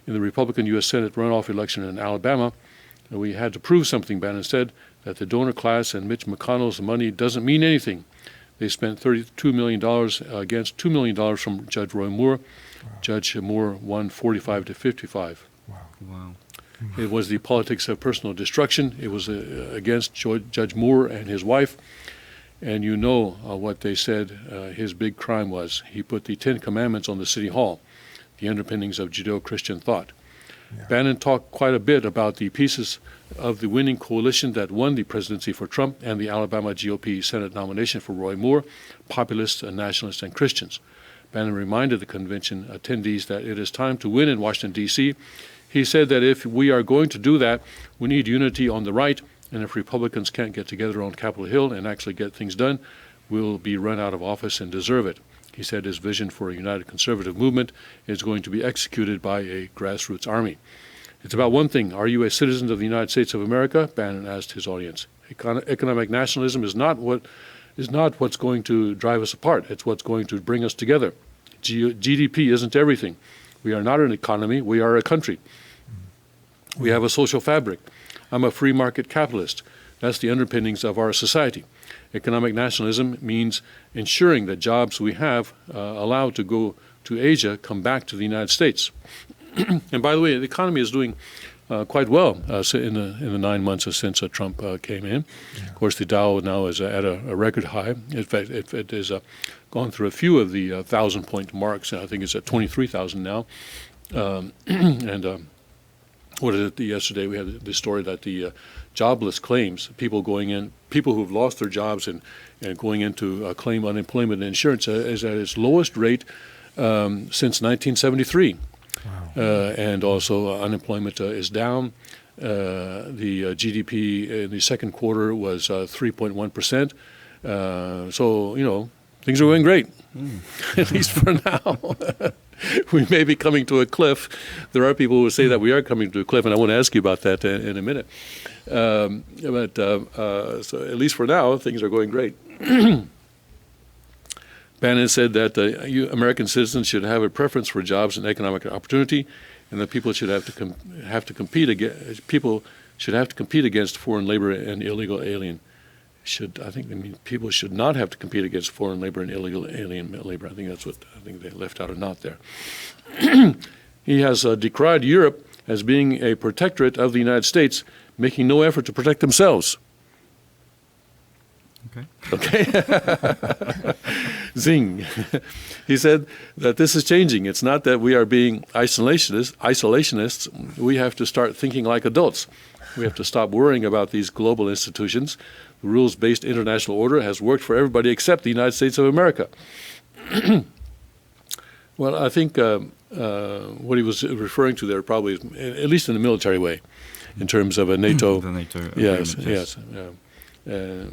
in the Republican U.S. Senate runoff election in Alabama. We had to prove something, Bannon said, that the donor class and Mitch McConnell's money doesn't mean anything. They spent $32 million against $2 million from Judge Roy Moore. Wow. Judge Moore won 45 to 55. Wow. It was the politics of personal destruction. It was against Judge Moore and his wife. And you know what they said his big crime was. He put the 10 Commandments on the City Hall, the underpinnings of Judeo-Christian thought. Yeah. Bannon talked quite a bit about the pieces of the winning coalition that won the presidency for Trump and the Alabama GOP Senate nomination for Roy Moore, populists and nationalists and Christians. Bannon reminded the convention attendees that it is time to win in Washington, D.C. He said that if we are going to do that, we need unity on the right, and if Republicans can't get together on Capitol Hill and actually get things done, we'll be run out of office and deserve it. He said his vision for a united conservative movement is going to be executed by a grassroots army. It's about one thing. Are you a citizen of the United States of America? Bannon asked his audience. Economic nationalism is not what's going to drive us apart. It's what's going to bring us together. GDP isn't everything. We are not an economy. We are a country. We have a social fabric. I'm a free market capitalist. That's the underpinnings of our society. Economic nationalism means ensuring that jobs we have allowed to go to Asia come back to the United States. And by the way, the economy is doing quite well in the 9 months since Trump came in. Yeah. Of course, the Dow now is at a record high. In fact, it has gone through a few of the 1,000-point marks. I think it's at 23,000 now. What is it? Yesterday we had the story that the jobless claims, people who've lost their jobs and going into claim unemployment insurance is at its lowest rate since 1973. and also unemployment is down. The GDP in the second quarter was 3.1%. So, things are going great, at least for now. We may be coming to a cliff. There are people who say that we are coming to a cliff, and I want to ask you about that in a minute. So at least for now, things are going great. Bannon said that American citizens should have a preference for jobs and economic opportunity, and that people should have to compete against foreign labor and illegal alien. People should not have to compete against foreign labor and illegal alien labor. I think that's what they left out a knot there. He has decried Europe as being a protectorate of the United States, making no effort to protect themselves. Okay. Zing. He said that this is changing. It's not that we are being isolationists. We have to start thinking like adults. We have to stop worrying about these global institutions. The rules-based international order has worked for everybody except the United States of America. Well, I think what he was referring to there probably is, at least in the military way, in terms of a NATO. The NATO Yes, agreement, yes.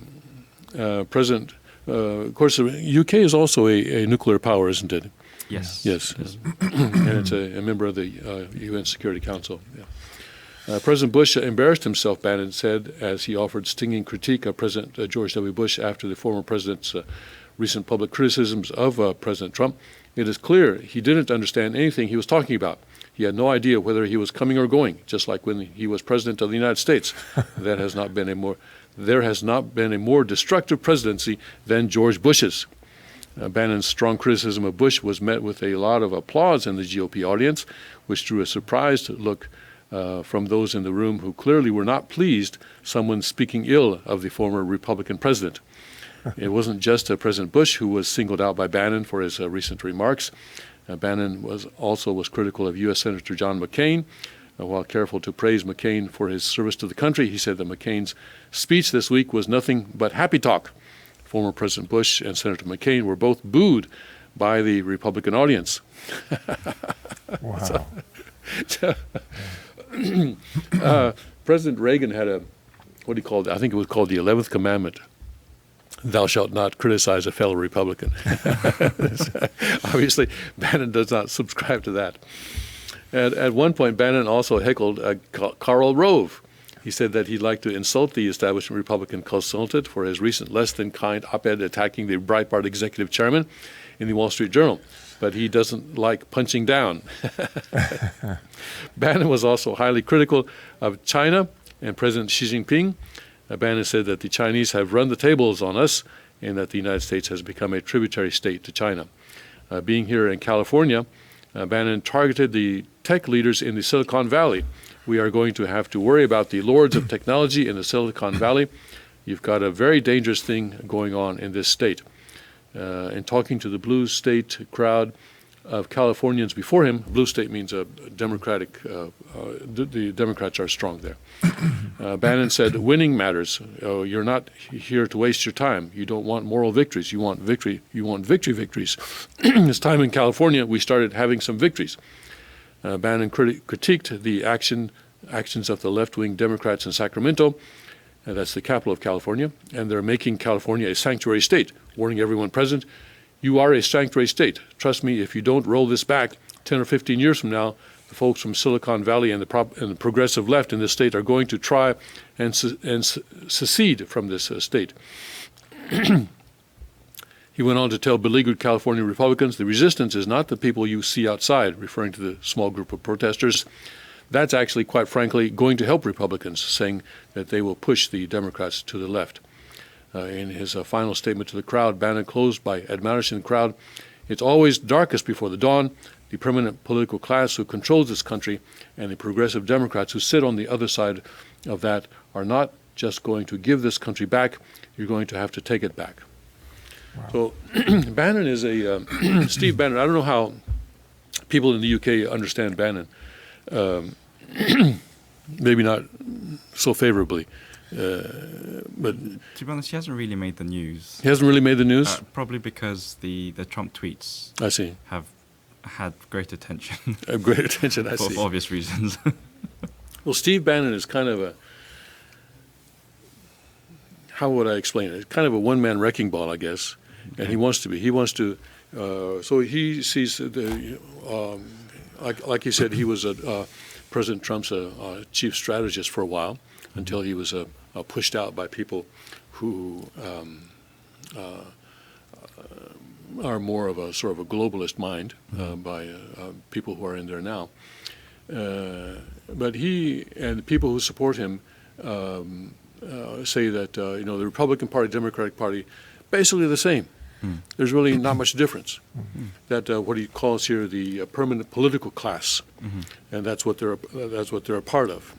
President, of course, the UK is also a nuclear power, isn't it? Yes. Yes. And it's a member of the UN Security Council. Yeah. President Bush embarrassed himself, Bannon said, as he offered stinging critique of President George W. Bush after the former president's recent public criticisms of President Trump. It is clear he didn't understand anything he was talking about. He had no idea whether he was coming or going, just like when he was president of the United States. There has not been a more destructive presidency than George Bush's. Bannon's strong criticism of Bush was met with a lot of applause in the GOP audience, which drew a surprised look from those in the room who clearly were not pleased someone speaking ill of the former Republican president. It wasn't just President Bush who was singled out by Bannon for his recent remarks. Bannon was critical of U.S. Senator John McCain. While careful to praise McCain for his service to the country, he said that McCain's speech this week was nothing but happy talk. Former President Bush and Senator McCain were both booed by the Republican audience. Wow. President Reagan had what he called, I think it was called the 11th Commandment. Thou shalt not criticize a fellow Republican. Obviously, Bannon does not subscribe to that. At one point, Bannon also heckled Karl Rove. He said that he'd like to insult the establishment Republican consultant for his recent less-than-kind op-ed attacking the Breitbart executive chairman in the Wall Street Journal. But he doesn't like punching down. Bannon was also highly critical of China and President Xi Jinping. Bannon said that the Chinese have run the tables on us and that the United States has become a tributary state to China. Being here in California, Bannon targeted the tech leaders in the Silicon Valley. We are going to have to worry about the lords of technology in the Silicon Valley. You've got a very dangerous thing going on in this state. In talking to the blue state crowd of Californians before him, blue state means a Democratic, the Democrats are strong there. Bannon said, winning matters. You're not here to waste your time. You don't want moral victories. You want victories. This time in California, we started having some victories. Bannon critiqued the actions of the left-wing Democrats in Sacramento, and that's the capital of California, and they're making California a sanctuary state, warning everyone present, you are a sanctuary state. Trust me, if you don't roll this back 10 or 15 years from now, the folks from Silicon Valley and the progressive left in this state are going to try and secede from this state. He went on to tell beleaguered California Republicans, the resistance is not the people you see outside, referring to the small group of protesters. That's actually, quite frankly, going to help Republicans, saying that they will push the Democrats to the left. In his final statement to the crowd, Bannon closed by admonishing the crowd, it's always darkest before the dawn. The permanent political class who controls this country and the progressive Democrats who sit on the other side of that are not just going to give this country back, you're going to have to take it back. Wow. So Bannon is Steve Bannon, I don't know how people in the UK understand Bannon. Maybe not so favorably. But to be honest, he hasn't really made the news. He hasn't really made the news? Probably because the Trump tweets I see. have had great attention Great attention, I for see. obvious reasons. Well, Steve Bannon is kind of a, how would I explain it? Kind of a one-man wrecking ball, I guess, and he wants to be. He wants to. So he sees like you said, he was President Trump's chief strategist for a while until he was pushed out by people who are more of a sort of a globalist mind by people who are in there now. But he and the people who support him say that the Republican Party, Democratic Party, basically the same. There's really not much difference. That what he calls here the permanent political class, and that's what they're a part of.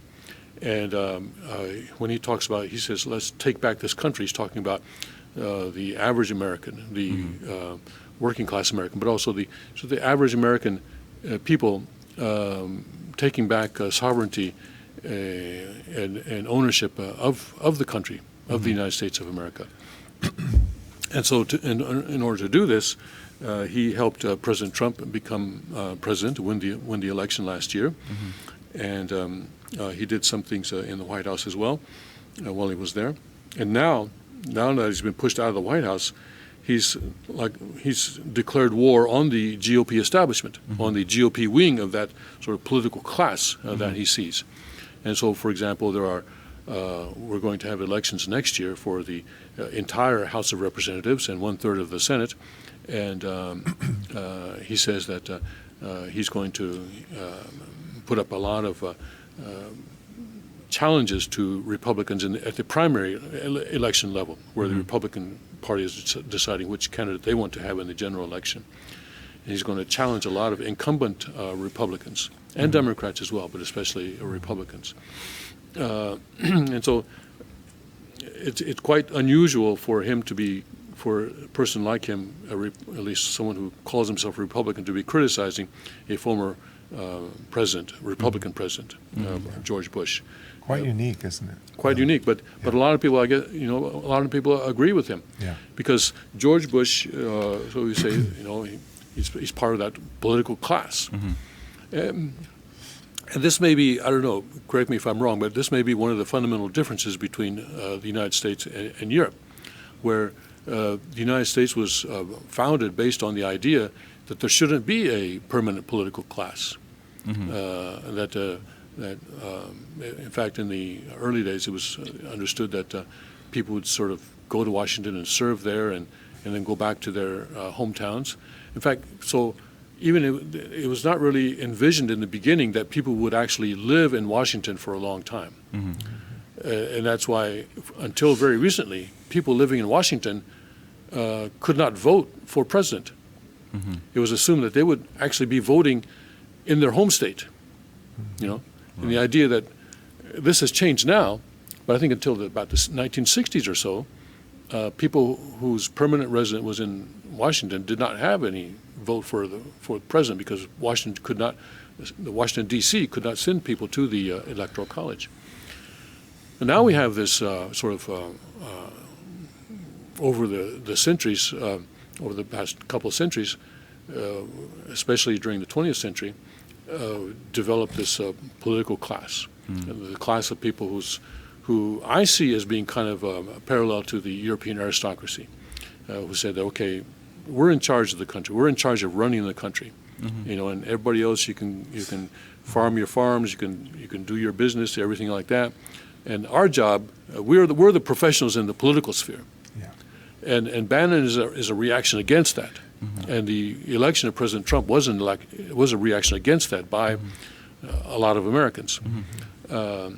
And when he talks about, he says, let's take back this country. He's talking about the average American, the working class American, but also the average American people taking back sovereignty and ownership of the country, of the United States of America. And so in order to do this, he helped President Trump become president, win the election last year. And he did some things in the White House as well while he was there. And now that he's been pushed out of the White House, he's declared war on the GOP establishment, on the GOP wing of that sort of political class that he sees. And so, for example, we're going to have elections next year for the entire House of Representatives and 1/3 of the Senate. And he says that he's going to put up a lot of challenges to Republicans at the primary election level, where the Republican Party is deciding which candidate they want to have in the general election. And he's going to challenge a lot of incumbent Republicans and Democrats as well, but especially Republicans. And so it's quite unusual for him for a person like him, at least someone who calls himself a Republican, to be criticizing a former president, Republican president, George Bush. Quite unique, isn't it? Quite unique, but a lot of people, I guess, a lot of people agree with him, Yeah. because George Bush, so we say, he's part of that political class. And this may be, I don't know, correct me if I'm wrong, but this may be one of the fundamental differences between the United States and Europe, where the United States was founded based on the idea that there shouldn't be a permanent political class. That in fact, in the early days, it was understood that people would sort of go to Washington and serve there and then go back to their hometowns. In fact, so even it was not really envisioned in the beginning that people would actually live in Washington for a long time. And that's why, until very recently, people living in Washington could not vote for president. It was assumed that they would actually be voting in their home state, And the idea that this has changed now, but I think until about the 1960s or so, people whose permanent resident was in Washington did not have any vote for the president, because Washington D.C. could not send people to the Electoral College. And now we have this sort of over the centuries, over the past couple of centuries, especially during the 20th century, developed this political class, the class of people who I see as being kind of parallel to the European aristocracy, who said that, okay, we're in charge of the country, we're in charge of running the country, and everybody else, you can farm your farms, you can do your business, everything like that, and our job, we're the professionals in the political sphere. And Bannon is a reaction against that. And the election of President Trump was a reaction against that by a lot of Americans. At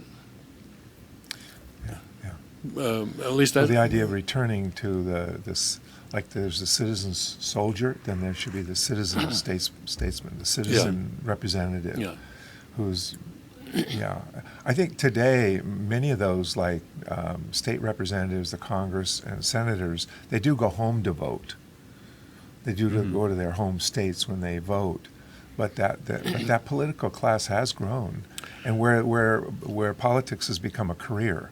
least that. So the idea of returning to this, like there's a citizen soldier, then there should be the citizen statesman, the citizen representative, who's. I think today many of those, like state representatives, the Congress and senators, they do go home to vote. They do go to their home states when they vote, but that political class has grown, and where politics has become a career,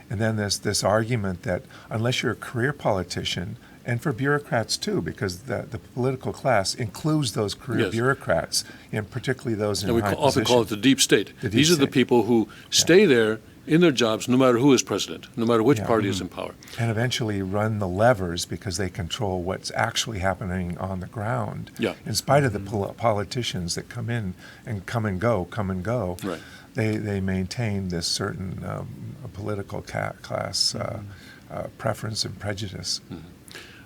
and then there's this argument that unless you're a career politician, And for bureaucrats too, because the political class includes those career Yes. bureaucrats, and particularly those in And we high often call it the positions. deep state. The deep These are the state. people who stay there in their jobs no matter who is president, no matter which Yeah. party is in power. And eventually run the levers because they control what's actually happening on the ground. Yeah. In spite of the politicians that come in and come and go, Right. they maintain this certain political class preference and prejudice.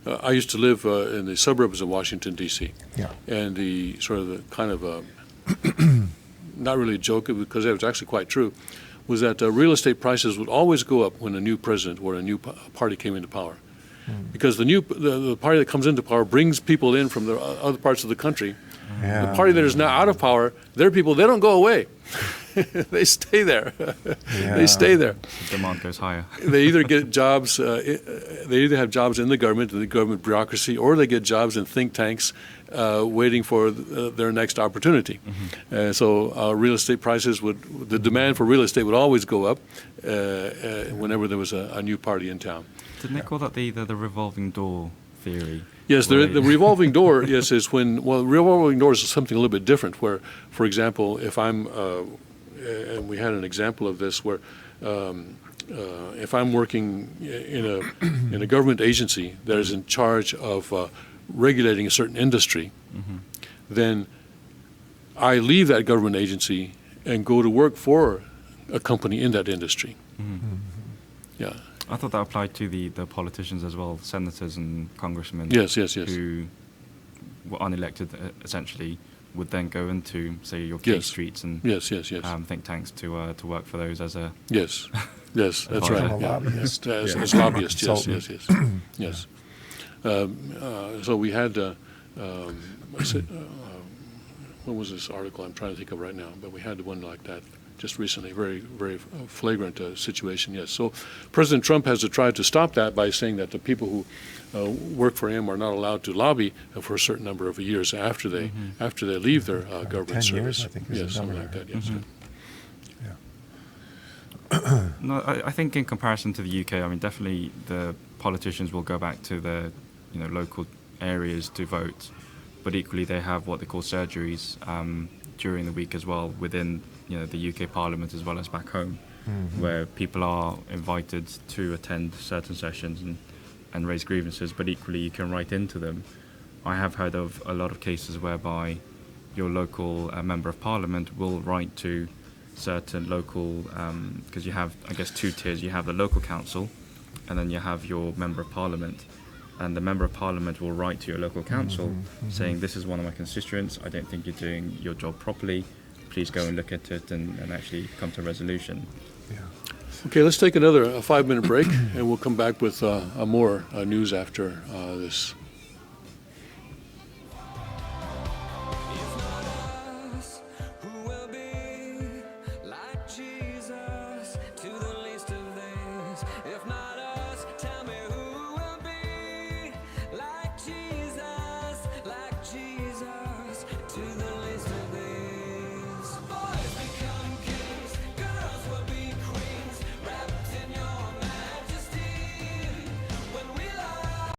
I used to live in the suburbs of Washington, D.C. Yeah. And the sort of the kind of not really a joke, because it was actually quite true, was that real estate prices would always go up when a new president or a new party came into power. Because the party that comes into power brings people in from the other parts of the country. Yeah. The party that is now out of power, their people, they don't go away. They stay there. They stay there. The demand goes higher. They either get jobs, they either have jobs in the government bureaucracy, or they get jobs in think tanks waiting for their next opportunity. So real estate prices the demand for real estate would always go up whenever there was a new party in town. Didn't they call that the revolving door theory? Yes, Where- the revolving door, yes, is when, well, revolving doors is something a little bit different, where, for example, if I'm, and we had an example of this, where if I'm working in a government agency that is in charge of regulating a certain industry, then I leave that government agency and go to work for a company in that industry. Yeah. I thought that applied to the politicians as well, senators and congressmen. Yes. Who were unelected, essentially, would then go into, say, your K Yes. Streets and Yes. think tanks to work for those as a. Yes, that's Become right. a lobbyist. As lobbyists, yes. Consultant. Yes. So we had, what was this article I'm trying to think of right now, but we had one like that just recently, very, very flagrant situation, yes. So President Trump has tried to stop that by saying that the people who work for him are not allowed to lobby for a certain number of years after they leave their government 10 service. years, I think, is the yes, something number. like that, yes. No, I think in comparison to the UK, I mean, definitely the politicians will go back to their, local areas to vote, but equally they have what they call surgeries during the week as well within, the UK Parliament as well as back home, where people are invited to attend certain sessions and raise grievances, but equally you can write into them. I have heard of a lot of cases whereby your local member of Parliament will write to certain local, because you have, I guess, two tiers. You have the local council, and then you have your member of Parliament. And the member of Parliament will write to your local council saying, this is one of my constituents, I don't think you're doing your job properly, please go and look at it and actually come to a resolution. Yeah. Okay, let's take another 5-minute break, and we'll come back with more news after this. us, who will be like Jesus to the least of these? If not us, tell me who will be like Jesus to the least of these? Boys become kings, girls will be queens, wrapped in your majesty. When we lie.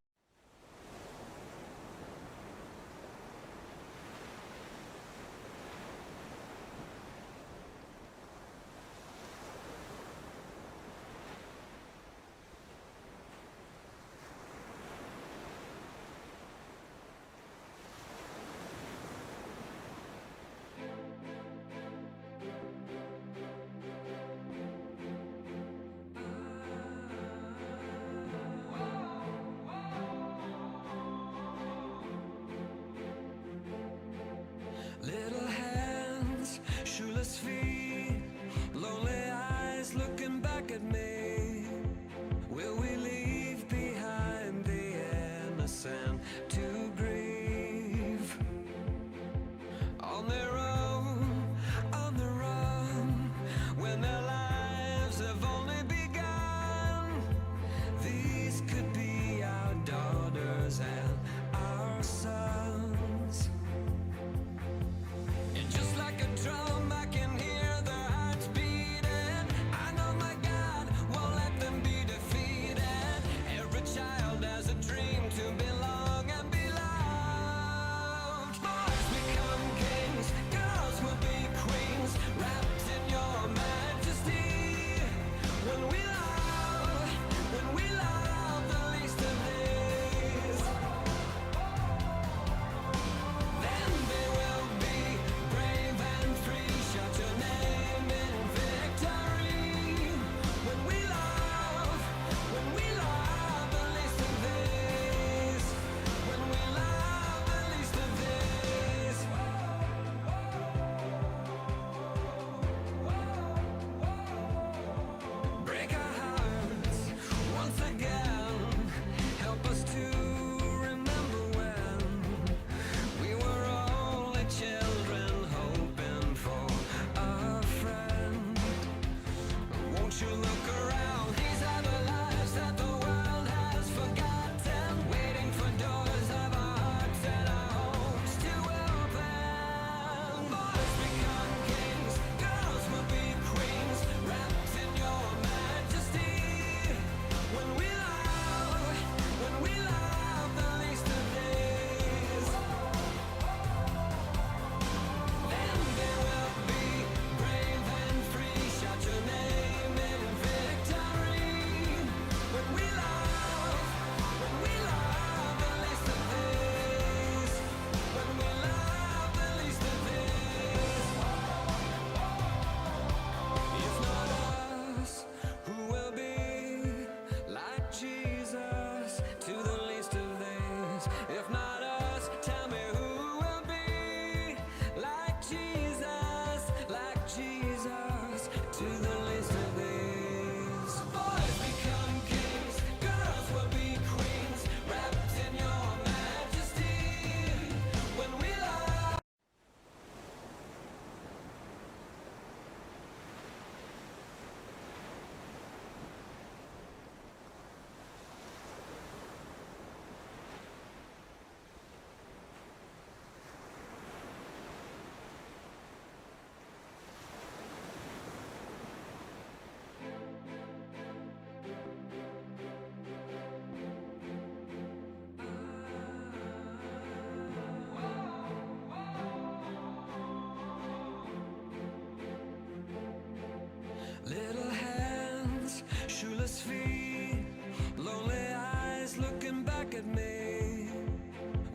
at me.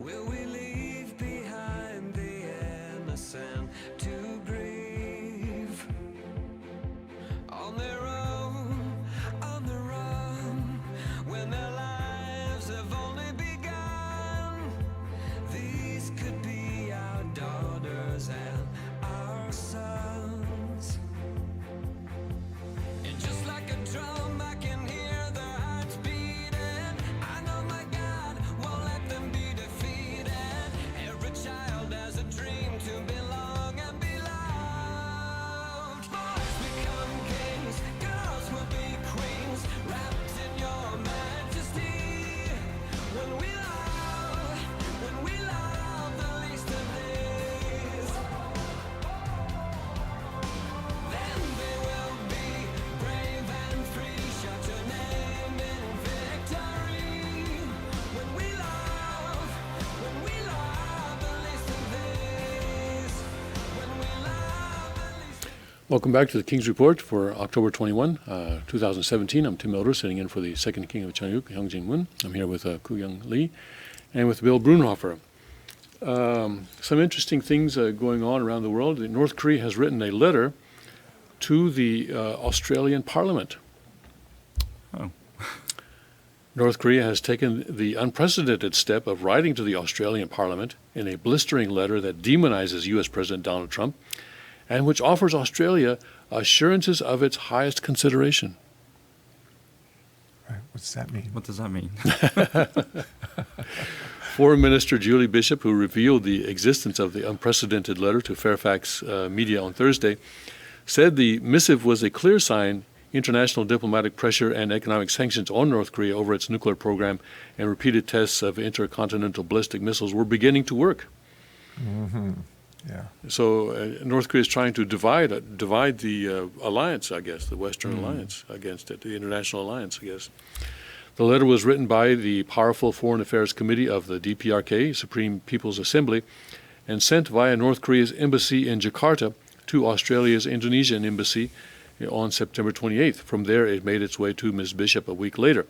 Will we leave behind the innocent to grieve on their own, on the run, when their lives have only begun? These could be our daughters and our sons. And just like a drum, I can hear their hearts beating. I know my God won't let them be defeated. Every child has a dream to belong and be loved. Boys become kings, girls will be queens, wrapped in your majesty. When we love the least of these, then they will be brave and free. Shout your name in victory. When we love the least of these, when we love the least of Welcome back to the King's Report for October 21, 2017. I'm Tim Elder, sitting in for the second King of Changyuk, Hyung Jin Moon. I'm here with Koo Young Lee and with Bill Brunhofer. Some interesting things going on around the world. North Korea has written a letter to the Australian Parliament. Oh. North Korea has taken the unprecedented step of writing to the Australian Parliament in a blistering letter that demonizes U.S. President Donald Trump and which offers Australia assurances of its highest consideration. Right. What's that mean? What does that mean? Foreign Minister Julie Bishop, who revealed the existence of the unprecedented letter to Fairfax Media on Thursday, said the missive was a clear sign international diplomatic pressure and economic sanctions on North Korea over its nuclear program and repeated tests of intercontinental ballistic missiles were beginning to work. Mm-hmm. Yeah. So North Korea is trying to divide the alliance, I guess, the Western alliance against it, the international alliance, I guess. The letter was written by the powerful Foreign Affairs Committee of the DPRK, Supreme People's Assembly, and sent via North Korea's embassy in Jakarta to Australia's Indonesian embassy on September 28th. From there, it made its way to Ms. Bishop a week later.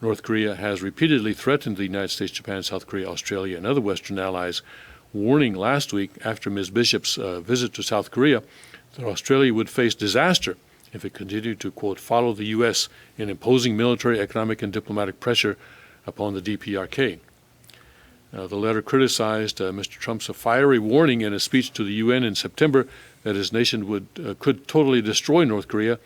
North Korea has repeatedly threatened the United States, Japan, South Korea, Australia, and other Western allies, warning last week after Ms. Bishop's visit to South Korea that Australia would face disaster if it continued to, quote, follow the U.S. in imposing military, economic, and diplomatic pressure upon the DPRK. The letter criticized Mr. Trump's fiery warning in a speech to the UN in September that his nation could totally destroy North Korea,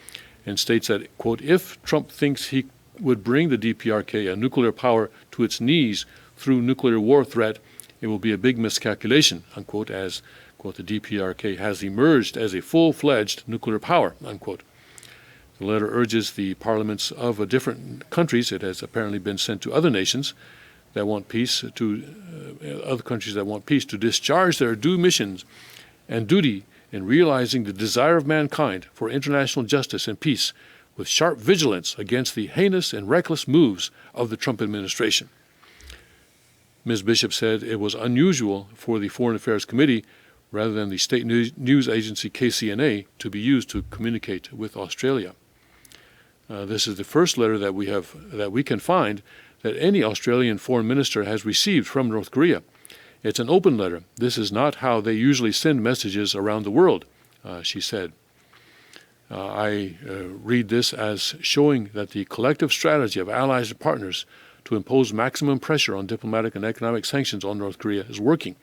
and states that, quote, if Trump thinks he would bring the DPRK, a nuclear power, to its knees through nuclear war threat, it will be a big miscalculation, unquote, as, quote, the DPRK has emerged as a full-fledged nuclear power, unquote. The letter urges the parliaments of different countries, it has apparently been sent to other nations that want peace, other countries that want peace, to discharge their due missions and duty in realizing the desire of mankind for international justice and peace with sharp vigilance against the heinous and reckless moves of the Trump administration. Ms. Bishop said it was unusual for the Foreign Affairs Committee, rather than the state news agency KCNA, to be used to communicate with Australia. This is the first letter that we can find that any Australian foreign minister has received from North Korea. It's an open letter. This is not how they usually send messages around the world, she said. I read this as showing that the collective strategy of allies and partners to impose maximum pressure on diplomatic and economic sanctions on North Korea is working.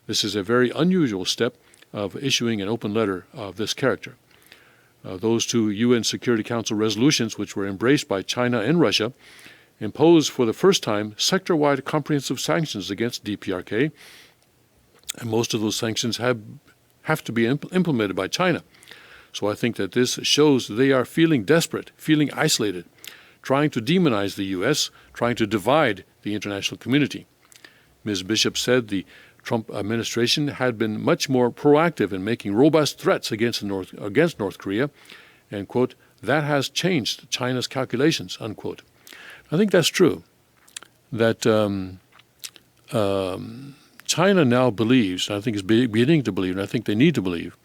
This is a very unusual step of issuing an open letter of this character. Those two UN Security Council resolutions, which were embraced by China and Russia, impose for the first time sector-wide comprehensive sanctions against DPRK, and most of those sanctions have to be implemented by China. So I think that this shows they are feeling desperate, feeling isolated, trying to demonize the U.S., trying to divide the international community. Ms. Bishop said the Trump administration had been much more proactive in making robust threats against North Korea, and, quote, that has changed China's calculations, unquote. I think that's true, that China now believes, and I think is beginning to believe, and I think they need to believe,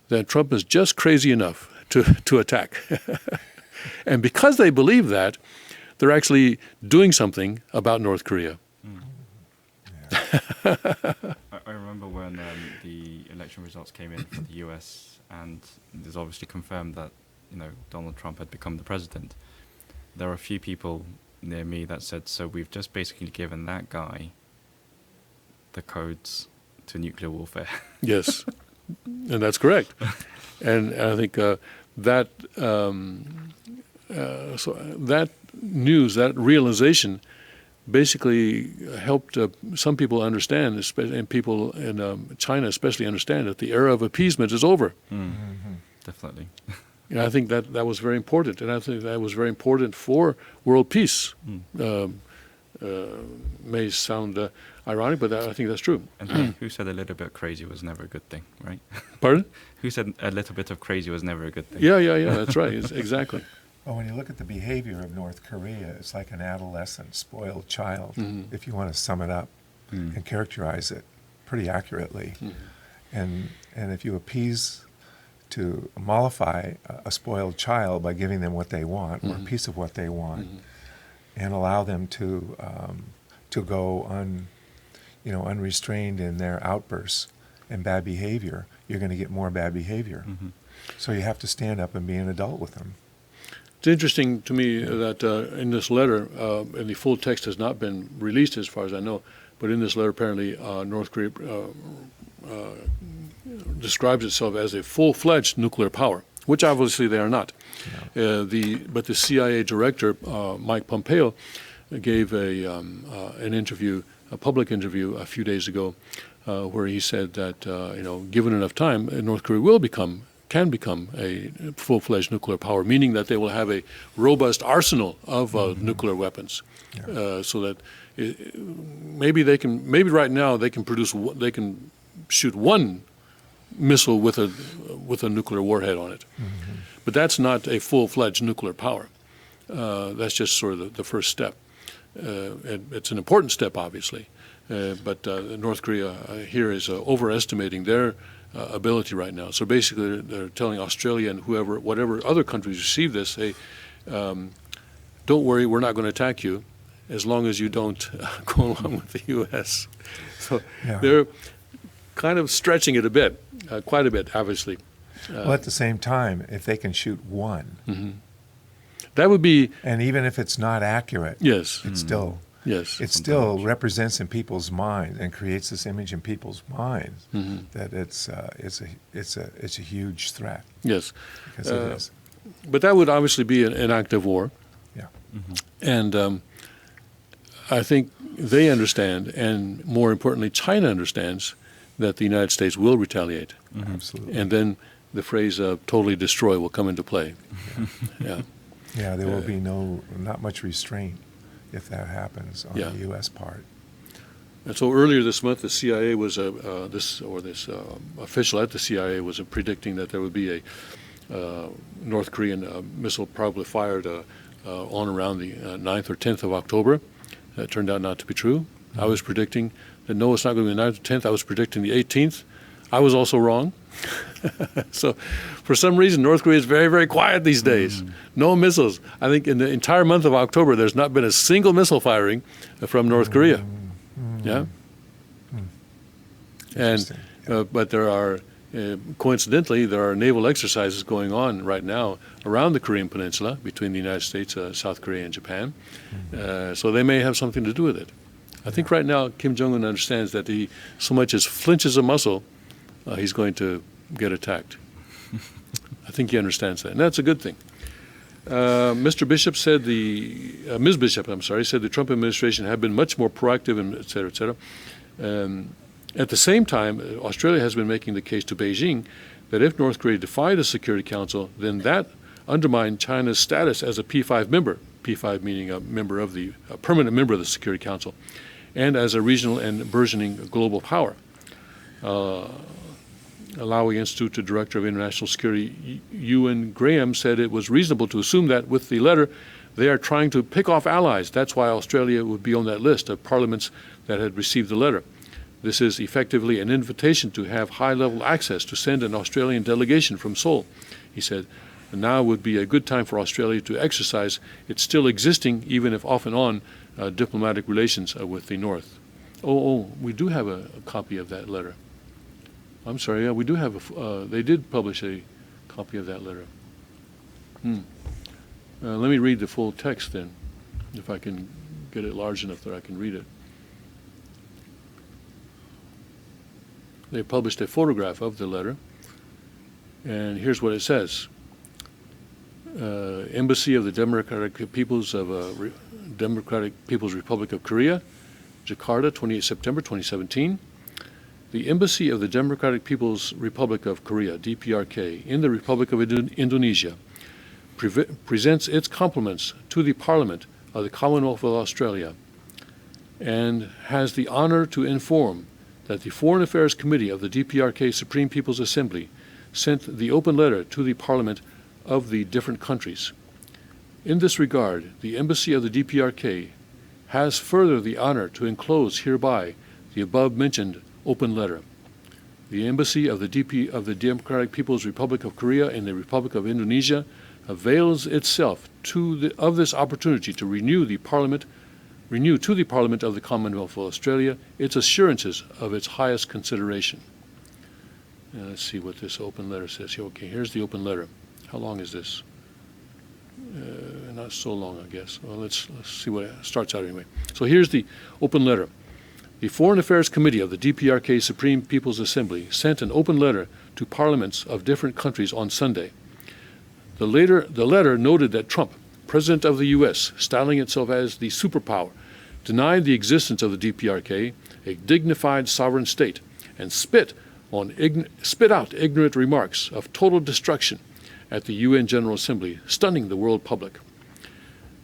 that Trump is just crazy enough to attack. And because they believe that, they're actually doing something about North Korea. I remember when the election results came in for the US, and it was obviously confirmed that Donald Trump had become the president. There were a few people near me that said, "So we've just basically given that guy the codes to nuclear warfare." Yes, and that's correct. And I think that that news, that realization, basically helped some people understand, and people in China especially understand that the era of appeasement is over. Definitely. And I think that was very important, and I think that was very important for world peace. May sound ironic, but I think that's true. And who said a little bit crazy was never a good thing, right? Pardon? Who said a little bit of crazy was never a good thing? Yeah, that's right. Exactly. Well, when you look at the behavior of North Korea, it's like an adolescent, spoiled child, if you want to sum it up and characterize it pretty accurately. And if you appease to mollify a spoiled child by giving them what they want or a piece of what they want, and allow them to go unrestrained in their outbursts and bad behavior, you're going to get more bad behavior. So you have to stand up and be an adult with them. It's interesting to me that in this letter, and the full text has not been released as far as I know, but in this letter apparently North Korea describes itself as a full-fledged nuclear power, which obviously they are not. But the CIA director, Mike Pompeo, gave an interview, a public interview a few days ago, where he said that given enough time, North Korea can become a full-fledged nuclear power, meaning that they will have a robust arsenal of nuclear weapons, so that maybe right now they can shoot one missile with a nuclear warhead on it, but that's not a full-fledged nuclear power. That's just sort of the first step. And it's an important step, obviously, but North Korea here is overestimating their ability right now. So basically, they're telling Australia and whatever other countries receive this, hey, don't worry, we're not going to attack you, as long as you don't go along with the U.S. So they're kind of stretching it a bit, quite a bit, obviously. Well, at the same time, if they can shoot one, that would be, and even if it's not accurate, yes, it's still. Yes, it still represents in people's minds and creates this image in people's minds that it's a huge threat. Yes, because it is. But that would obviously be an act of war. Yeah, and I think they understand, and more importantly, China understands that the United States will retaliate. Absolutely. And then the phrase "totally destroy" will come into play. Yeah, there will be not much restraint if that happens on the U.S. part. And so earlier this month, the CIA was this official at the CIA was predicting that there would be a North Korean missile probably fired on around the 9th or 10th of October. That turned out not to be true. I was predicting that no, it's not going to be the 9th or 10th. I was predicting the 18th. I was also wrong. So for some reason, North Korea is very, very quiet these days. No missiles. I think in the entire month of October, there's not been a single missile firing from North Korea. Yeah. And but there are, coincidentally, there are naval exercises going on right now around the Korean Peninsula between the United States, South Korea, and Japan. So they may have something to do with it. I think right now Kim Jong-un understands that he so much as flinches a muscle, he's going to get attacked. I think he understands that, and that's a good thing. Mr. Bishop said Ms. Bishop, said the Trump administration had been much more proactive, and et cetera, et cetera. At the same time, Australia has been making the case to Beijing that if North Korea defied the Security Council, then that undermined China's status as a P5 member, P5 meaning a permanent member of the Security Council, and as a regional and burgeoning global power. Laui Institute Director of International Security, Ewan Graham, said it was reasonable to assume that with the letter, they are trying to pick off allies. That's why Australia would be on that list of parliaments that had received the letter. This is effectively an invitation to have high-level access to send an Australian delegation from Seoul. He said, now would be a good time for Australia to exercise its still existing, even if off and on, diplomatic relations with the North. We do have a copy of that letter. I'm sorry, yeah, we do have they did publish a copy of that letter. Let me read the full text then, if I can get it large enough that I can read it. They published a photograph of the letter, and here's what it says. Embassy of the Democratic People's Republic of Korea, Jakarta, 28 September 2017. The Embassy of the Democratic People's Republic of Korea, DPRK, in the Republic of Indonesia presents its compliments to the Parliament of the Commonwealth of Australia and has the honor to inform that the Foreign Affairs Committee of the DPRK Supreme People's Assembly sent the open letter to the Parliament of the different countries. In this regard, the Embassy of the DPRK has further the honor to enclose hereby the above-mentioned open letter. The Embassy of the Democratic People's Republic of Korea in the Republic of Indonesia avails itself of this opportunity to renew to the Parliament of the Commonwealth of Australia its assurances of its highest consideration. Now let's see what this open letter says here. Okay, here's the open letter. How long is this? Not so long, I guess. Well, let's see what it starts out anyway. So here's the open letter. The Foreign Affairs Committee of the DPRK Supreme People's Assembly sent an open letter to parliaments of different countries on Sunday. The letter noted that Trump, President of the U.S., styling itself as the superpower, denied the existence of the DPRK, a dignified sovereign state, and spit out ignorant remarks of total destruction at the UN General Assembly, stunning the world public.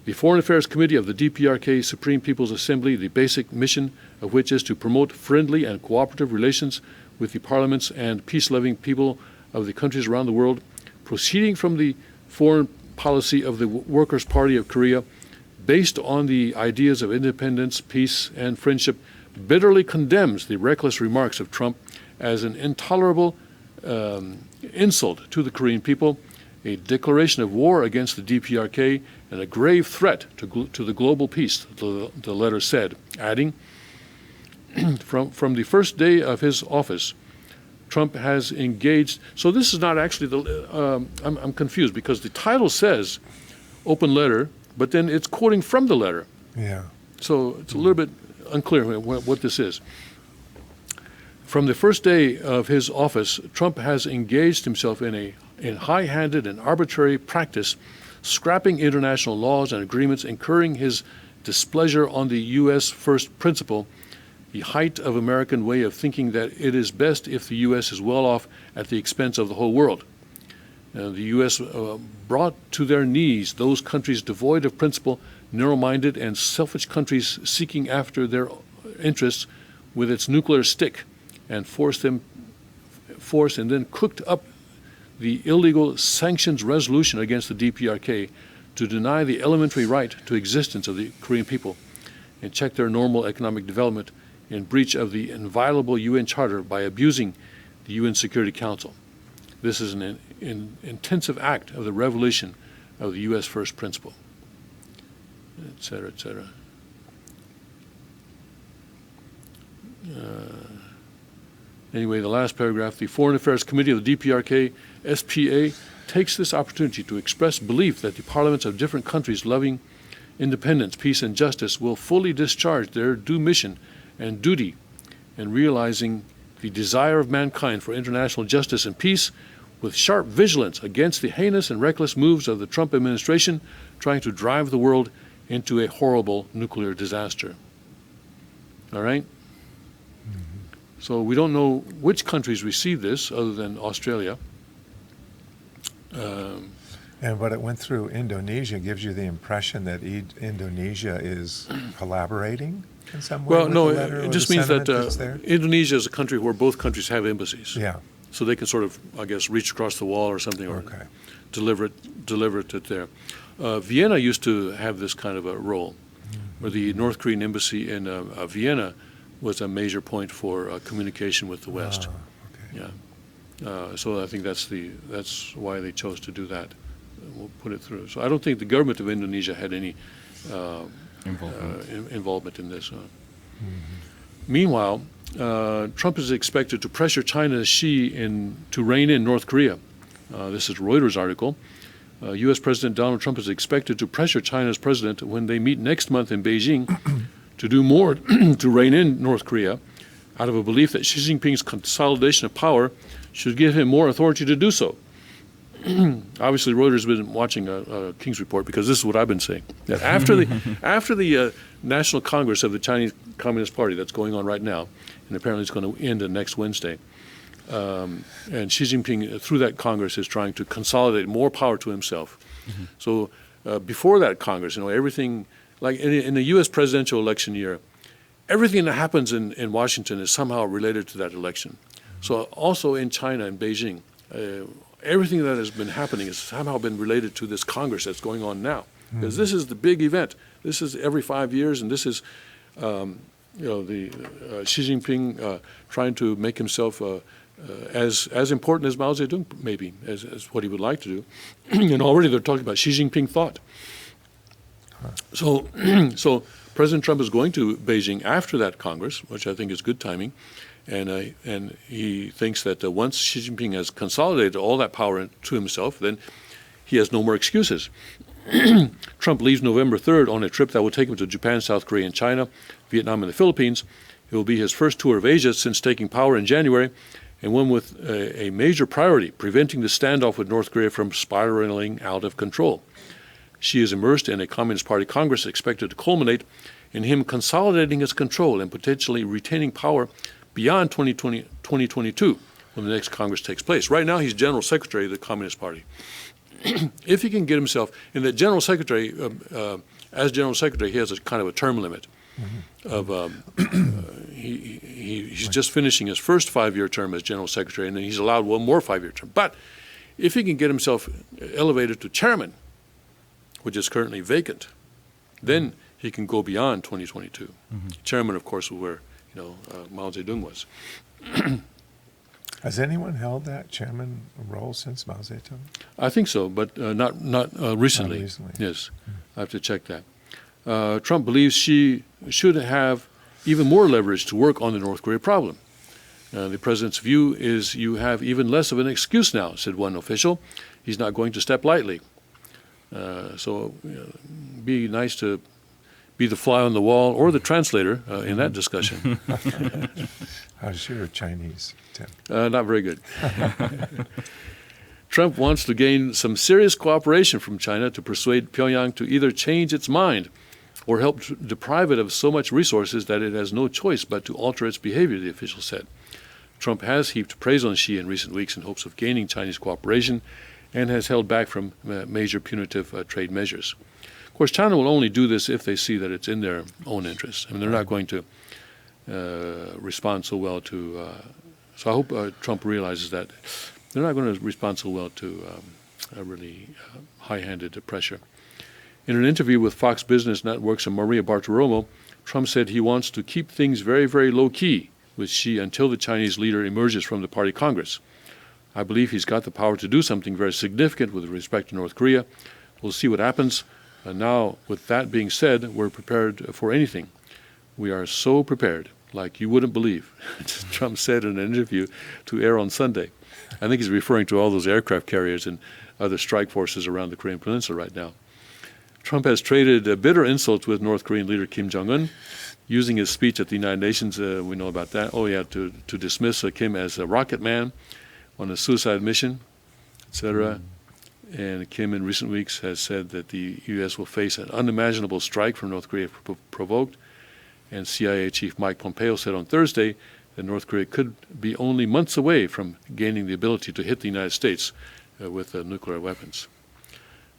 The Foreign Affairs Committee of the DPRK Supreme People's Assembly, the basic mission of which is to promote friendly and cooperative relations with the parliaments and peace-loving people of the countries around the world, proceeding from the foreign policy of the Workers' Party of Korea, based on the ideas of independence, peace, and friendship, bitterly condemns the reckless remarks of Trump as an intolerable insult to the Korean people, a declaration of war against the DPRK, and a grave threat to the global peace, the letter said, adding, from the first day of his office, Trump has engaged. So this is not actually I'm confused because the title says open letter, but then it's quoting from the letter. Yeah. So it's a little bit unclear what this is. From the first day of his office, Trump has engaged himself in high-handed and arbitrary practice, scrapping international laws and agreements, incurring his displeasure on the U.S. first principle, the height of American way of thinking that it is best if the U.S. is well off at the expense of the whole world. The U.S. Brought to their knees those countries devoid of principle, narrow-minded, and selfish countries seeking after their interests with its nuclear stick, and forced and then cooked up the illegal sanctions resolution against the DPRK to deny the elementary right to existence of the Korean people and check their normal economic development in breach of the inviolable UN Charter by abusing the UN Security Council. This is an intensive act of the revolution of the U.S. first principle, et cetera, et cetera. Anyway, the last paragraph, the Foreign Affairs Committee of the DPRK, SPA, takes this opportunity to express belief that the parliaments of different countries loving independence, peace, and justice will fully discharge their due mission and duty in realizing the desire of mankind for international justice and peace, with sharp vigilance against the heinous and reckless moves of the Trump administration trying to drive the world into a horrible nuclear disaster. All right? So we don't know which countries received this other than Australia. And what it went through Indonesia gives you the impression that Indonesia is collaborating in some way with the letter, it or just the means that sentiment that's there? Indonesia is a country where both countries have embassies. Yeah. So they can sort of, I guess, reach across the wall or something, or Okay. deliver it there. Vienna used to have this kind of a role, where the North Korean embassy in Vienna was a major point for communication with the West. Okay. Yeah. So I think that's why they chose to do that. will put it through. So I don't think the government of Indonesia had any involvement in this. Meanwhile, Trump is expected to pressure China's Xi to rein in North Korea. This is a Reuters article. U.S. President Donald Trump is expected to pressure China's president when they meet next month in Beijing to do more to rein in North Korea, out of a belief that Xi Jinping's consolidation of power should give him more authority to do so. Obviously, Reuters has been watching King's Report, because this is what I've been saying. That after the National Congress of the Chinese Communist Party that's going on right now, and apparently it's going to end next Wednesday, and Xi Jinping, through that Congress, is trying to consolidate more power to himself. So before that Congress, everything, like in the U.S. presidential election year, everything that happens in Washington is somehow related to that election. So also in China, in Beijing, everything that has been happening has somehow been related to this Congress that's going on now. Because this is the big event. This is every 5 years, and this is the Xi Jinping trying to make himself as important as Mao Zedong, maybe, as what he would like to do. And already they're talking about Xi Jinping thought. So President Trump is going to Beijing after that Congress, which I think is good timing. And he thinks that once Xi Jinping has consolidated all that power to himself, then he has no more excuses. Trump leaves November 3rd on a trip that will take him to Japan, South Korea, and China, Vietnam, and the Philippines. It will be his first tour of Asia since taking power in January, and one with a major priority, preventing the standoff with North Korea from spiraling out of control. Xi is immersed in a Communist Party Congress expected to culminate in him consolidating his control and potentially retaining power beyond 2022, when the next Congress takes place. Right now, he's General Secretary of the Communist Party. If he can get himself in the General Secretary, as General Secretary, he has a kind of a term limit. He's just finishing his first 5-year term as General Secretary, and then he's allowed one more 5-year term. But if he can get himself elevated to chairman, which is currently vacant, then he can go beyond 2022. Chairman, of course, where Mao Zedong was. Has anyone held that chairman role since Mao Zedong? I think so, but not recently. Not recently. Yes, I have to check that. Trump believes Xi should have even more leverage to work on the North Korea problem. The president's view is you have even less of an excuse now, said one official. He's not going to step lightly. So be nice to be the fly on the wall or the translator in that discussion. How's your Chinese, Tim? Not very good. Trump wants to gain some serious cooperation from China to persuade Pyongyang to either change its mind or help deprive it of so much resources that it has no choice but to alter its behavior, the official said. Trump has heaped praise on Xi in recent weeks in hopes of gaining Chinese cooperation and has held back from major punitive trade measures. Of course, China will only do this if they see that it's in their own interest. I mean, they're not going to respond so well to... so I hope Trump realizes that they're not going to respond so well to a really high-handed pressure. In an interview with Fox Business Network's Maria Bartiromo, Trump said he wants to keep things very, very low-key with Xi until the Chinese leader emerges from the party Congress. I believe he's got the power to do something very significant with respect to North Korea. We'll see what happens. Now, with that being said, we're prepared for anything. We are so prepared, like you wouldn't believe, Trump said in an interview to air on Sunday. I think he's referring to all those aircraft carriers and other strike forces around the Korean Peninsula right now. Trump has traded bitter insults with North Korean leader Kim Jong-un, using his speech at the United Nations, we know about that, to dismiss Kim as a rocket man on a suicide mission, etc. And Kim in recent weeks has said that the U.S. will face an unimaginable strike from North Korea if provoked. And CIA Chief Mike Pompeo said on Thursday that North Korea could be only months away from gaining the ability to hit the United States with nuclear weapons.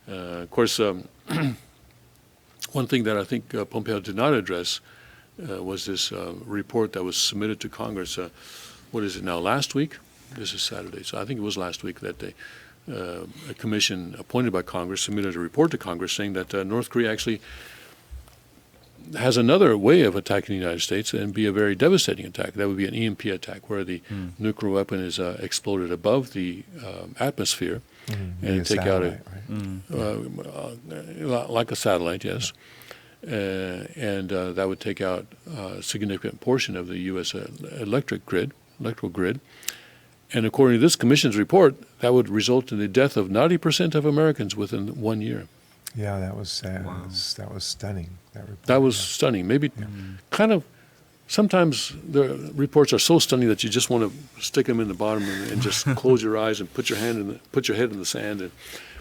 Of course, one thing that I think Pompeo did not address was this report that was submitted to Congress, what is it now, last week? This is Saturday, so I think it was last week that a commission appointed by Congress submitted a report to Congress saying that North Korea actually has another way of attacking the United States and be a very devastating attack. That would be an EMP attack, where the nuclear weapon is exploded above the atmosphere and take out a like a satellite, yes, and that would take out a significant portion of the U.S. Electrical grid. And according to this commission's report, that would result in the death of 90% of Americans within 1 year. Yeah, that was sad. Wow. That was stunning. That report. That was stunning. Maybe kind of, sometimes the reports are so stunning that you just want to stick them in the bottom and just close your eyes and put your head in the sand and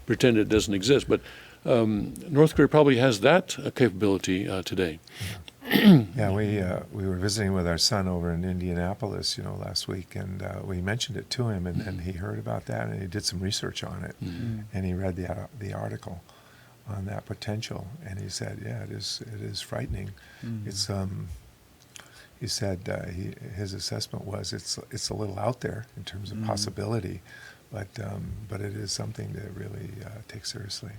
pretend it doesn't exist. But North Korea probably has that capability today. Yeah, we were visiting with our son over in Indianapolis, last week, and we mentioned it to him, and he heard about that, and he did some research on it, and he read the article on that potential, and he said, "Yeah, it is frightening." It's he said his assessment was it's a little out there in terms of possibility, but it is something to really take seriously.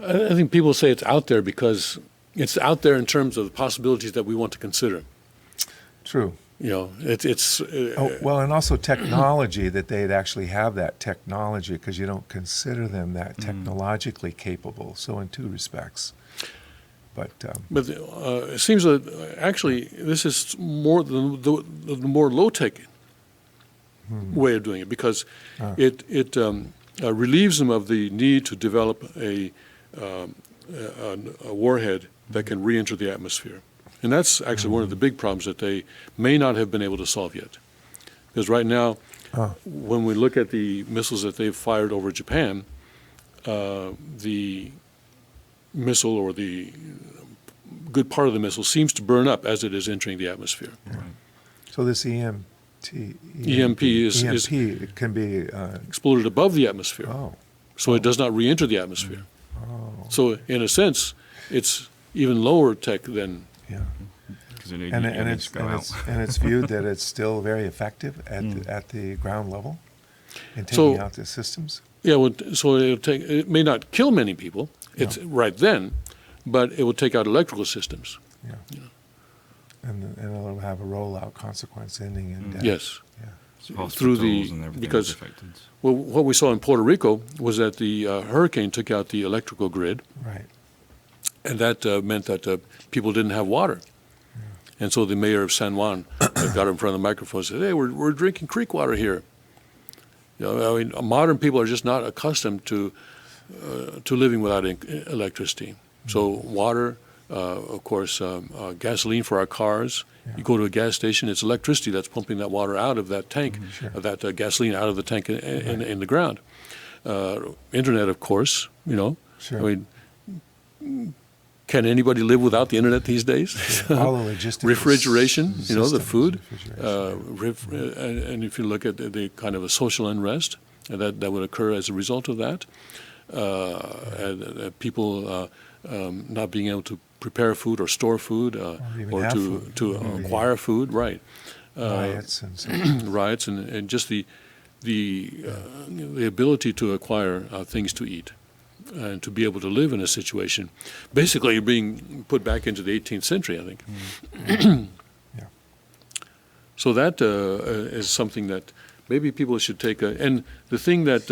I think people say it's out there because it's out there in terms of the possibilities that we want to consider. True. It's Well, and also technology, that they'd actually have that technology, because you don't consider them that technologically capable. So in two respects. But it seems that actually this is more the more low-tech way of doing it, because it relieves them of the need to develop a warhead that can re-enter the atmosphere. And that's actually one of the big problems that they may not have been able to solve yet. Because right now, when we look at the missiles that they've fired over Japan, the missile, or the good part of the missile, seems to burn up as it is entering the atmosphere. so this EMP is it can be exploded above the atmosphere, so it does not re-enter the atmosphere. So in a sense, it's even lower tech than. Yeah. Because you And need to go out. it's viewed that it's still very effective at the ground level in So- taking out the systems. Yeah, well, so it may not kill many people, it's right then, but it will take out electrical systems. Yeah. And it'll have a rollout consequence ending in death. Yes. Yeah. through the- Hospitals and everything because- was affected. Well, what we saw in Puerto Rico was that the hurricane took out the electrical grid, Right. and that meant that people didn't have water. And so the mayor of San Juan got in front of the microphone and said, "Hey, we're drinking creek water here." I mean, modern people are just not accustomed to living without electricity. So water, of course, gasoline for our cars. You go to a gas station, it's electricity that's pumping that water out of that tank, Sure. that gasoline out of the tank in the ground. Internet, of course, Sure. I mean, can anybody live without the internet these days? All the logistics. Refrigeration, the systems, food. refrigeration. And if you look at the kind of a social unrest that would occur as a result of that, and people not being able to prepare food or store food, even or have to food. to Maybe. acquire food, right? Riots and so Riots and just the ability to acquire things to eat and to be able to live in a situation. Basically, you're being put back into the 18th century, I think. Yeah. So that is something that maybe people should take. And the thing that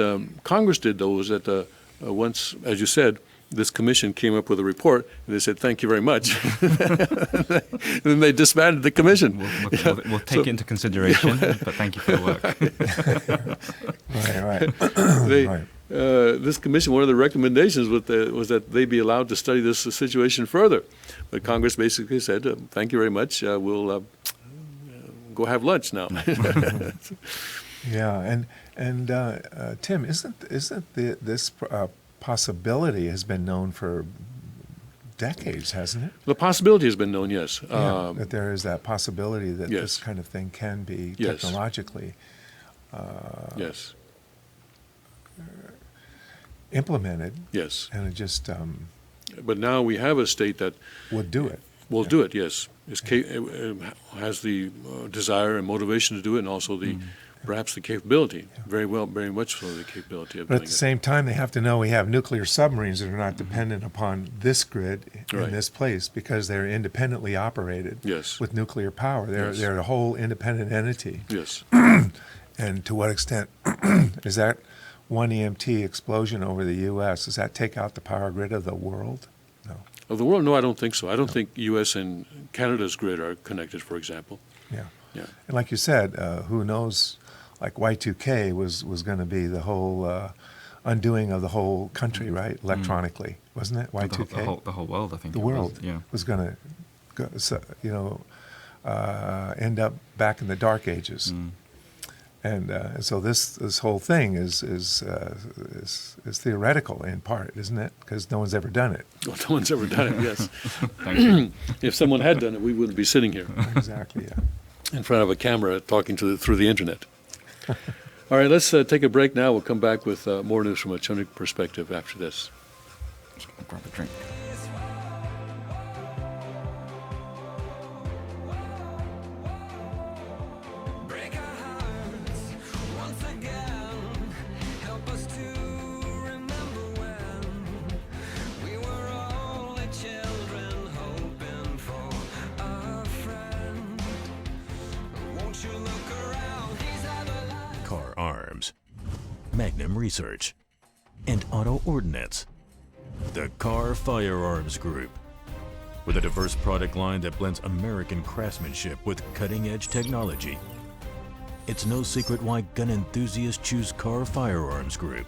Congress did, though, was that once, as you said, this commission came up with a report, and they said, "Thank you very much." And then they disbanded the commission. We'll take it into consideration, but thank you for the work. Right. They, Right. This commission, one of the recommendations was that they be allowed to study this situation further. But Congress basically said, "Thank you very much. We'll go have lunch now." Yeah, and Tim, isn't this possibility has been known for decades, hasn't it? The possibility has been known, yes. That there is that possibility that Yes. this kind of thing can be Yes. technologically Yes, implemented, yes. and it just But now we have a state that would do it. will do it, yes. It has the desire and motivation to do it, and also the perhaps the capability, very much so the capability of But at doing the it. same time, they have to know we have nuclear submarines that are not dependent upon this grid Right. in this place because they're independently operated Yes. with nuclear power. They're, Yes. they're a whole independent entity. Yes. And to what extent is that one EMT explosion over the U.S., does that take out the power grid of the world? No. Of the world, no, I don't think so. I don't think U.S. and Canada's grid are connected, for example. Yeah. Yeah. And like you said, who knows, like Y2K was going to be the whole undoing of the whole country, right? Electronically, wasn't it? Y2K? The whole world, I think. The it was, world yeah. was going to, end up back in the dark ages. And so this whole thing is theoretical in part, isn't it? Because no one's ever done it. Well, no one's ever done it, yes. Thank you. If someone had done it, we wouldn't be sitting here Exactly. Yeah. in front of a camera talking through the internet. All right, let's take a break now. We'll come back with more news from a Chinook perspective after this. I'll grab a drink. Break our hearts once again. Help us to remember when we were only children hoping for a friend. Won't you look around? These are the lives. Car Arms, Magnum Research, and Auto Ordnance. The Car Firearms Group. With a diverse product line that blends American craftsmanship with cutting-edge technology. It's no secret why gun enthusiasts choose Car Firearms Group.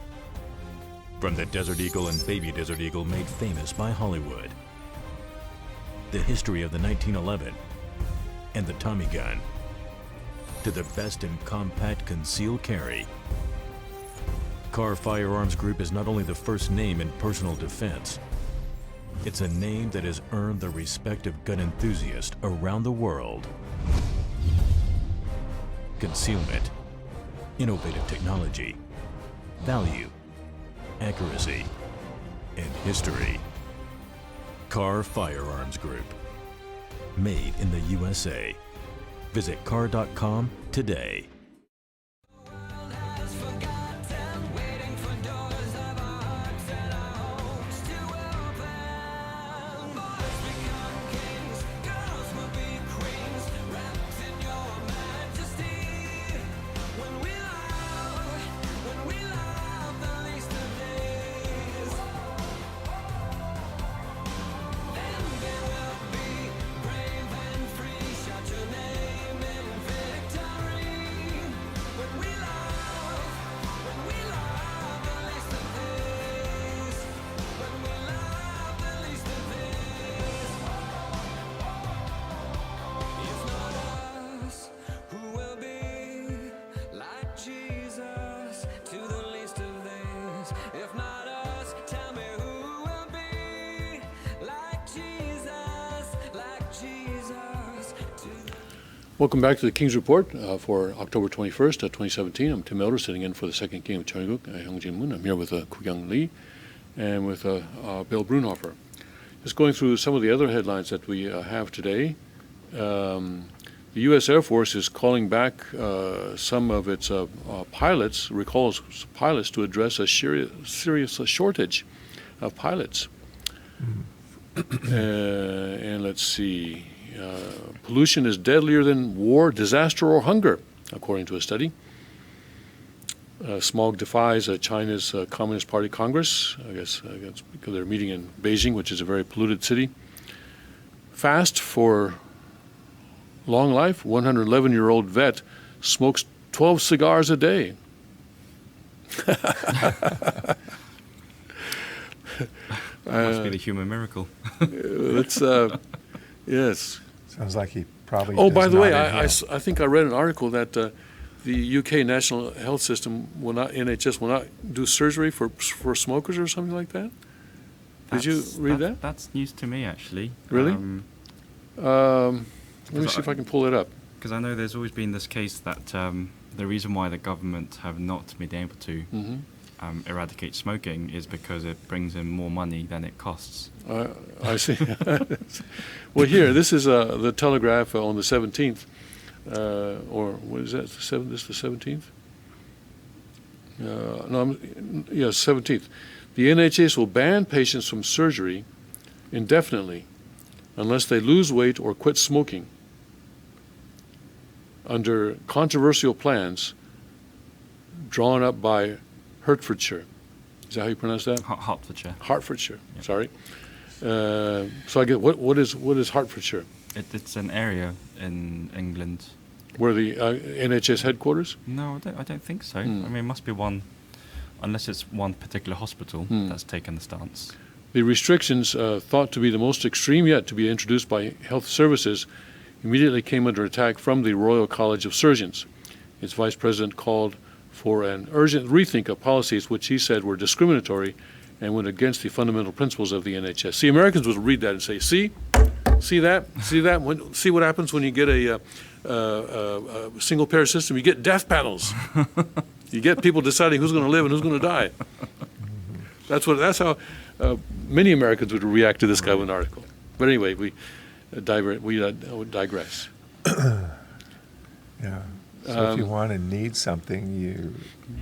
From the Desert Eagle and Baby Desert Eagle made famous by Hollywood. The history of the 1911 and the Tommy gun. To the best in compact concealed carry. Car Firearms Group is not only the first name in personal defense, it's a name that has earned the respect of gun enthusiasts around the world. Concealment, innovative technology, value, accuracy, and history. Car Firearms Group. Made in the USA. Visit car.com today. Has forgotten, waiting for doors of our hearts and our homes to open. Boys become kings, girls will be queens, wrapped in your majesty. When we love the least of these, then we will be brave and free. Shout your name in victory. When we love the least of these, when we love the least of these, it's not us who will be like Jesus to the least of these. If not us, tell me who will be like Jesus to the Welcome back to the King's Report for October 21st, 2017. I'm Tim Elder, sitting in for the second King of Chongguk, Hyung Jin Moon. I'm here with Koo Kyung Lee and with Bill Brunhofer. Just going through some of the other headlines that we have today. The U.S. Air Force is calling back some of its pilots, recalls pilots to address a serious shortage of pilots. And let's see. Pollution is deadlier than war, disaster, or hunger, according to a study. Smog defies China's Communist Party Congress. I guess that's because they're meeting in Beijing, which is a very polluted city. Fast for long life. 111-year-old vet smokes 12 cigars a day. Must be the human miracle. That's yes. Sounds like he probably. Oh, does by the not way, I inhale. think I read an article that the UK National Health System will not, NHS will not do surgery for smokers or something like that. Did you read that? That's news to me, actually. Really? Let me see if I can pull it up. Because I know there's always been this case that the reason why the government have not been able to eradicate smoking is because it brings in more money than it costs. I see. Well, here, this is the Telegraph on the 17th. or what is that? This the 17th? No, yes, 17th. The NHS will ban patients from surgery indefinitely unless they lose weight or quit smoking under controversial plans drawn up by Hertfordshire. Is that how you pronounce that? Hertfordshire. Hertfordshire. Yeah. Sorry. So I get what is Hertfordshire? It's an area in England. Where the NHS headquarters? No, I don't think so. Hmm. I mean, it must be one, unless it's one particular hospital that's taken the stance. The restrictions, thought to be the most extreme yet to be introduced by health services, immediately came under attack from the Royal College of Surgeons. Its vice president called for an urgent rethink of policies which he said were discriminatory and went against the fundamental principles of the NHS. See, Americans would read that and say, see that? See what happens when you get a single-payer system? You get death panels. You get people deciding who's going to live and who's going to die. That's how many Americans would react to this kind of an article. But anyway, we digress. Yeah. So if you want to need something,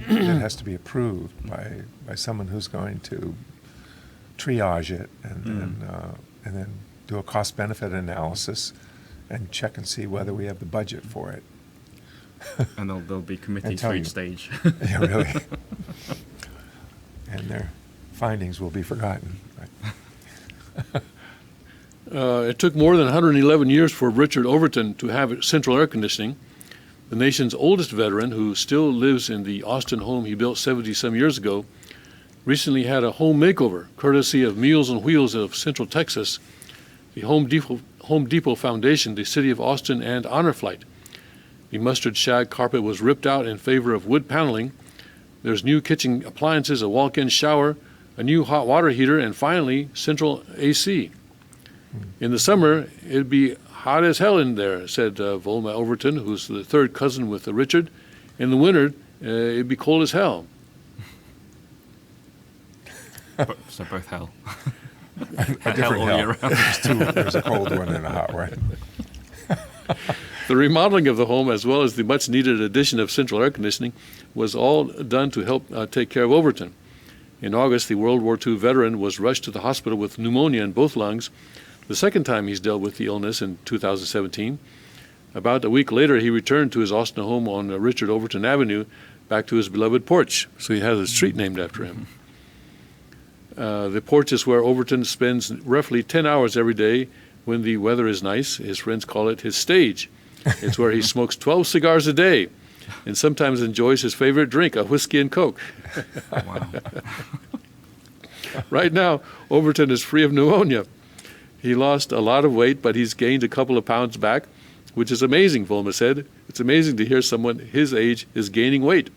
it has to be approved by someone who's going to triage it and then do a cost-benefit analysis and check and see whether we have the budget for it. And there'll be committees tell for you. each stage. Yeah, really. And their findings will be forgotten. Right? It took more than 111 years for Richard Overton to have central air conditioning. The nation's oldest veteran, who still lives in the Austin home he built 70-some years ago, recently had a home makeover, courtesy of Meals on Wheels of Central Texas, the Home Depot Foundation, the City of Austin, and Honor Flight. The mustard shag carpet was ripped out in favor of wood paneling. There's new kitchen appliances, a walk-in shower, a new hot water heater, and finally, central AC. In the summer, it'd be hot as hell in there, said Volma Overton, who's the third cousin with Richard. In the winter, it'd be cold as hell. So both hell. A different all year hell. round. There's a cold one and a hot one. The remodeling of the home, as well as the much-needed addition of central air conditioning, was all done to help take care of Overton. In August, the World War II veteran was rushed to the hospital with pneumonia in both lungs, the second time he's dealt with the illness in 2017. About a week later, he returned to his Austin home on Richard Overton Avenue, back to his beloved porch. So he has a street named after him. The porch is where Overton spends roughly 10 hours every day when the weather is nice. His friends call it his stage. It's where he smokes 12 cigars a day and sometimes enjoys his favorite drink, a whiskey and Coke. Wow. Right now, Overton is free of pneumonia. He lost a lot of weight, but he's gained a couple of pounds back, which is amazing, Volma said. It's amazing to hear someone his age is gaining weight.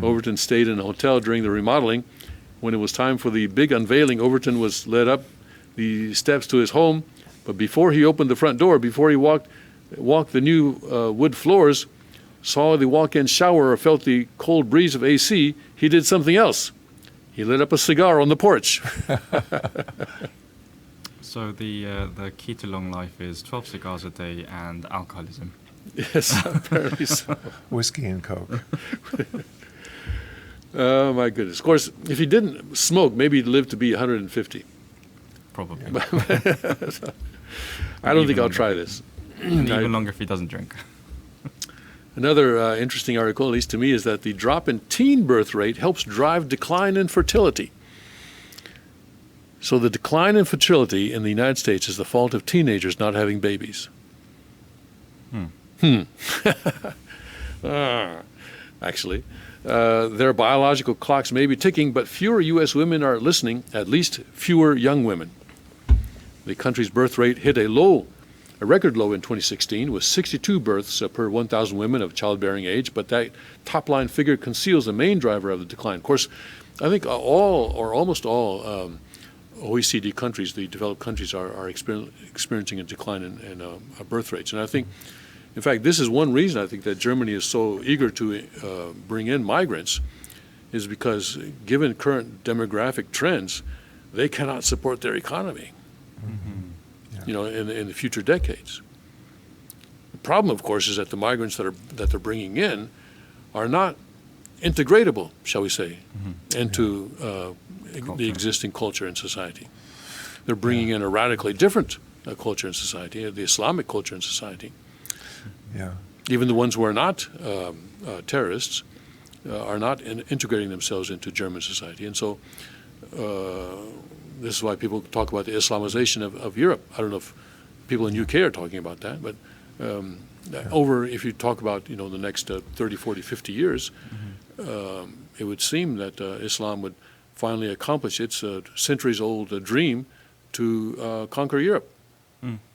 Overton stayed in a hotel during the remodeling. When it was time for the big unveiling, Overton was led up the steps to his home, but before he opened the front door, before he walked the new wood floors, saw the walk-in shower, or felt the cold breeze of AC, he did something else. He lit up a cigar on the porch. So the key to long life is 12 cigars a day and alcoholism. Yes, apparently so. Whiskey and Coke. Oh, my goodness. Of course, if he didn't smoke, maybe he'd live to be 150. Probably. I don't think I'll try this. And even longer if he doesn't drink. Another interesting article, at least to me, is that the drop in teen birth rate helps drive decline in fertility. So the decline in fertility in the United States is the fault of teenagers not having babies. Actually, their biological clocks may be ticking, but fewer U.S. women are listening, at least fewer young women. The country's birth rate hit a record low in 2016 with 62 births per 1,000 women of childbearing age, but that top-line figure conceals the main driver of the decline. Of course, I think all or almost all OECD countries, the developed countries, are experiencing a decline in birth rates. And I think, in fact, this is one reason I think that Germany is so eager to bring in migrants, is because given current demographic trends, they cannot support their economy, Yeah. in the future decades. problem, of course, is that the migrants that they're bringing in are not integratable, shall we say, into the existing culture and society. They're bringing in a radically different culture and society, the Islamic culture and society. Yeah. Even the ones who are not terrorists are not integrating themselves into German society. And so this is why people talk about the Islamization of Europe. I don't know if people in UK are talking about that, but if you talk about the next 30, 40, 50 years, it would seem that Islam would finally accomplish its centuries-old dream to conquer Europe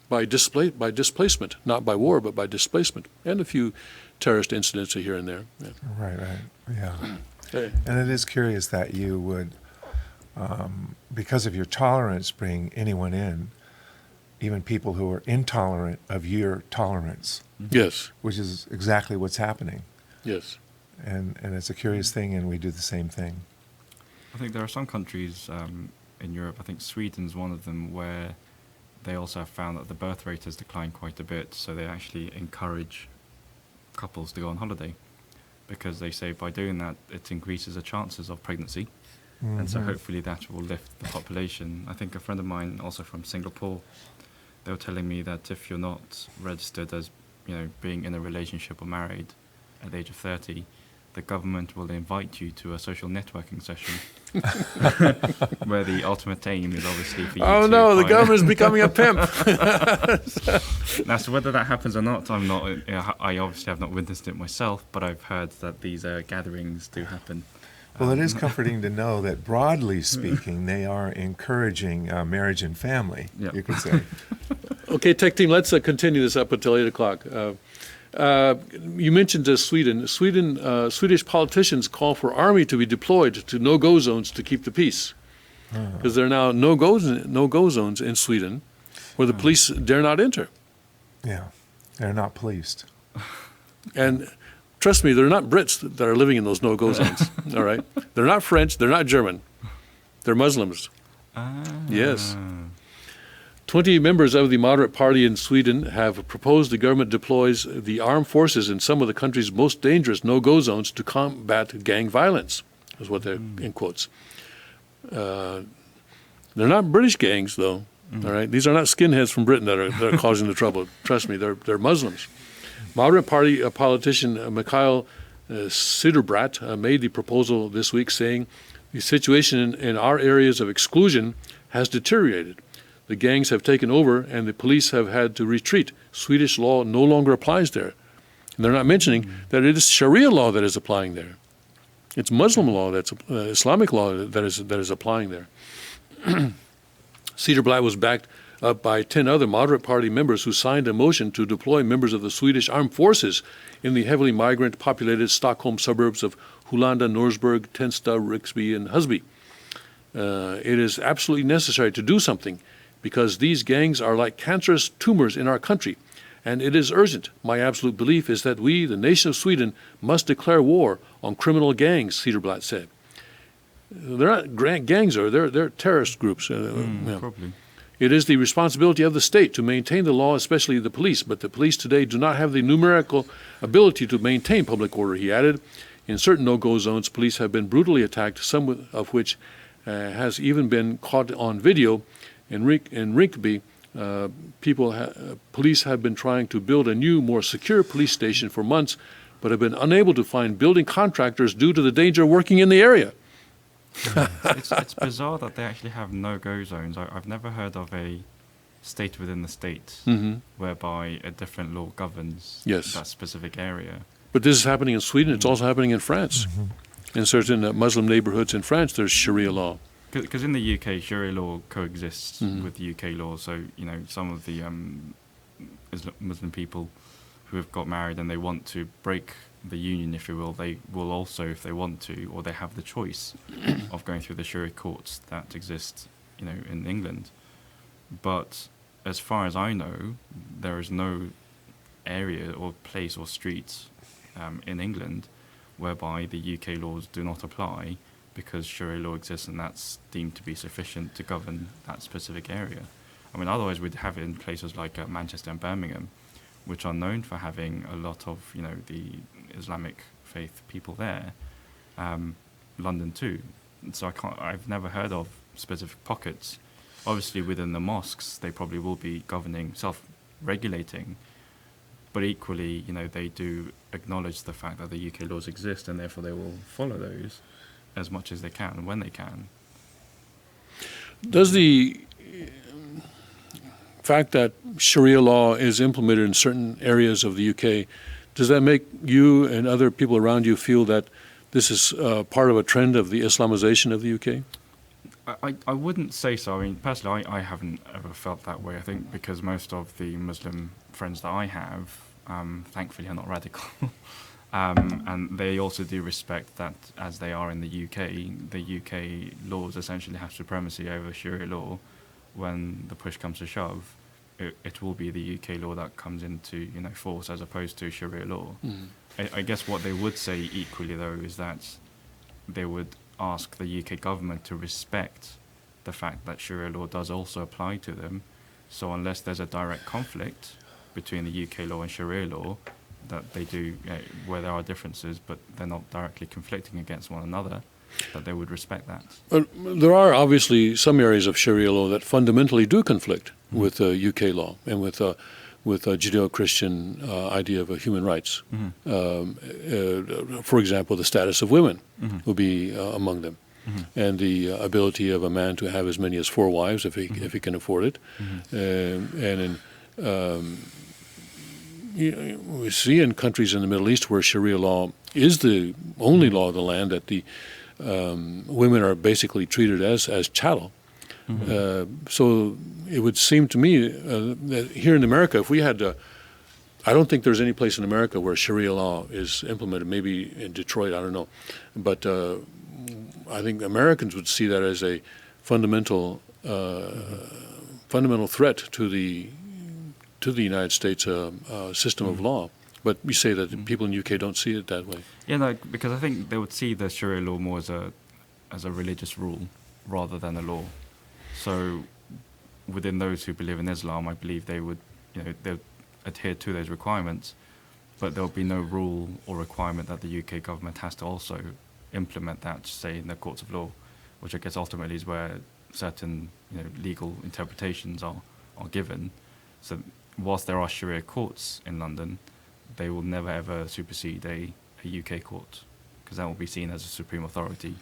by displacement, not by war, but by displacement, and a few terrorist incidents here and there. Yeah. Right. Yeah. Okay. And it is curious that you would, because of your tolerance, bring anyone in, even people who are intolerant of your tolerance, Yes. which is exactly what's happening. Yes. And it's a curious thing, and we do the same thing. I think there are some countries in Europe, I think Sweden's one of them, where they also have found that the birth rate has declined quite a bit, so they actually encourage couples to go on holiday, because they say by doing that it increases the chances of pregnancy, and so hopefully that will lift the population. I think a friend of mine also from Singapore, they were telling me that if you're not registered as being in a relationship or married at the age of 30, the government will invite you to a social networking session where the ultimate aim is obviously for you Oh to no, the find- government's becoming a pimp. Now, so whether that happens or not, I obviously have not witnessed it myself, but I've heard that these gatherings do happen. Well, it is comforting to know that, broadly speaking, they are encouraging marriage and family, Yeah. you could say. Okay, tech team, let's continue this up until 8 o'clock. You mentioned Sweden. Swedish politicians call for army to be deployed to no-go zones to keep the peace, because there are now no-go zones in Sweden where the police dare not enter. Yeah. They're not policed. And trust me, they're not Brits that are living in those no-go zones. All right, they're not French, they're not German, they're Muslims. Yes. 20 members of the moderate party in Sweden have proposed the government deploys the armed forces in some of the country's most dangerous no-go zones to combat gang violence, is what they're in quotes. They're not British gangs, though. All right, these are not skinheads from Britain that are causing the trouble. Trust me, they're Muslims. Moderate party politician Mikhail Siderbrat made the proposal this week, saying the situation in our areas of exclusion has deteriorated. The gangs have taken over and the police have had to retreat. Swedish law no longer applies there. And they're not mentioning that it is Sharia law that is applying there. It's Muslim law, that's Islamic law that is applying there. Siderblat was backed up by 10 other moderate party members who signed a motion to deploy members of the Swedish armed forces in the heavily migrant-populated Stockholm suburbs of Hulanda, Norsburg, Tensta, Riksby, and Husby. It is absolutely necessary to do something, because these gangs are like cancerous tumors in our country, and it is urgent. My absolute belief is that we, the nation of Sweden, must declare war on criminal gangs, Siderblat said. They're not gangs, they're terrorist groups. Probably. It is the responsibility of the state to maintain the law, especially the police, but the police today do not have the numerical ability to maintain public order, he added. In certain no-go zones, police have been brutally attacked, some of which has even been caught on video. In Rinkeby, police have been trying to build a new, more secure police station for months, but have been unable to find building contractors due to the danger of working in the area. It's bizarre that they actually have no-go zones. I've never heard of a state within the state whereby a different law governs Yes. that specific area. But this is happening in Sweden. It's also happening in France. In certain Muslim neighborhoods in France, there's Sharia law. Because in the UK, Sharia law coexists with UK law. So, some of the Muslim people who have got married and they want to break the union, if you will, they will also, if they want to, or they have the choice of going through the Sharia courts that exist, in England. But as far as I know, there is no area or place or street in England whereby the UK laws do not apply, because Sharia law exists and that's deemed to be sufficient to govern that specific area. I mean, otherwise we'd have it in places like Manchester and Birmingham, which are known for having a lot of, the Islamic faith people there. London too. So I've never heard of specific pockets. Obviously, within the mosques, they probably will be governing, self-regulating, but equally, they do acknowledge the fact that the UK laws exist, and therefore they will follow those as much as they can and when they can. Does the fact that Sharia law is implemented in certain areas of the UK, does that make you and other people around you feel that this is part of a trend of the Islamization of the UK? I wouldn't say so. I mean, personally, I haven't ever felt that way. I think because most of the Muslim friends that I have, thankfully, are not radical. And they also do respect that, as they are in the UK laws essentially have supremacy over Sharia law. When the push comes to shove, it will be the UK law that comes into force as opposed to Sharia law. I guess what they would say equally, though, is that they would ask the UK government to respect the fact that Sharia law does also apply to them. So unless there's a direct conflict between the UK law and Sharia law, that they do, where there are differences, but they're not directly conflicting against one another, that they would respect that. There are obviously some areas of Sharia law that fundamentally do conflict with UK law and with Judeo-Christian idea of human rights. For example, the status of women will be among them, and the ability of a man to have as many as 4 wives if he can afford it. We see in countries in the Middle East where Sharia law is the only law of the land that the women are basically treated as chattel. So it would seem to me that here in America, if we had, I don't think there's any place in America where Sharia law is implemented. Maybe in Detroit, I don't know, but I think Americans would see that as a fundamental threat to the United States system of law. But we say that the people in the UK don't see it that way. Yeah, no, because I think they would see the Sharia law more as a religious rule rather than a law. So within those who believe in Islam, I believe they would, they'll adhere to those requirements, but there'll be no rule or requirement that the UK government has to also implement that, say, in the courts of law, which I guess ultimately is where certain legal interpretations are given. So whilst there are Sharia courts in London, they will never ever supersede a UK court, because that will be seen as a supreme authority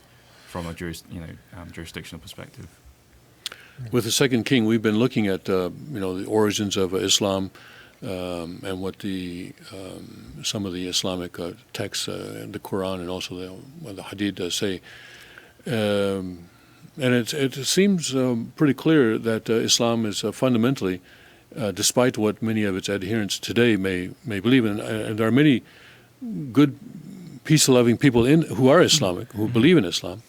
from a jurisdictional perspective. With the second king, we've been looking at the origins of Islam and what some of the Islamic texts, the Quran and also the Hadith say, and it seems pretty clear that Islam is fundamentally, despite what many of its adherents today may believe in, and there are many good, peace-loving people who are Islamic, who believe in Islam.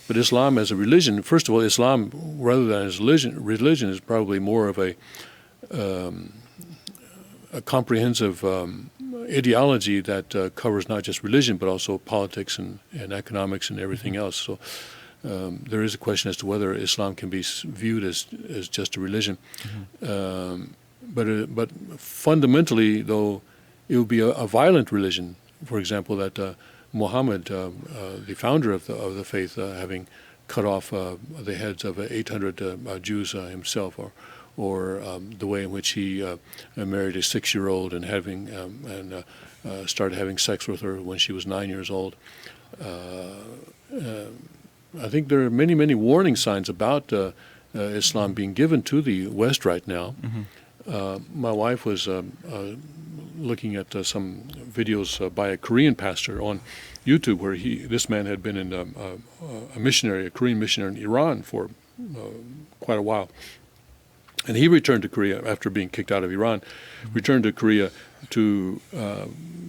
But Islam as a religion, first of all, Islam, rather than as religion is probably more of a comprehensive ideology that covers not just religion, but also politics and economics and everything else. So there is a question as to whether Islam can be viewed as just a religion. But fundamentally, though, it would be a violent religion. For example, that Muhammad, the founder of the faith, having cut off the heads of 800 Jews himself, or the way in which he married a 6-year-old and started having sex with her when she was 9 years old. I think there are many, many warning signs about Islam being given to the West right now. My wife was looking at some videos by a Korean pastor on YouTube where this man had been in a Korean missionary in Iran for quite a while. And he returned to Korea after being kicked out of Iran, returned to Korea to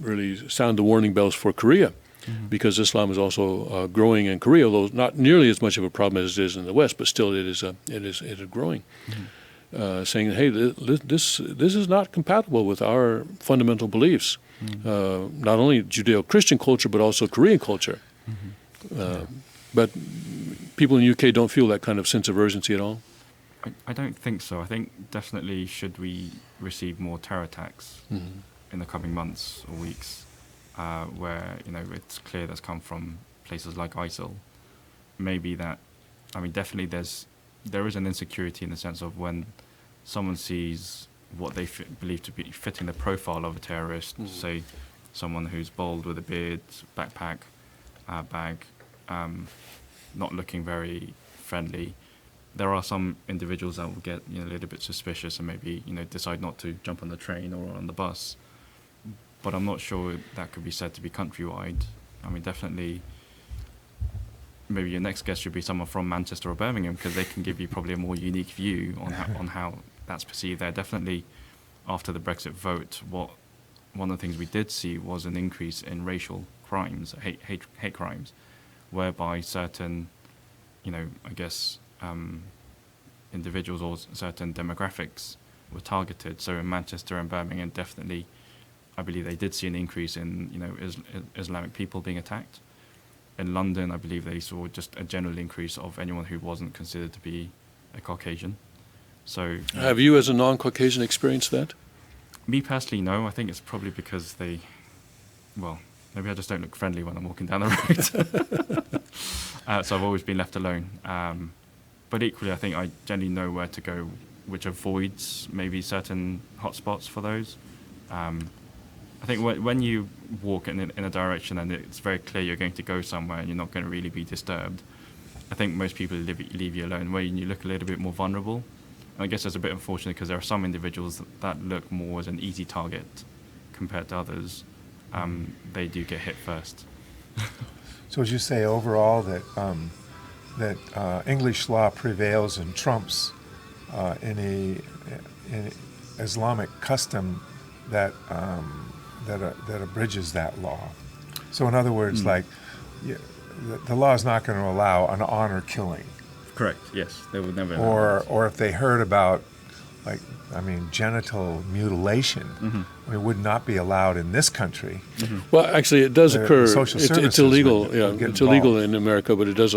really sound the warning bells for Korea, because Islam is also growing in Korea, although not nearly as much of a problem as it is in the West, but still it is growing. Saying, hey, this is not compatible with our fundamental beliefs, not only Judeo-Christian culture, but also Korean culture. But people in the UK don't feel that kind of sense of urgency at all. I don't think so. I think definitely should we receive more terror attacks in the coming months or weeks, where it's clear that's come from places like ISIL. Maybe that, I mean, definitely there is an insecurity in the sense of when someone sees what they believe to be fitting the profile of a terrorist, say someone who's bald with a beard, backpack, bag, not looking very friendly. There are some individuals that will get a little bit suspicious and maybe decide not to jump on the train or on the bus. But I'm not sure that could be said to be countrywide. I mean, definitely, maybe your next guest should be someone from Manchester or Birmingham, because they can give you probably a more unique view on how that's perceived there. Definitely, after the Brexit vote, one of the things we did see was an increase in racial crimes, hate crimes, whereby certain, I guess, individuals or certain demographics were targeted. So in Manchester and Birmingham, definitely, I believe they did see an increase in Islamic people being attacked. In London, I believe they saw just a general increase of anyone who wasn't considered to be a Caucasian. So have you, as a non-Caucasian, experienced that? Me personally, no. I think it's probably because maybe I just don't look friendly when I'm walking down the road. So I've always been left alone. But equally, I think I generally know where to go, which avoids maybe certain hotspots for those. I think when you walk in a direction and it's very clear you're going to go somewhere and you're not going to really be disturbed, I think most people leave you alone. When you look a little bit more vulnerable, and I guess it's a bit unfortunate because there are some individuals that look more as an easy target compared to others. They do get hit first. So would you say overall that English law prevails and trumps any Islamic custom that abridges that law? So in other words, the law is not going to allow an honor killing. Correct. Yes, they would never. Or if they heard about, genital mutilation, would not be allowed in this country. Well, actually, it does occur. Social It's services illegal. would get It's illegal involved. in America, but it does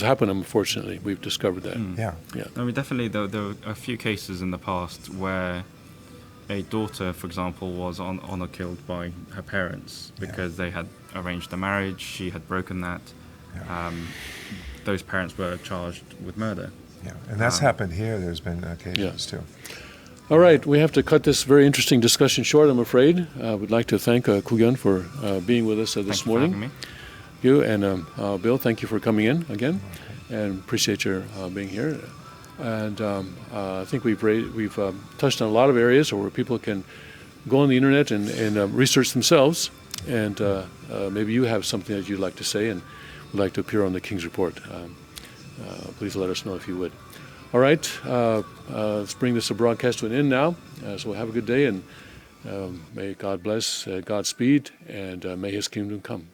happen. Unfortunately, we've discovered that. Yeah. I mean, definitely, there were a few cases in the past where a daughter, for example, was honor killed by her parents because they had arranged a marriage. She had broken that. Yeah. Those parents were charged with murder. Yeah. And that's happened here. There's been occasions too. All right, we have to cut this very interesting discussion short, I'm afraid. We'd like to thank Kugan for being with us this Thank you morning. for having me. You and Bill, thank you for coming in again, and appreciate your being here. And I think we've touched on a lot of areas where people can go on the internet and research themselves. And maybe you have something that you'd like to say and would like to appear on the King's Report. Please let us know if you would. All right, let's bring this broadcast to an end now. So have a good day, and may God bless, Godspeed, and may His kingdom come.